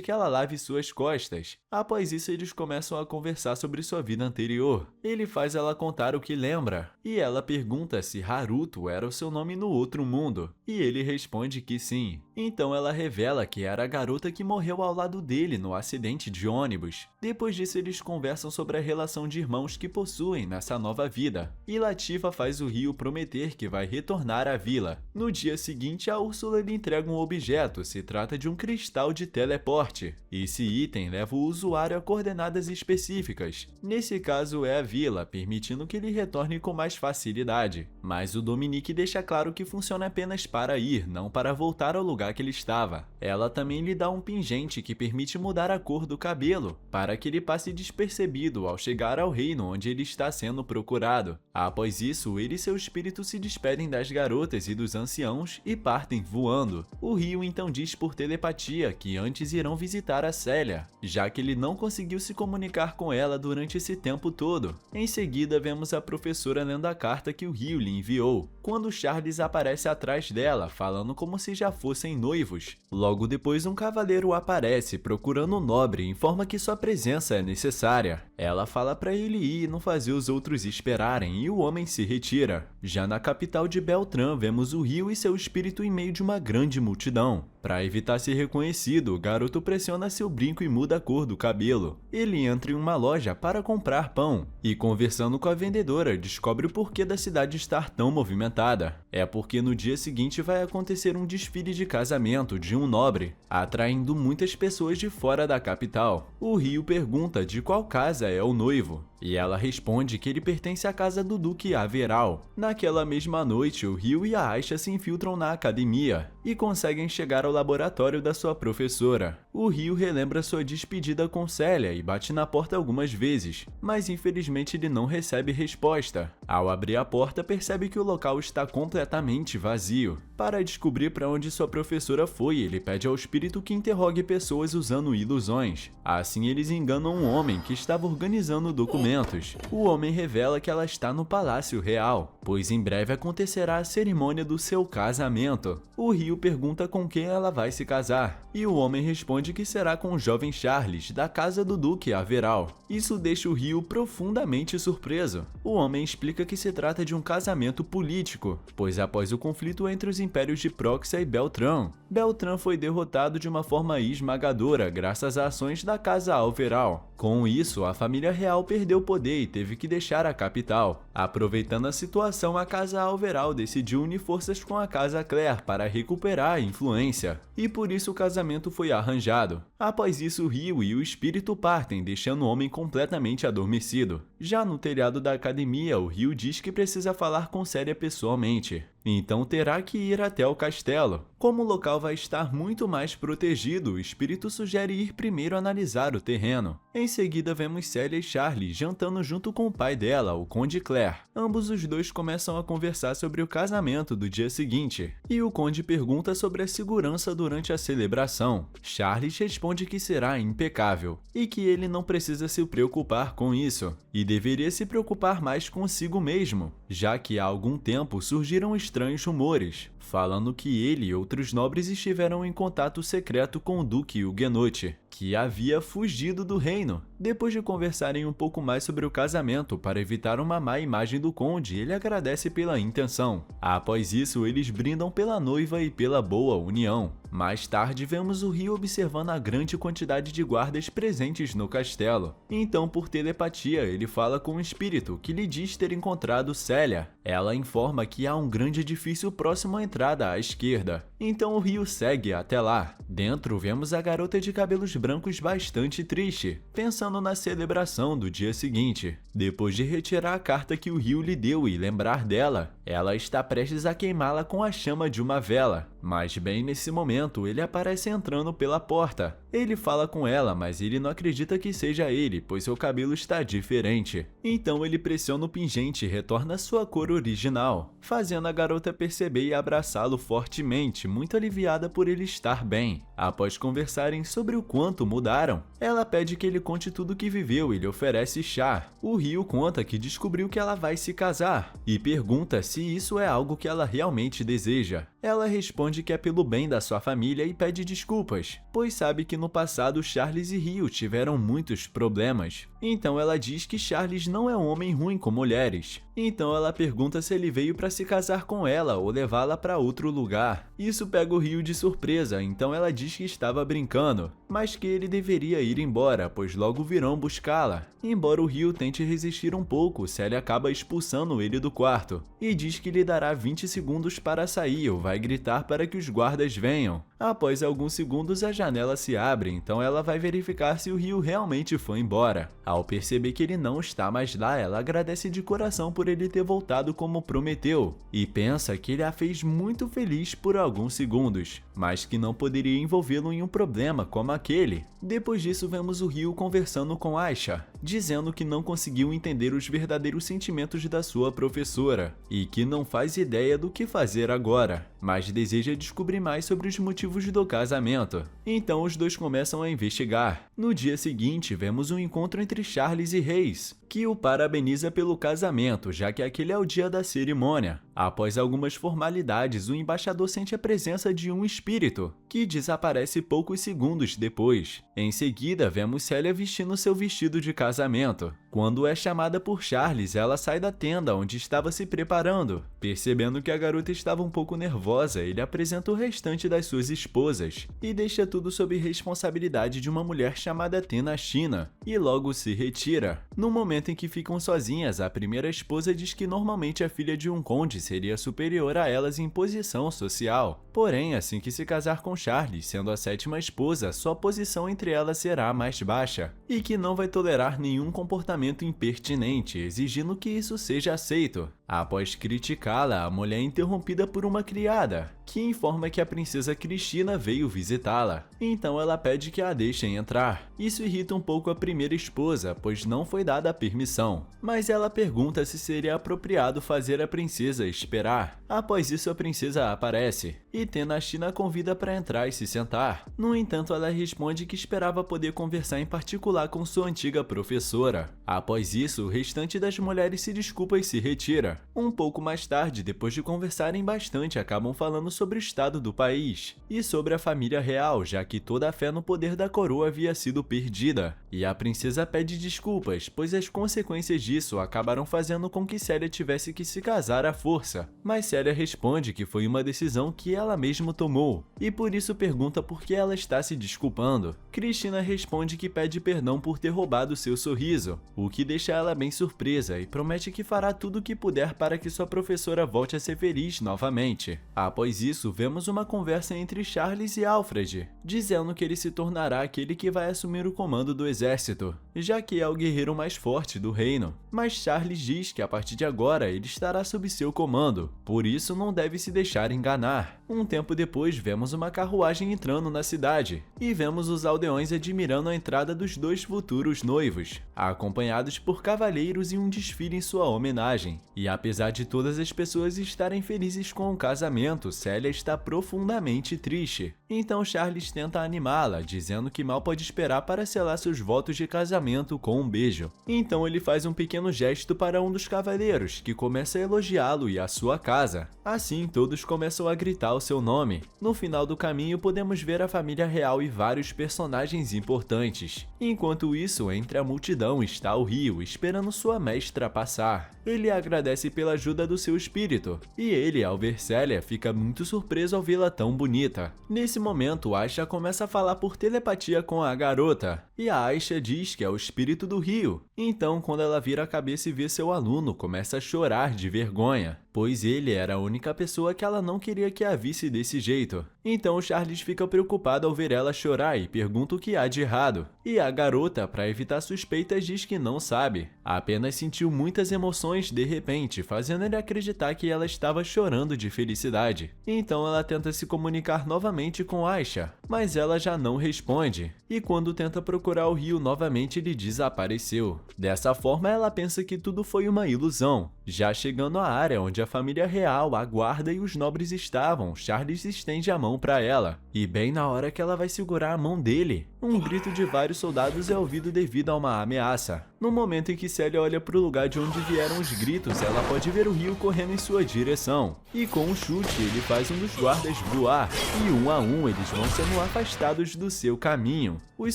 que ela lave suas costas. Após isso, eles começam a conversar sobre sua vida anterior. Ele faz ela contar o que lembra, e ela pergunta se Haruto era o seu nome no outro mundo, e ele responde que sim. Então ela revela que era a garota que morreu ao lado dele no acidente de ônibus. Depois disso, eles conversam sobre a relação de irmãos que possuem nessa nova vida, e Latifa faz o Ryu prometer que vai retornar à vila. No dia seguinte, a Úrsula lhe entrega um objeto, se trata de um cristal de teleporte. Esse item leva o usuário a coordenadas específicas, nesse caso é a vila, permitindo que ele retorne com mais facilidade. Mas o Dominique deixa claro que funciona apenas para ir, não para voltar ao lugar que ele estava. Ela também lhe dá um pingente que permite mudar a cor do cabelo, para que ele passe despercebido ao chegar ao reino onde ele está sendo procurado. Após isso, ele e seu espírito se despedem das garotas e dos anciãos e partem voando. O Ryu então diz por telepatia que antes irão visitar a Célia, já que ele não conseguiu se comunicar com ela durante esse tempo todo. Em seguida, vemos a professora professora lendo a carta que o Ryu lhe enviou, quando Charles aparece atrás dela, falando como se já fossem noivos. Logo depois, um cavaleiro aparece, procurando o nobre e informa que sua presença é necessária. Ela fala para ele ir e não fazer os outros esperarem, e o homem se retira. Já na capital de Beltran, vemos o Ryu e seu espírito em meio de uma grande multidão. Para evitar ser reconhecido, o garoto pressiona seu brinco e muda a cor do cabelo. Ele entra em uma loja para comprar pão, e conversando com a vendedora, descobre o porquê da cidade estar tão movimentada. É porque no dia seguinte vai acontecer um desfile de casamento de um nobre, atraindo muitas pessoas de fora da capital. O Ryu pergunta de qual casa é o noivo, e ela responde que ele pertence à casa do Duque Averal. Naquela mesma noite, o Ryu e a Aisha se infiltram na academia e conseguem chegar ao laboratório da sua professora. O Ryu relembra sua despedida com Célia e bate na porta algumas vezes, mas infelizmente ele não recebe resposta. Ao abrir a porta, percebe que o local está completamente vazio. Para descobrir para onde sua professora foi, ele pede ao espírito que interrogue pessoas usando ilusões. Assim, eles enganam um homem que estava organizando documentos. O homem revela que ela está no Palácio Real, pois em breve acontecerá a cerimônia do seu casamento. O Ryu pergunta com quem ela vai se casar, e o homem responde que será com o jovem Charles, da casa do Duque Averal. Isso deixa o Ryu profundamente surpreso. O homem explica que se trata de um casamento político, pois após o conflito entre os impérios de Proxia e Beltran, Beltran foi derrotado de uma forma esmagadora graças às ações da Casa Averal. Com isso, a família real perdeu poder e teve que deixar a capital. Aproveitando a situação, a Casa Averal decidiu unir forças com a Casa Claire para recuperar a influência, e por isso o casamento foi arranjado. Após isso, Ryu e o espírito partem, deixando o homem completamente adormecido. Já no telhado da academia, o Ryu diz que precisa falar com Célia pessoalmente, então terá que ir até o castelo. Como o local vai estar muito mais protegido, o espírito sugere ir primeiro analisar o terreno. Em seguida, vemos Célia e Charlie jantando junto com o pai dela, o Conde Claire. Ambos os dois começam a conversar sobre o casamento do dia seguinte, e o Conde pergunta sobre a segurança durante a celebração. Charles responde que será impecável, e que ele não precisa se preocupar com isso, e deveria se preocupar mais consigo mesmo, já que há algum tempo surgiram estranhos rumores, falando que ele e outros nobres estiveram em contato secreto com o Duque Huguenot, que havia fugido do reino. Depois de conversarem um pouco mais sobre o casamento para evitar uma má imagem do conde, ele agradece pela intenção. Após isso, eles brindam pela noiva e pela boa união. Mais tarde, vemos o Ryu observando a grande quantidade de guardas presentes no castelo. Então, por telepatia, ele fala com o espírito, que lhe diz ter encontrado Célia. Ela informa que há um grande edifício próximo à entrada à esquerda. Então o Ryu segue até lá. Dentro, vemos a garota de cabelos brancos bastante triste, pensando na celebração do dia seguinte. Depois de retirar a carta que o Ryu lhe deu e lembrar dela, ela está prestes a queimá-la com a chama de uma vela. Mas bem nesse momento, ele aparece entrando pela porta. Ele fala com ela, mas ele não acredita que seja ele, pois seu cabelo está diferente. Então ele pressiona o pingente e retorna à sua cor original, fazendo a garota perceber e abraçá-lo fortemente, muito aliviada por ele estar bem. Após conversarem sobre o quanto mudaram, ela pede que ele conte tudo o que viveu e lhe oferece chá. O Ryu conta que descobriu que ela vai se casar e pergunta se isso é algo que ela realmente deseja. Ela responde que é pelo bem da sua família e pede desculpas, pois sabe que no passado Charles e Ryu tiveram muitos problemas. Então ela diz que Charles não é um homem ruim com mulheres. Então ela pergunta se ele veio para se casar com ela ou levá-la para outro lugar. Isso pega o Ryu de surpresa, então ela diz que estava brincando, mas que ele deveria ir embora, pois logo virão buscá-la. Embora o Ryu tente resistir um pouco, Célia acaba expulsando ele do quarto e diz que lhe dará 20 segundos para sair ou vai gritar para que os guardas venham. Após alguns segundos, a janela se abre, então ela vai verificar se o Ryu realmente foi embora. Ao perceber que ele não está mais lá, ela agradece de coração por ele ter voltado como prometeu e pensa que ele a fez muito feliz por alguns segundos, mas que não poderia envolvê-lo em um problema como aquele. Depois disso, vemos o Ryu conversando com Aisha, dizendo que não conseguiu entender os verdadeiros sentimentos da sua professora e que não faz ideia do que fazer agora. mas deseja descobrir mais sobre os motivos do casamento. Então os dois começam a investigar. No dia seguinte, vemos um encontro entre Charles e Hayes, que o parabeniza pelo casamento, já que aquele é o dia da cerimônia. Após algumas formalidades, o embaixador sente a presença de um espírito, que desaparece poucos segundos depois. Em seguida, vemos Célia vestindo seu vestido de casamento. Quando é chamada por Charles, ela sai da tenda onde estava se preparando. Percebendo que a garota estava um pouco nervosa, ele apresenta o restante das suas esposas e deixa tudo sob responsabilidade de uma mulher chamada Tena China, e logo se retira. No momento em que ficam sozinhas, a primeira esposa diz que normalmente a filha de um conde seria superior a elas em posição social. Porém, assim que se casar com Charles, sendo a sétima esposa, sua posição entre elas será mais baixa, e que não vai tolerar nenhum comportamento impertinente, exigindo que isso seja aceito. Após criticá-la, a mulher é interrompida por uma criada, que informa que a princesa Cristina veio visitá-la. Então ela pede que a deixem entrar. Isso irrita um pouco a primeira esposa, pois não foi dada a permissão. Mas ela pergunta se seria apropriado fazer a princesa esperar. Após isso, a princesa aparece, e Tena China a convida para entrar e se sentar. No entanto, ela responde que esperava poder conversar em particular com sua antiga professora. Após isso, o restante das mulheres se desculpa e se retira. Um pouco mais tarde, depois de conversarem bastante, acabam falando sobre o estado do país e sobre a família real, já que toda a fé no poder da coroa havia sido perdida. E a princesa pede desculpas, pois as consequências disso acabaram fazendo com que Célia tivesse que se casar à força. Mas Célia responde que foi uma decisão que ela mesma tomou, e por isso pergunta por que ela está se desculpando. Cristina responde que pede perdão por ter roubado seu sorriso, o que deixa ela bem surpresa, e promete que fará tudo o que puder para que sua professora volte a ser feliz novamente. Após isso, vemos uma conversa entre Charles e Alfred, dizendo que ele se tornará aquele que vai assumir o comando do exército, já que é o guerreiro mais forte do reino. Mas Charles diz que a partir de agora ele estará sob seu comando, por isso não deve se deixar enganar. Um tempo depois, vemos uma carruagem entrando na cidade, e vemos os aldeões admirando a entrada dos dois futuros noivos, acompanhados por cavaleiros e um desfile em sua homenagem. E apesar de todas as pessoas estarem felizes com o casamento, Célia está profundamente triste. Então Charles tenta animá-la, dizendo que mal pode esperar para selar seus votos de casamento com um beijo. Então ele faz um pequeno gesto para um dos cavaleiros, que começa a elogiá-lo e a sua casa. Assim, todos começam a gritar o seu nome. No final do caminho, podemos ver a família real e vários personagens importantes. Enquanto isso, entre a multidão está o Rio, esperando sua mestra passar. Ele agradece pela ajuda do seu espírito, e ele, ao ver Célia, fica muito surpreso ao vê-la tão bonita. Nesse momento, Aisha começa a falar por telepatia com a garota, e a Aisha diz que é o espírito do Rio. Então, quando ela vira a cabeça e vê seu aluno, começa a chorar de vergonha, pois ele era a única pessoa que ela não queria que a visse desse jeito. Então Charles fica preocupado ao ver ela chorar e pergunta o que há de errado. E a garota, para evitar suspeitas, diz que não sabe. Apenas sentiu muitas emoções de repente, fazendo ele acreditar que ela estava chorando de felicidade. Então ela tenta se comunicar novamente com Aisha, mas ela já não responde. E quando tenta procurar o Rio novamente, ele desapareceu. Dessa forma, ela pensa que tudo foi uma ilusão. Já chegando à área onde a família real, a guarda e os nobres estavam, Charles estende a mão para ela. E bem na hora que ela vai segurar a mão dele, um grito de vários soldados é ouvido devido a uma ameaça. No momento em que Célia olha para o lugar de onde vieram os gritos, ela pode ver o Rio correndo em sua direção. E com um chute, ele faz um dos guardas voar, e um a um eles vão sendo afastados do seu caminho. Os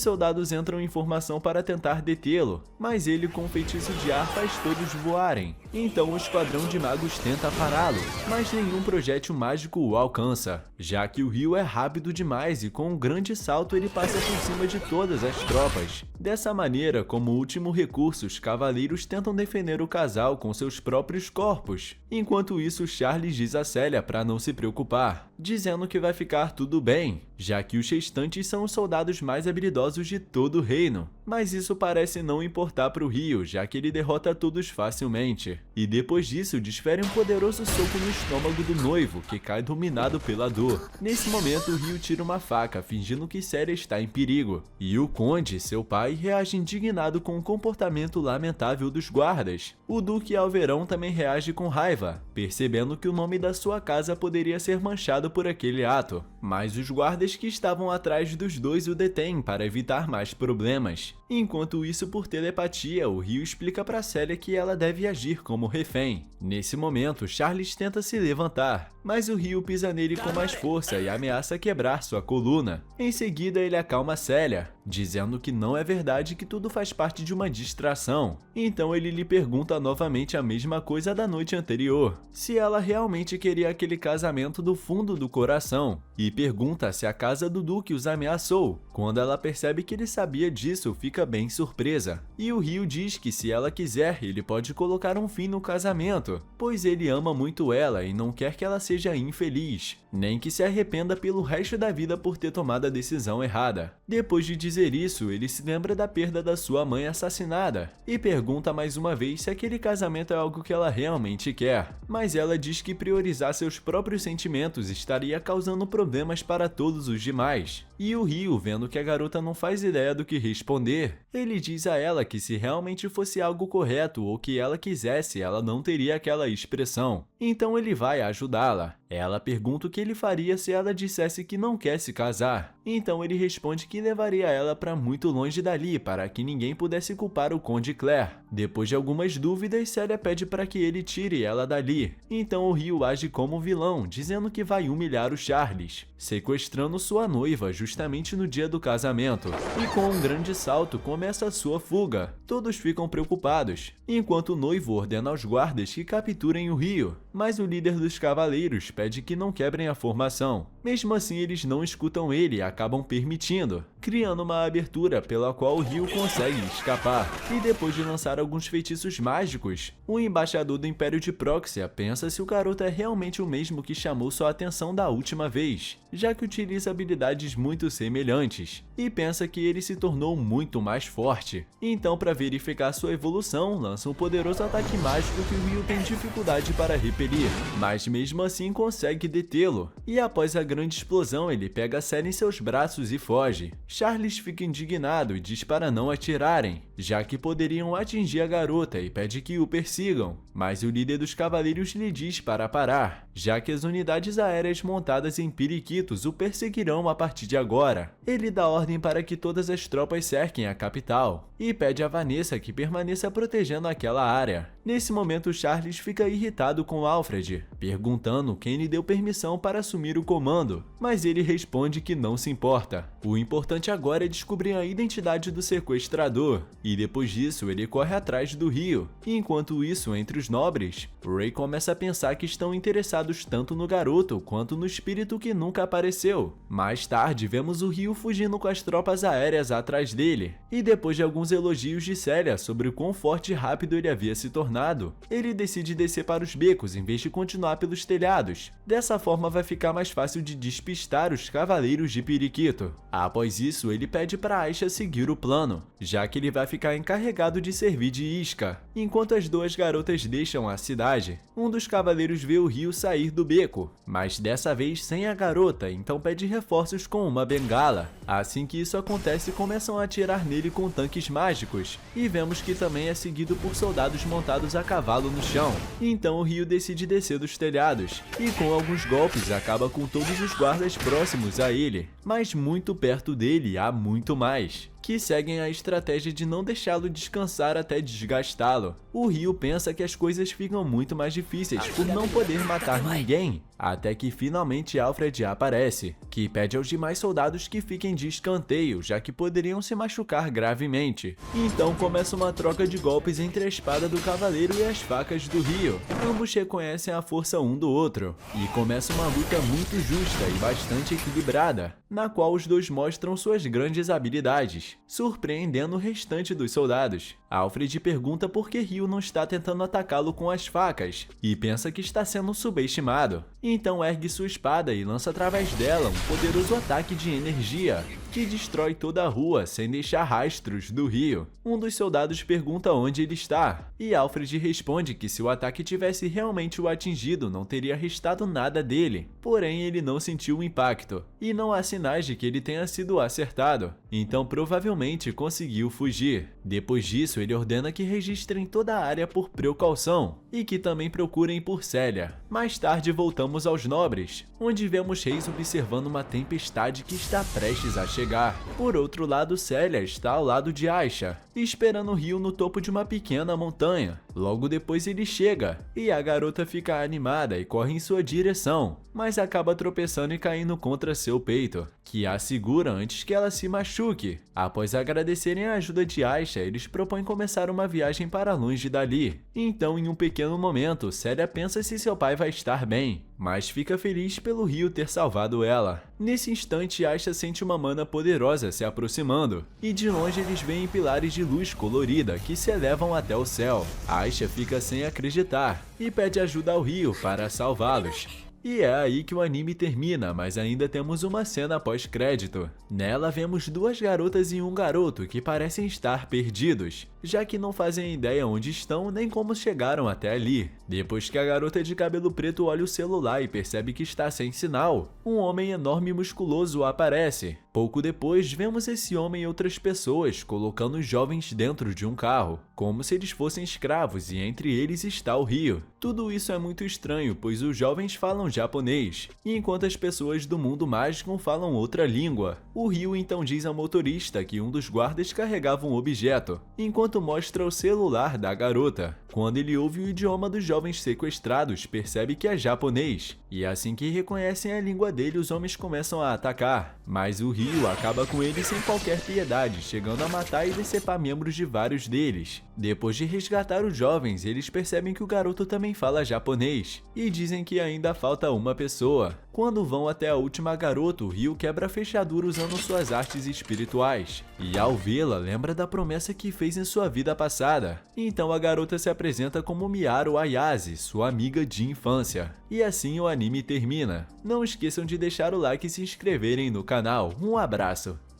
soldados entram em formação para tentar detê-lo, mas ele com um feitiço de ar faz todos voarem. Então o esquadrão de magos tenta pará-lo, mas nenhum projétil mágico o alcança, já que o Rio é rápido demais e com um grande salto ele passa por cima de todas as tropas. Dessa maneira, como último recurso, os cavaleiros tentam defender o casal com seus próprios corpos. Enquanto isso, Charles diz a Célia para não se preocupar, dizendo que vai ficar tudo bem, já que os restantes são os soldados mais habilidosos de todo o reino. Mas isso parece não importar para o Ryu, já que ele derrota todos facilmente. E depois disso, desfere um poderoso soco no estômago do noivo, que cai dominado pela dor. Nesse momento, o Ryu tira uma faca, fingindo que Celia está em perigo. E o Conde, seu pai, reage indignado com o comportamento lamentável dos guardas. O Duque Alverão também reage com raiva, percebendo que o nome da sua casa poderia ser manchado por aquele ato. Mas os guardas que estavam atrás dos dois o detêm para evitar mais problemas. Enquanto isso, por telepatia, o Ryu explica para Celia que ela deve agir como refém. Nesse momento, Charles tenta se levantar, mas o Ryu pisa nele com mais força e ameaça quebrar sua coluna. Em seguida, ele acalma Celia, dizendo que não é verdade, que tudo faz parte de uma distração. Então ele lhe pergunta novamente a mesma coisa da noite anterior, se ela realmente queria aquele casamento do fundo do coração, e pergunta se a casa do Duque os ameaçou. Quando ela percebe que ele sabia disso, fica bem surpresa. E o Ryu diz que se ela quiser, ele pode colocar um fim no casamento, pois ele ama muito ela e não quer que ela seja infeliz, nem que se arrependa pelo resto da vida por ter tomado a decisão errada. Depois de dizer isso, ele se lembra da perda da sua mãe assassinada e pergunta mais uma vez se aquele casamento é algo que ela realmente quer, mas ela diz que priorizar seus próprios sentimentos estaria causando problemas para todos os demais. E o Ryu, vendo que a garota não faz ideia do que responder, ele diz a ela que se realmente fosse algo correto ou que ela quisesse, ela não teria aquela expressão. Então ele vai ajudá-la. Ela pergunta o que ele faria se ela dissesse que não quer se casar. Então ele responde que levaria ela para muito longe dali para que ninguém pudesse culpar o Conde Claire. Depois de algumas dúvidas, Celia pede para que ele tire ela dali. Então o Ryu age como vilão, dizendo que vai humilhar o Charles, sequestrando sua noiva justamente no dia do casamento. E com um grande salto começa a sua fuga. Todos ficam preocupados, enquanto o noivo ordena aos guardas que capturem o Ryu, mas o líder dos cavaleiros pede que não quebrem a formação. Mesmo assim, eles não escutam ele e acabam permitindo, criando uma abertura pela qual o Ryu consegue escapar. E depois de lançar alguns feitiços mágicos, o embaixador do Império de Proxia pensa se o garoto é realmente o mesmo que chamou sua atenção da última vez, já que utiliza habilidades muito semelhantes, e pensa que ele se tornou muito mais forte. Então, para verificar sua evolução, lança um poderoso ataque mágico que o Ryu tem dificuldade para repelir, mas mesmo assim consegue detê-lo. E após a grande explosão, ele pega Celia em seus braços e foge. Charles fica indignado e diz para não atirarem, já que poderiam atingir a garota, e pede que o persigam. Mas o líder dos cavaleiros lhe diz para parar, já que as unidades aéreas montadas em periquitos o perseguirão a partir de agora. Ele dá ordem para que todas as tropas cerquem a capital, e pede a Vanessa que permaneça protegendo aquela área. Nesse momento, Charles fica irritado com Alfred, perguntando quem lhe deu permissão para assumir o comando, mas ele responde que não se importa. O importante agora é descobrir a identidade do sequestrador, e depois disso ele corre atrás do Ryu. E enquanto isso, entre os nobres, Ray começa a pensar que estão interessados tanto no garoto quanto no espírito que nunca apareceu. Mais tarde, vemos o Ryu fugindo com as tropas aéreas atrás dele, e depois de alguns elogios de Celia sobre o quão forte e rápido ele havia se tornado, ele decide descer para os becos em vez de continuar pelos telhados. Dessa forma vai ficar mais fácil de despistar os cavaleiros de periquito. Após isso, ele pede para Aisha seguir o plano, já que ele vai ficar encarregado de servir de isca. Enquanto as duas garotas deixam a cidade, um dos cavaleiros vê o Ryu sair do beco, mas dessa vez sem a garota, então pede reforços com uma bengala. Assim que isso acontece, começam a atirar nele com tanques mágicos, e vemos que também é seguido por soldados montados a cavalo no chão. Então o Ryu decide descer dos telhados, e com alguns golpes acaba com todos os guardas próximos a ele, mas muito perto dele há muito mais, que seguem a estratégia de não deixá-lo descansar até desgastá-lo. O Ryu pensa que as coisas ficam muito mais difíceis por não poder matar ninguém, até que finalmente Alfred aparece, que pede aos demais soldados que fiquem de escanteio, já que poderiam se machucar gravemente. Então começa uma troca de golpes entre a espada do cavaleiro e as facas do Ryu. Ambos reconhecem a força um do outro, e começa uma luta muito justa e bastante equilibrada, na qual os dois mostram suas grandes habilidades. deles, surpreendendo o restante dos soldados. Alfred pergunta por que Ryu não está tentando atacá-lo com as facas, e pensa que está sendo subestimado. Então ergue sua espada e lança através dela um poderoso ataque de energia, que destrói toda a rua sem deixar rastros do Ryu. Um dos soldados pergunta onde ele está, e Alfred responde que se o ataque tivesse realmente o atingido, não teria restado nada dele. Porém, ele não sentiu o impacto, e não há sinais de que ele tenha sido acertado, então provavelmente conseguiu fugir. Depois disso, ele ordena que registrem toda a área por precaução, e que também procurem por Célia. Mais tarde voltamos aos nobres, onde vemos Reis observando uma tempestade que está prestes a chegar. Por outro lado, Célia está ao lado de Aisha, esperando Ryu no topo de uma pequena montanha. Logo depois ele chega, e a garota fica animada e corre em sua direção, mas acaba tropeçando e caindo contra seu peito, que a segura antes que ela se machuque. Após agradecerem a ajuda de Aisha, eles propõem começar uma viagem para longe dali. Então, em um pequeno momento, Célia pensa se seu pai vai estar bem, mas fica feliz pelo Ryu ter salvado ela. Nesse instante, Aisha sente uma mana poderosa se aproximando, e de longe eles veem pilares de luz colorida que se elevam até o céu. Aisha fica sem acreditar e pede ajuda ao Ryu para salvá-los. E é aí que o anime termina, mas ainda temos uma cena pós-crédito. Nela vemos duas garotas e um garoto que parecem estar perdidos, já que não fazem ideia onde estão nem como chegaram até ali. Depois que a garota de cabelo preto olha o celular e percebe que está sem sinal, um homem enorme e musculoso aparece. Pouco depois, vemos esse homem e outras pessoas colocando os jovens dentro de um carro, como se eles fossem escravos, e entre eles está o Ryu. Tudo isso é muito estranho, pois os jovens falam japonês, enquanto as pessoas do mundo mágico falam outra língua. O Ryu então diz ao motorista que um dos guardas carregava um objeto, enquanto mostra o celular da garota. Quando ele ouve o idioma dos jovens sequestrados, percebe que é japonês, e assim que reconhecem a língua dele, os homens começam a atacar. Mas o Ryu acaba com eles sem qualquer piedade, chegando a matar e decepar membros de vários deles. Depois de resgatar os jovens, eles percebem que o garoto também fala japonês, e dizem que ainda falta uma pessoa. Quando vão até a última garota, o Ryu quebra a fechadura usando suas artes espirituais, e ao vê-la, lembra da promessa que fez em sua vida passada. Então a garota se apresenta como Miyaru Ayase, sua amiga de infância. E assim o anime termina. Não esqueçam de deixar o like e se inscreverem no canal. Um abraço!